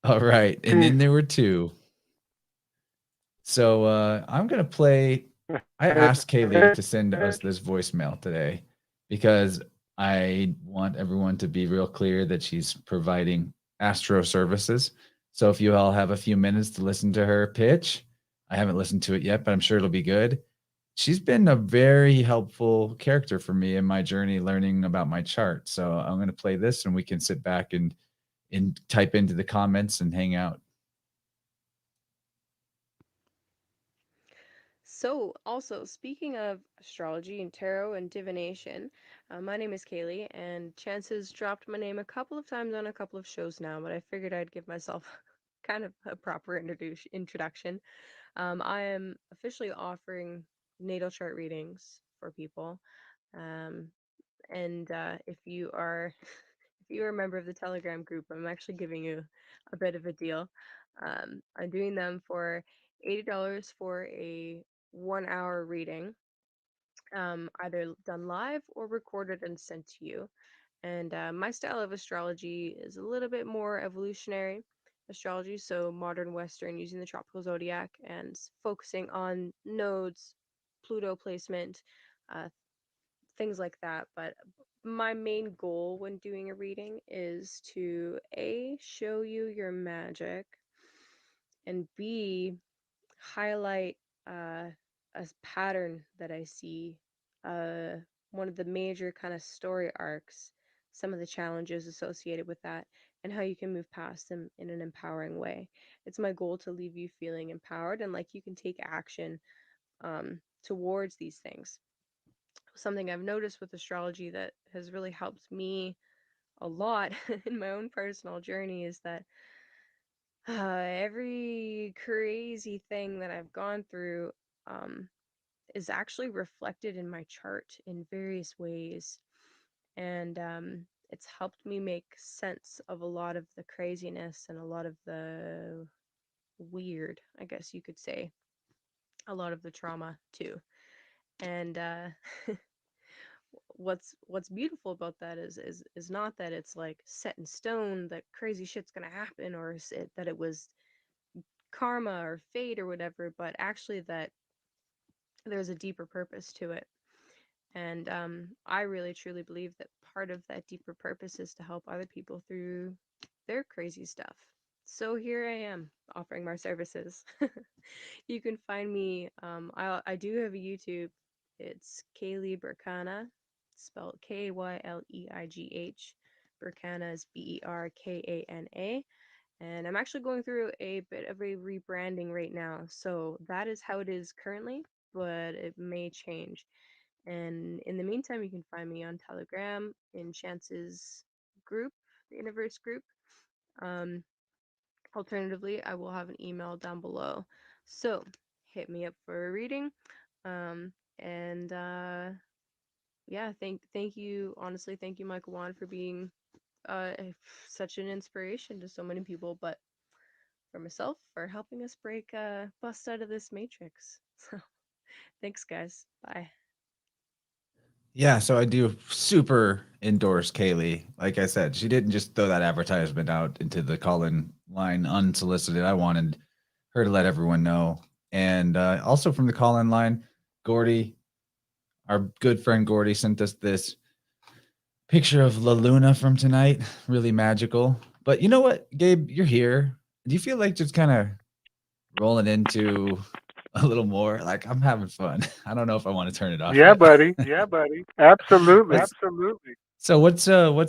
Speaker 2: All right. And then there were two. So I'm going to play. I asked Kaylee to send us this voicemail today because I want everyone to be real clear that she's providing astro services. So if you all have a few minutes to listen to her pitch, I haven't listened to it yet, but I'm sure it'll be good. She's been a very helpful character for me in my journey learning about my chart. So I'm going to play this and we can sit back and type into the comments and hang out.
Speaker 7: So, also, speaking of astrology and tarot and divination, my name is Kaylee, and Chances dropped my name a couple of times on a couple of shows now, but I figured I'd give myself kind of a proper introduction. I am officially offering natal chart readings for people, and if you are if you're a member of the Telegram group, I'm actually giving you a bit of a deal. I'm doing them for $80 for a 1 hour reading, either done live or recorded and sent to you. And my style of astrology is a little bit more evolutionary astrology, so modern Western, using the tropical zodiac and focusing on nodes, Pluto placement, uh, things like that. But my main goal when doing a reading is to A, show you your magic, and B, highlight a pattern that I see, uh, one of the major kind of story arcs, some of the challenges associated with that, and how you can move past them in an empowering way. It's my goal to leave you feeling empowered and like you can take action towards these things. Something I've noticed with astrology that has really helped me a lot in my own personal journey is that every crazy thing that I've gone through is actually reflected in my chart in various ways. And it's helped me make sense of a lot of the craziness and a lot of the weird, I guess you could say, a lot of the trauma too. And what's beautiful about that is not that it's like set in stone that crazy shit's gonna happen, or that it was karma or fate or whatever, but actually that there's a deeper purpose to it. And I really truly believe that part of that deeper purpose is to help other people through their crazy stuff. So here I am offering my services. You can find me. I do have a YouTube. It's Kaylee Berkana, spelled Kayleigh. Berkana is Berkana. And I'm actually going through a bit of a rebranding right now. So that is how it is currently, but it may change. And in the meantime, you can find me on Telegram in Chance's group, the InnerVerse group. Alternatively, I will have an email down below. So hit me up for a reading. And yeah, thank you. Honestly, thank you, Michael Wann, for being such an inspiration to so many people, but for myself, for helping us bust out of this matrix. So thanks, guys. Bye.
Speaker 2: Yeah, so I do super endorse Kaylee. Like I said, she didn't just throw that advertisement out into the call-in line unsolicited. I wanted her to let everyone know. And also from the call-in line, Gordy, our good friend Gordy, sent us this picture of La Luna from tonight. Really magical. But you know what, Gabe, you're here. Do you feel like just kind of rolling into a little more? Like, I'm having fun. I don't know if I want to turn it off.
Speaker 6: Yeah,
Speaker 2: yet.
Speaker 6: buddy. Yeah, buddy. Absolutely. Absolutely.
Speaker 2: So what's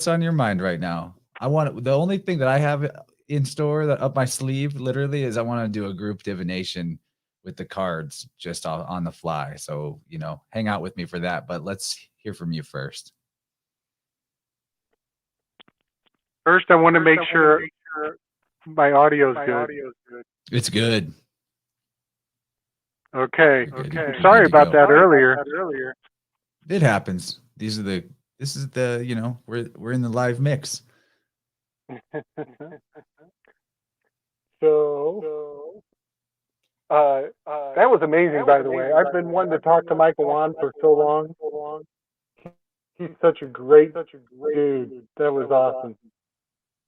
Speaker 2: on your mind right now? The only thing that I have in store that up my sleeve literally is I want to do a group divination with the cards just on the fly. So, hang out with me for that, but let's hear from you first.
Speaker 6: First, I want to make sure my audio's good.
Speaker 2: It's good.
Speaker 6: Okay.
Speaker 2: You're good.
Speaker 6: I'm
Speaker 2: You're
Speaker 6: sorry
Speaker 2: good to
Speaker 6: about
Speaker 2: go.
Speaker 6: that earlier.
Speaker 2: It happens. This is the, you know, we're in the live mix.
Speaker 6: So, that was amazing, by the way. I've been wanting to talk to Michael Wann for so long. He's such a great dude. That was awesome.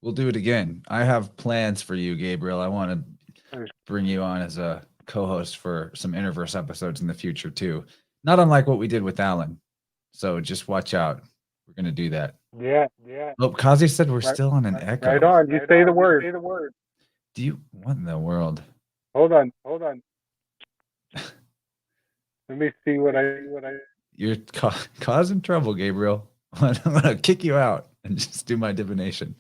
Speaker 2: We'll do it again. I have plans for you, Gabriel. I want to bring you on as a co-host for some InnerVerse episodes in the future too. Not unlike what we did with Alan. So just watch out. We're gonna do that.
Speaker 6: Yeah.
Speaker 2: Oh, Kazi said we're still on an echo.
Speaker 6: Right on. You say the word.
Speaker 2: Do you what in the world?
Speaker 6: Hold on. Let me see what I.
Speaker 2: You're causing trouble, Gabriel. I'm gonna kick you out and just do my divination.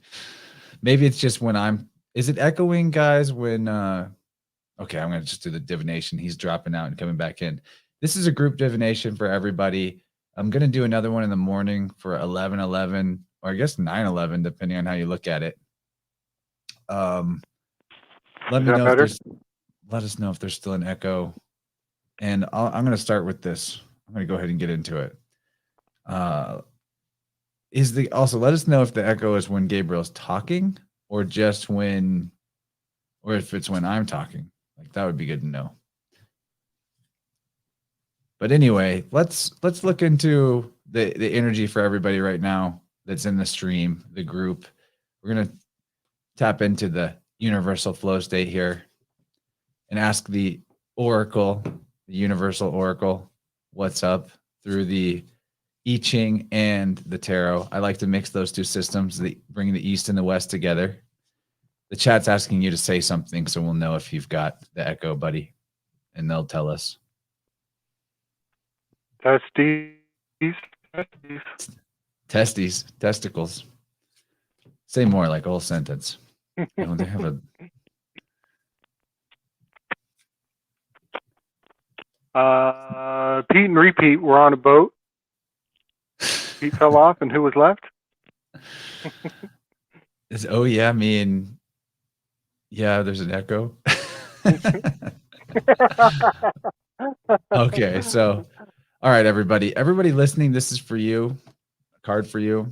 Speaker 2: Maybe it's just when is it echoing, guys, when okay, I'm gonna just do the divination. He's dropping out and coming back in. This is a group divination for everybody. I'm gonna do another one in the morning for 11:11, or I guess 9:11, depending on how you look at it. Let me know if there's. Let us know if there's still an echo, and I'm gonna start with this. I'm gonna go ahead and get into it. Also let us know if the echo is when Gabriel's talking, or just when, or if it's when I'm talking. Like that would be good to know. But anyway, let's look into the energy for everybody right now that's in the stream, the group. We're gonna tap into the universal flow state here and ask the oracle, the universal oracle, what's up through the I Ching and the tarot. I like to mix those two systems, bring the East and the West together. The chat's asking you to say something, so we'll know if you've got the echo, buddy, and they'll tell us. Testicles. Say more, like a whole sentence. They have a.
Speaker 6: Pete and Repeat were on a boat. Pete fell off, and who was left?
Speaker 2: Oh yeah, me and yeah, there's an echo. Okay, so all right, everybody listening, this is for you, a card for you,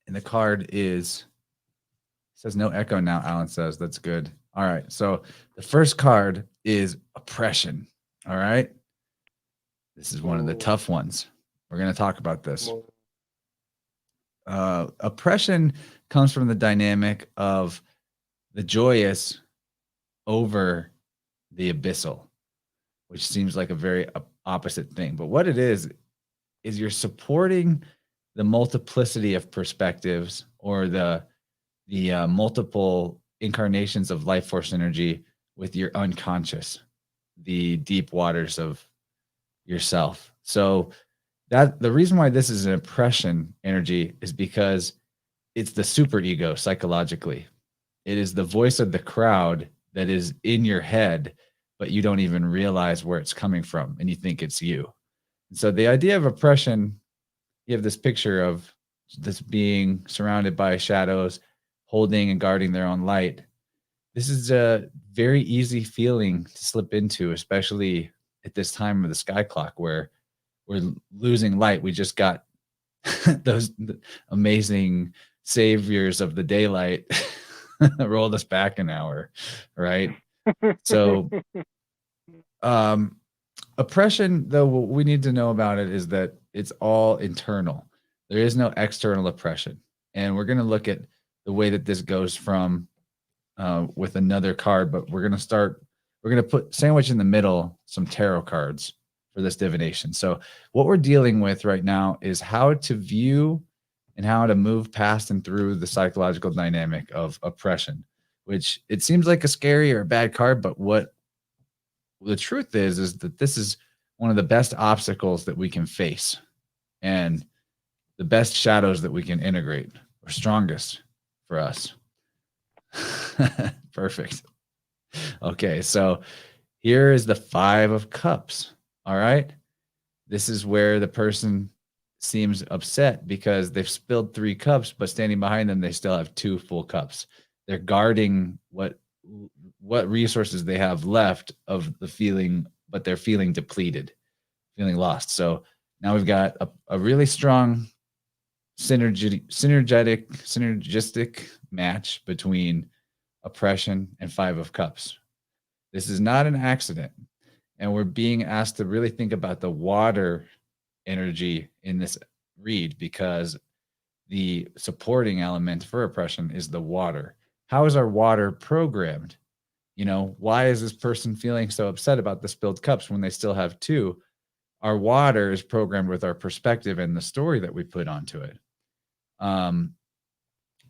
Speaker 2: and the card says no echo now. Alan says that's good. All right, so the first card is oppression. All right, this is one of the tough ones. We're going to talk about this. Oppression comes from the dynamic of the joyous over the abyssal, which seems like a very opposite thing. But what it is you're supporting the multiplicity of perspectives, or the multiple incarnations of life force energy with your unconscious, the deep waters of yourself. So that the reason why this is an oppression energy is because it's the super ego psychologically. It is the voice of the crowd that is in your head, but you don't even realize where it's coming from, and you think it's you. And so the idea of oppression, you have this picture of this being surrounded by shadows, holding and guarding their own light. This is a very easy feeling to slip into, especially at this time of the sky clock where we're losing light. We just got those amazing saviors of the daylight rolled us back an hour, right? So oppression, though, what we need to know about it is that it's all internal. There is no external oppression. And we're going to look at the way that this goes from with another card, but we're going to put sandwich in the middle some tarot cards for this divination. So what we're dealing with right now is how to view and how to move past and through the psychological dynamic of oppression, which it seems like a scary or a bad card, but what the truth is that this is one of the best obstacles that we can face and the best shadows that we can integrate, or strongest for us. Perfect. Okay, so here is the 5 of Cups. All right. This is where the person seems upset because they've spilled 3 cups, but standing behind them, they still have 2 full cups. they're guarding what resources they have left of the feeling, but they're feeling depleted, feeling lost. So now we've got a really strong synergistic match between oppression and Five of Cups. This is not an accident. And we're being asked to really think about the water energy in this read, because the supporting element for oppression is the water. How is our water programmed? You know, why is this person feeling so upset about the spilled cups when they still have two? Our water is programmed with our perspective and the story that we put onto it.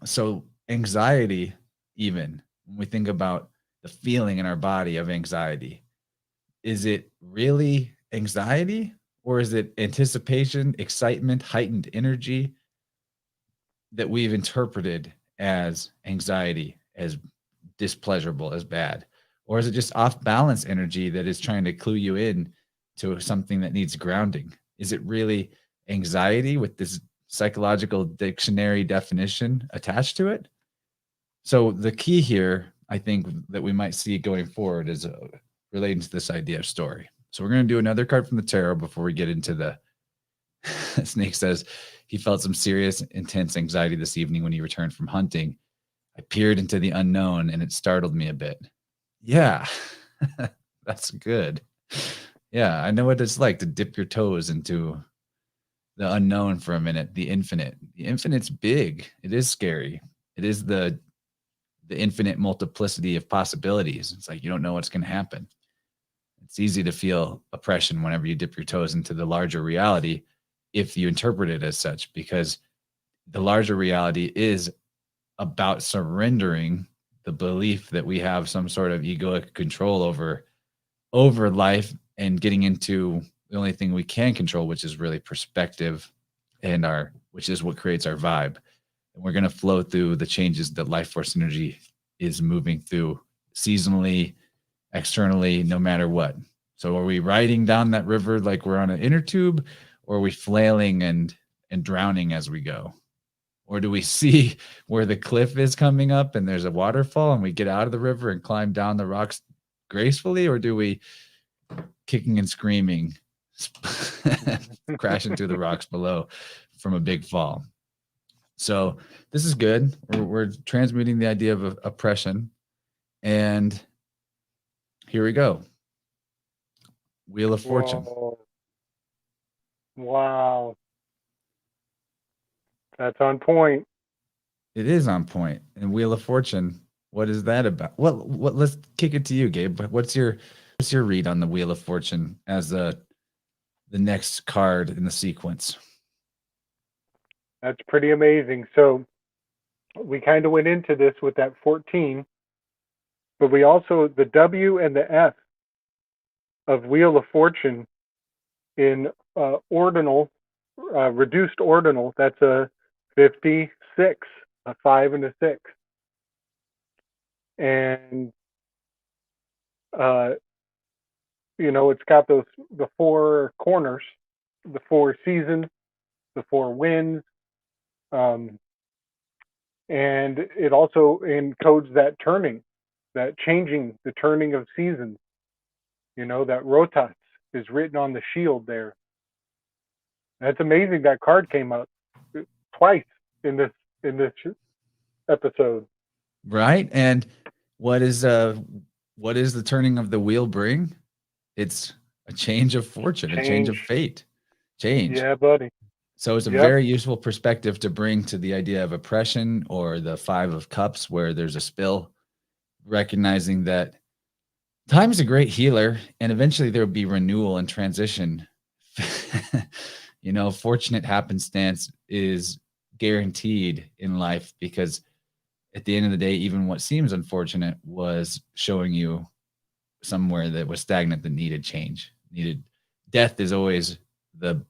Speaker 2: So anxiety, even when we think about the feeling in our body of anxiety, is it really anxiety, or is it anticipation, excitement, heightened energy that we've interpreted as anxiety, as displeasurable, as bad? Or is it just off balance energy that is trying to clue you in to something that needs grounding? Is it really anxiety with this psychological dictionary definition attached to it? So the key here, I think, that we might see going forward is relating to this idea of story. So we're going to do another card from the tarot before we get into the Snake says he felt some serious, intense anxiety this evening when he returned from hunting. I peered into the unknown and it startled me a bit. Yeah, that's good. Yeah, I know what it's like to dip your toes into the unknown for a minute, the infinite. The infinite's big. It is scary. It is the infinite multiplicity of possibilities. It's like you don't know what's going to happen. It's easy to feel oppression whenever you dip your toes into the larger reality, if you interpret it as such, because the larger reality is about surrendering the belief that we have some sort of egoic control over life, and getting into the only thing we can control, which is really perspective, and which is what creates our vibe. And we're going to flow through the changes that life force energy is moving through seasonally, externally, no matter what. So are we riding down that river like we're on an inner tube, or are we flailing and drowning as we go? Or do we see where the cliff is coming up and there's a waterfall and we get out of the river and climb down the rocks gracefully? Or do we, kicking and screaming, crash into the rocks below from a big fall? So this is good. We're transmuting the idea of oppression. And here we go. Wheel of Fortune.
Speaker 6: Whoa. Wow. That's on point.
Speaker 2: It is on point. And Wheel of Fortune, what is that about? What let's kick it to you, Gabe. What's your read on the Wheel of Fortune as the next card in the sequence?
Speaker 6: That's pretty amazing. So we kind of went into this with that 14, but we also, the W and the F of Wheel of Fortune in ordinal, reduced ordinal, that's a 56, a 5 and a 6. And, you know, it's got the 4 corners, the 4 seasons, the 4 winds, and it also encodes that turning, that changing, the turning of seasons. You know, that rotas is written on the shield there. That's amazing. That card came up twice in this episode.
Speaker 2: Right. And what is the turning of the wheel bring? It's a change of fortune, a change of fate. Change.
Speaker 6: Yeah, buddy.
Speaker 2: So it's a very useful perspective to bring to the idea of oppression, or the 5 of Cups where there's a spill, recognizing that time is a great healer and eventually there will be renewal and transition. You know, fortunate happenstance is guaranteed in life, because at the end of the day, even what seems unfortunate was showing you somewhere that was stagnant that needed change. Death is always the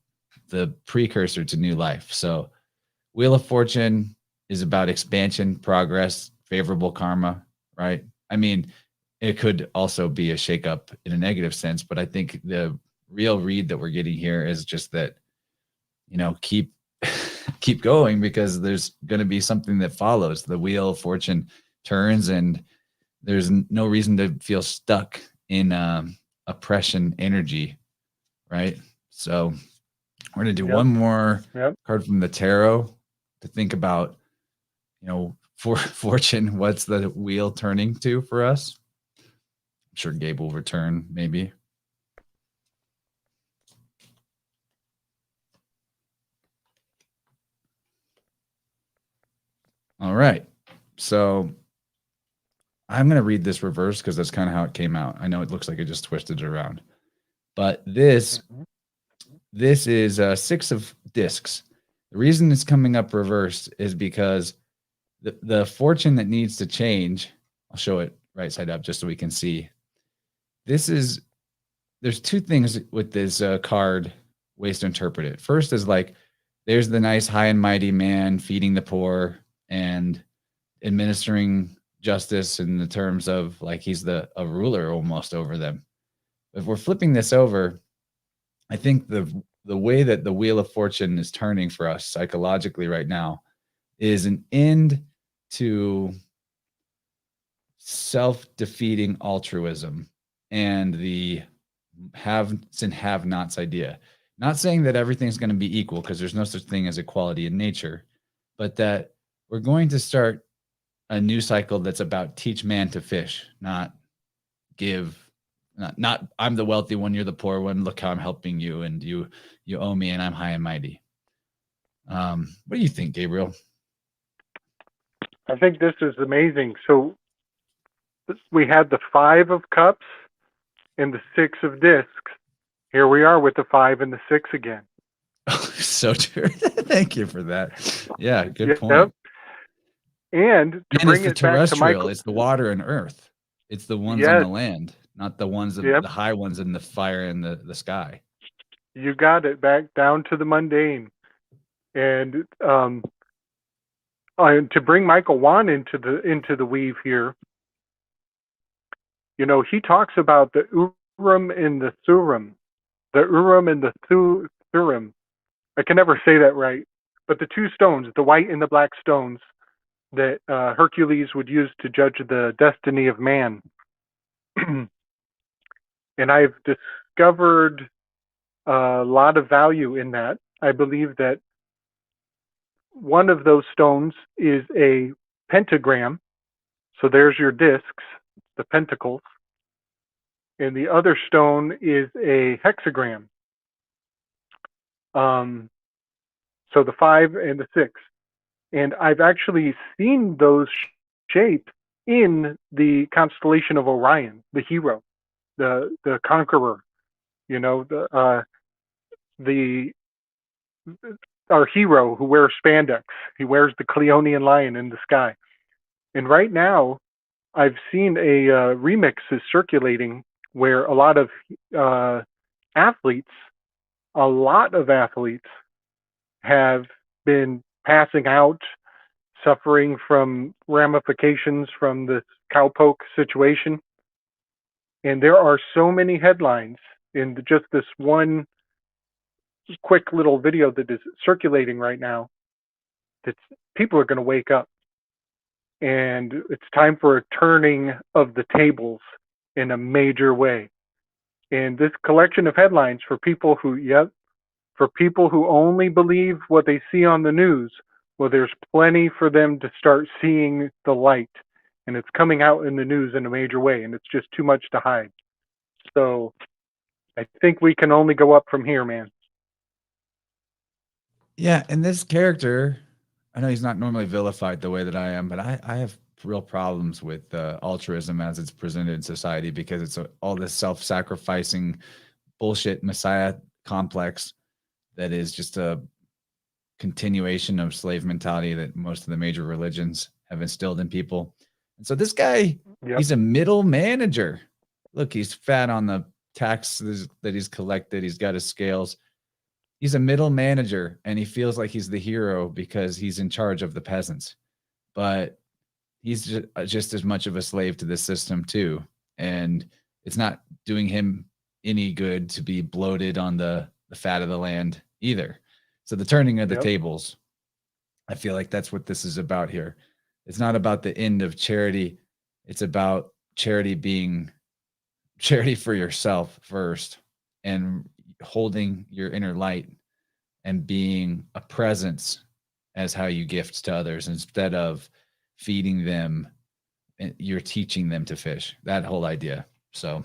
Speaker 2: precursor to new life. So Wheel of Fortune is about expansion, progress, favorable karma, right? I mean, it could also be a shakeup in a negative sense, but I think the real read that we're getting here is just that, you know, keep going, because there's going to be something that follows. The Wheel of Fortune turns, and there's no reason to feel stuck in oppression energy, right? So we're going to do one more card from the tarot to think about, for fortune. What's the wheel turning to for us? I'm sure Gabe will return, maybe. All right. So I'm going to read this reverse because that's kind of how it came out. I know it looks like it just twisted it around. But this is 6 of discs. The reason it's coming up reversed is because the fortune that needs to change, I'll show it right side up just so we can see. There's 2 things with this card, ways to interpret it. First is like, there's the nice high and mighty man feeding the poor and administering justice in the terms of like he's a ruler almost over them. If we're flipping this over, I think the way that the wheel of fortune is turning for us psychologically right now is an end to self-defeating altruism and the haves and have-nots idea. Not saying that everything's going to be equal, because there's no such thing as equality in nature, but that we're going to start a new cycle that's about teach man to fish, not give. Not I'm the wealthy one, you're the poor one. Look how I'm helping you, and you owe me, and I'm high and mighty. What do you think, Gabriel?
Speaker 6: I think this is amazing. So we had the 5 of cups and the 6 of discs. Here we are with the 5 and the 6 again.
Speaker 2: So true. Thank you for that. Yeah, good point.
Speaker 6: And to bring it back to Michael,
Speaker 2: it's the water and earth. It's the ones on the land, not the ones the high ones in the fire and the sky.
Speaker 6: You got it, back down to the mundane. And to bring Michael Wann into the weave here, he talks about the Urim and the Thummim. The Urim and the Thummim. I can never say that right. But the 2 stones, the white and the black stones, that Hercules would use to judge the destiny of man. And I've discovered a lot of value in that. I believe that one of those stones is a pentagram. So there's your discs, the pentacles. And the other stone is a hexagram. So the 5 and the 6. And I've actually seen those shapes in the constellation of Orion, the hero, the conqueror, our hero who wears spandex. He wears the Cleonian lion in the sky. And right now, I've seen a remix is circulating where a lot of athletes have been passing out, suffering from ramifications from this cowpoke situation. And there are so many headlines in just this one quick little video that is circulating right now that people are going to wake up. And it's time for a turning of the tables in a major way. And this collection of headlines for people who only believe what they see on the news, well, there's plenty for them to start seeing the light. And it's coming out in the news in a major way, and it's just too much to hide. So I think we can only go up from here, man.
Speaker 2: Yeah, and this character, I know he's not normally vilified the way that I am, but I have real problems with altruism as it's presented in society, because it's all this self-sacrificing bullshit messiah complex that is just a continuation of slave mentality that most of the major religions have instilled in people. And so this guy, he's a middle manager. Look, he's fat on the taxes that he's collected. He's got his scales. He's a middle manager, and he feels like he's the hero because he's in charge of the peasants. But he's just as much of a slave to the system too. And it's not doing him any good to be bloated on the fat of the land either. So the turning of the tables, I feel like that's what this is about here. It's not about the end of charity. It's about charity being charity for yourself first, and holding your inner light and being a presence as how you gift to others, instead of feeding them. You're teaching them to fish, that whole idea. So,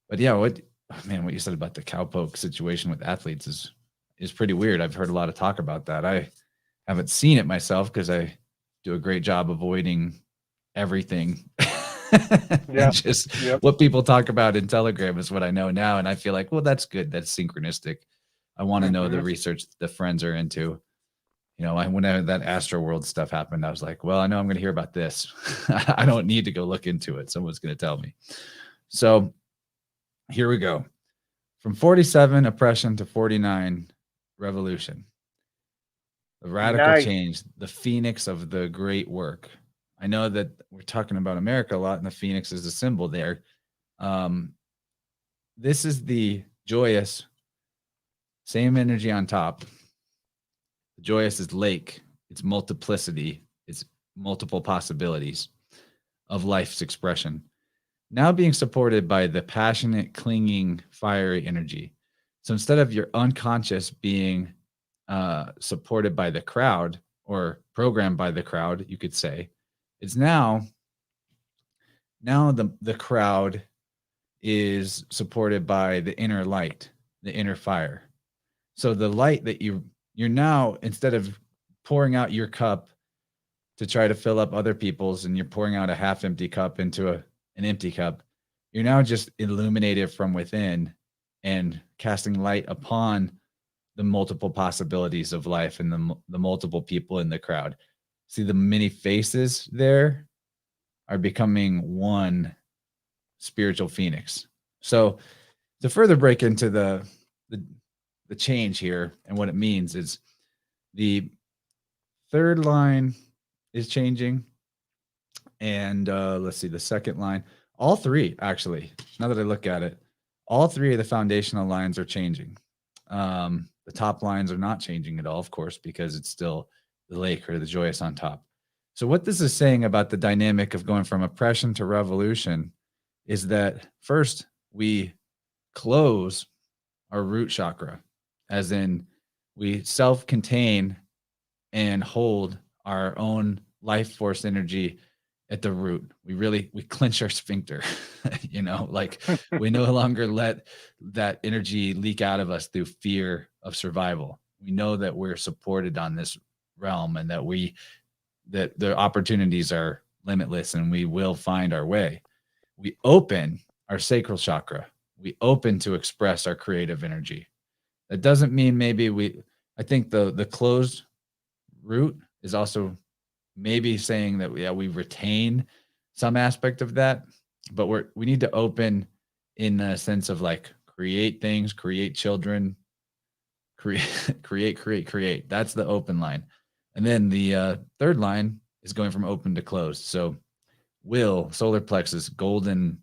Speaker 2: but yeah, what you said about the cowpoke situation with athletes is pretty weird. I've heard a lot of talk about that. I haven't seen it myself because I do a great job avoiding everything.
Speaker 6: Yeah.
Speaker 2: Just
Speaker 6: Yep.
Speaker 2: what people talk about in Telegram is what I know now. And I feel like, well, that's good. That's synchronistic. I want to know the research the friends are into. You know, when that Astro World stuff happened, I was like, well, I know I'm going to hear about this. I don't need to go look into it. Someone's going to tell me. So here we go. From 47, oppression, to 49, revolution. The radical change, the phoenix of the great work. I know that we're talking about America a lot, and the phoenix is a symbol there. This is the joyous, same energy on top. The joyous is lake. It's multiplicity. It's multiple possibilities of life's expression. Now being supported by the passionate, clinging, fiery energy. So instead of your unconscious being supported by the crowd or programmed by the crowd, you could say, it's now the crowd is supported by the inner light, the inner fire. So the light that you're now, instead of pouring out your cup to try to fill up other people's, and you're pouring out a half empty cup into an empty cup, you're now just illuminated from within and casting light upon the multiple possibilities of life and the multiple people in the crowd. See, the many faces there are becoming one spiritual phoenix. So to further break into the change here and what it means is the third line is changing. And let's see, the second line, all three, actually, now that I look at it, all three of the foundational lines are changing. The top lines are not changing at all, of course, because it's still the lake or the joyous on top. So what this is saying about the dynamic of going from oppression to revolution is that first we close our root chakra, as in we self-contain and hold our own life force energy at the root. We clench our sphincter, you know, like we no longer let that energy leak out of us through fear of survival. We know that we're supported on this realm, and that the opportunities are limitless, and we will find our way. We open our sacral chakra. We open to express our creative energy. That doesn't mean I think the closed root is also maybe saying that we retain some aspect of that, but we need to open in a sense of like create things, create children, create. That's the open line. And then the third line is going from open to closed. So will, solar plexus, golden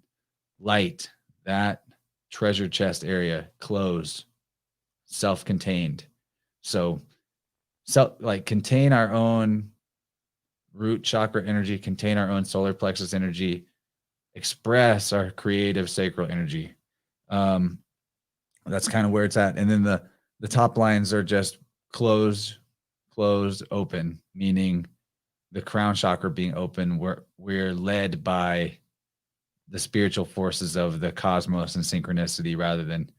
Speaker 2: light, that treasure chest area, closed, self-contained. So contain our own root chakra energy, contain our own solar plexus energy, express our creative sacral energy. That's kind of where it's at. And then the top lines are just closed, open, meaning the crown chakra being open. We're led by the spiritual forces of the cosmos and synchronicity, rather than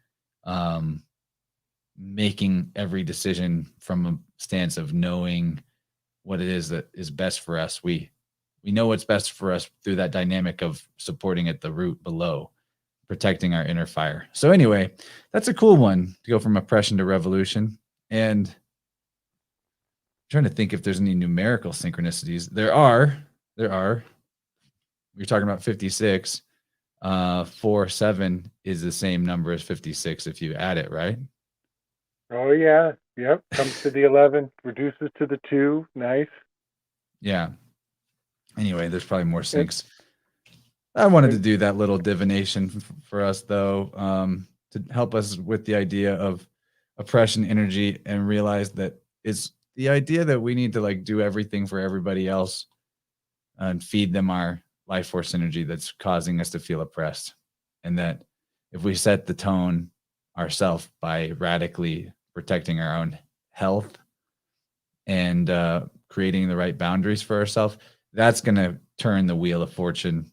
Speaker 2: making every decision from a stance of knowing what it is that is best for us. We know what's best for us through that dynamic of supporting at the root below, protecting our inner fire. So anyway, that's a cool one to go from oppression to revolution. And I'm trying to think if there's any numerical synchronicities. There are. You're talking about 56. 4-7 is the same number as 56 if you add it, right?
Speaker 6: Oh yeah. Yep. Comes to the 11, reduces to the 2. Nice.
Speaker 2: Yeah. Anyway, there's probably more syncs. I wanted to do that little divination for us, though, to help us with the idea of oppression energy, and realize that it's the idea that we need to like do everything for everybody else and feed them our life force energy that's causing us to feel oppressed. And that if we set the tone ourselves by radically protecting our own health and creating the right boundaries for ourselves, that's going to turn the wheel of fortune.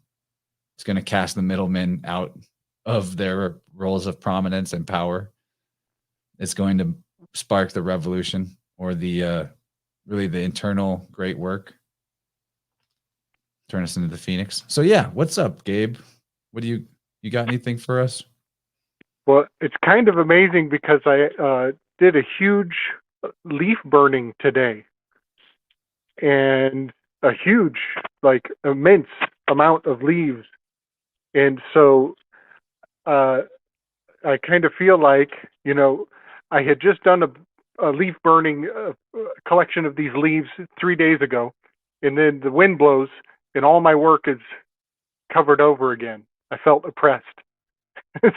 Speaker 2: It's going to cast the middlemen out of their roles of prominence and power. It's going to spark the revolution, or the really the internal great work. Turn us into the phoenix. So yeah, what's up, Gabe? What do you got anything for us?
Speaker 6: Well, it's kind of amazing because I did a huge leaf burning today, and a huge, like immense amount of leaves. And so I kind of feel like, you know, I had just done a leaf burning collection of these leaves 3 days ago, and then the wind blows and all my work is covered over again. I felt oppressed.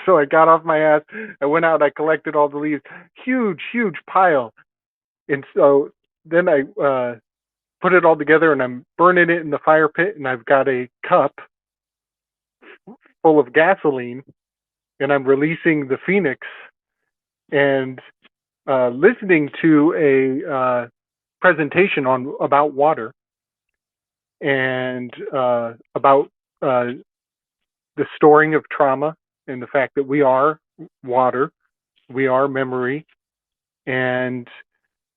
Speaker 6: So I got off my ass. I went out. I collected all the leaves, huge pile. And so then I put it all together, and I'm burning it in the fire pit. And I've got a cup full of gasoline, and I'm releasing the phoenix and listening to a presentation about water and about the storing of trauma, and the fact that we are water, we are memory, and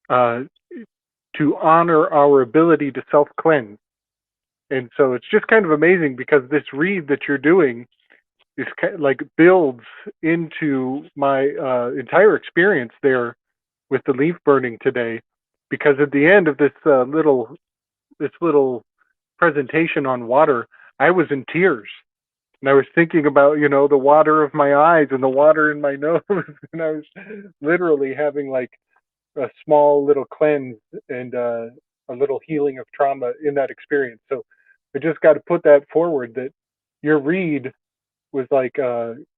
Speaker 6: to honor our ability to self-cleanse. And so it's just kind of amazing because this read that you're doing is kind of like builds into my entire experience there with the leaf burning today. Because at the end of this little presentation on water, I was in tears. And I was thinking about, you know, the water of my eyes and the water in my nose. And I was literally having like a small little cleanse and a little healing of trauma in that experience. So I just got to put that forward, that your read was like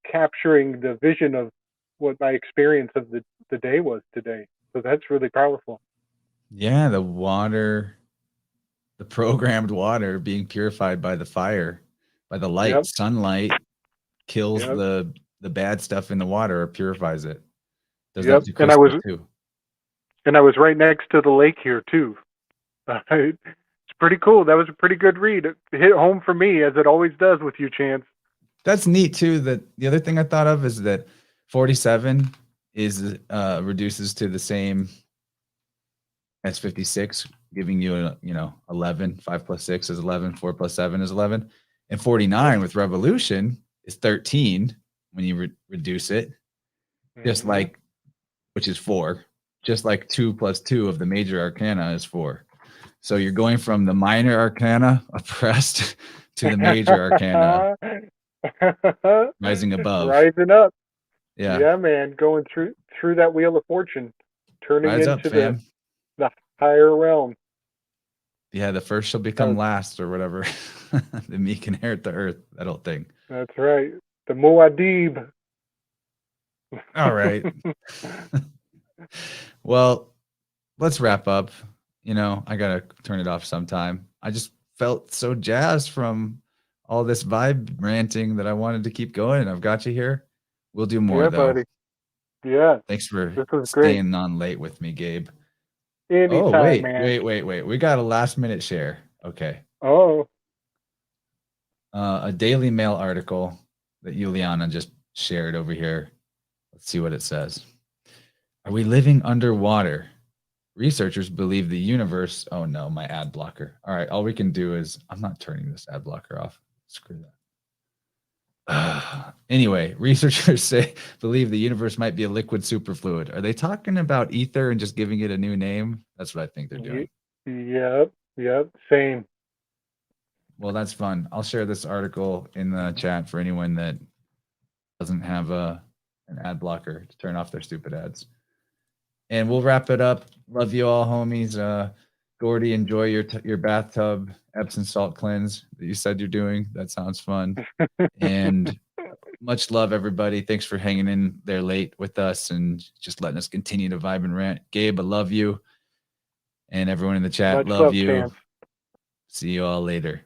Speaker 6: capturing the vision of what my experience of the day was today. So that's really powerful.
Speaker 2: Yeah, the water, the programmed water being purified by the fire, by the light. Yep. Sunlight kills the bad stuff in the water or purifies it. Does that to crystals too.
Speaker 6: And I was right next to the lake here too. It's pretty cool. That was a pretty good read. It hit home for me, as it always does with you, Chance.
Speaker 2: That's neat too. That the other thing I thought of is that 47 is reduces to the same as 56, giving you 11. 5 plus 6 is 11. 4 plus 7 is 11. And 49 with revolution is 13 when you reduce it, just like, which is 4. Just like 2 plus 2 of the major arcana is 4. So you're going from the minor arcana oppressed to the major arcana rising above.
Speaker 6: Rising up.
Speaker 2: Yeah.
Speaker 6: Yeah, man. Going through that wheel of fortune, turning
Speaker 2: Rise
Speaker 6: into
Speaker 2: up,
Speaker 6: the higher realm.
Speaker 2: Yeah, the first shall become last, or whatever. The meek inherit the earth, that old thing.
Speaker 6: That's right. The Muad'Dib.
Speaker 2: All right. Well, let's wrap up. I gotta turn it off sometime. I just felt so jazzed from all this vibe ranting that I wanted to keep going, and I've got you here. We'll do more, though.
Speaker 6: Buddy. Yeah.
Speaker 2: Thanks for
Speaker 6: staying
Speaker 2: on late with me, Gabe.
Speaker 6: Anytime, man.
Speaker 2: Wait. We got a last minute share. Okay.
Speaker 6: Oh.
Speaker 2: A Daily Mail article that Juliana just shared over here. Let's see what it says. Are we living underwater? Researchers believe the universe. Oh no, my ad blocker. All right, all we can do is, I'm not turning this ad blocker off. Screw that. Anyway, researchers believe the universe might be a liquid superfluid. Are they talking about ether and just giving it a new name? That's what I think they're doing.
Speaker 6: Yep, same.
Speaker 2: Well, that's fun. I'll share this article in the chat for anyone that doesn't have an ad blocker to turn off their stupid ads. And we'll wrap it up. Love you all, homies. Gordy, enjoy your bathtub Epsom salt cleanse that you said you're doing. That sounds fun. And much love, everybody. Thanks for hanging in there late with us and just letting us continue to vibe and rant. Gabe, I love you. And everyone in the chat, love you.
Speaker 6: Chance.
Speaker 2: See you all later.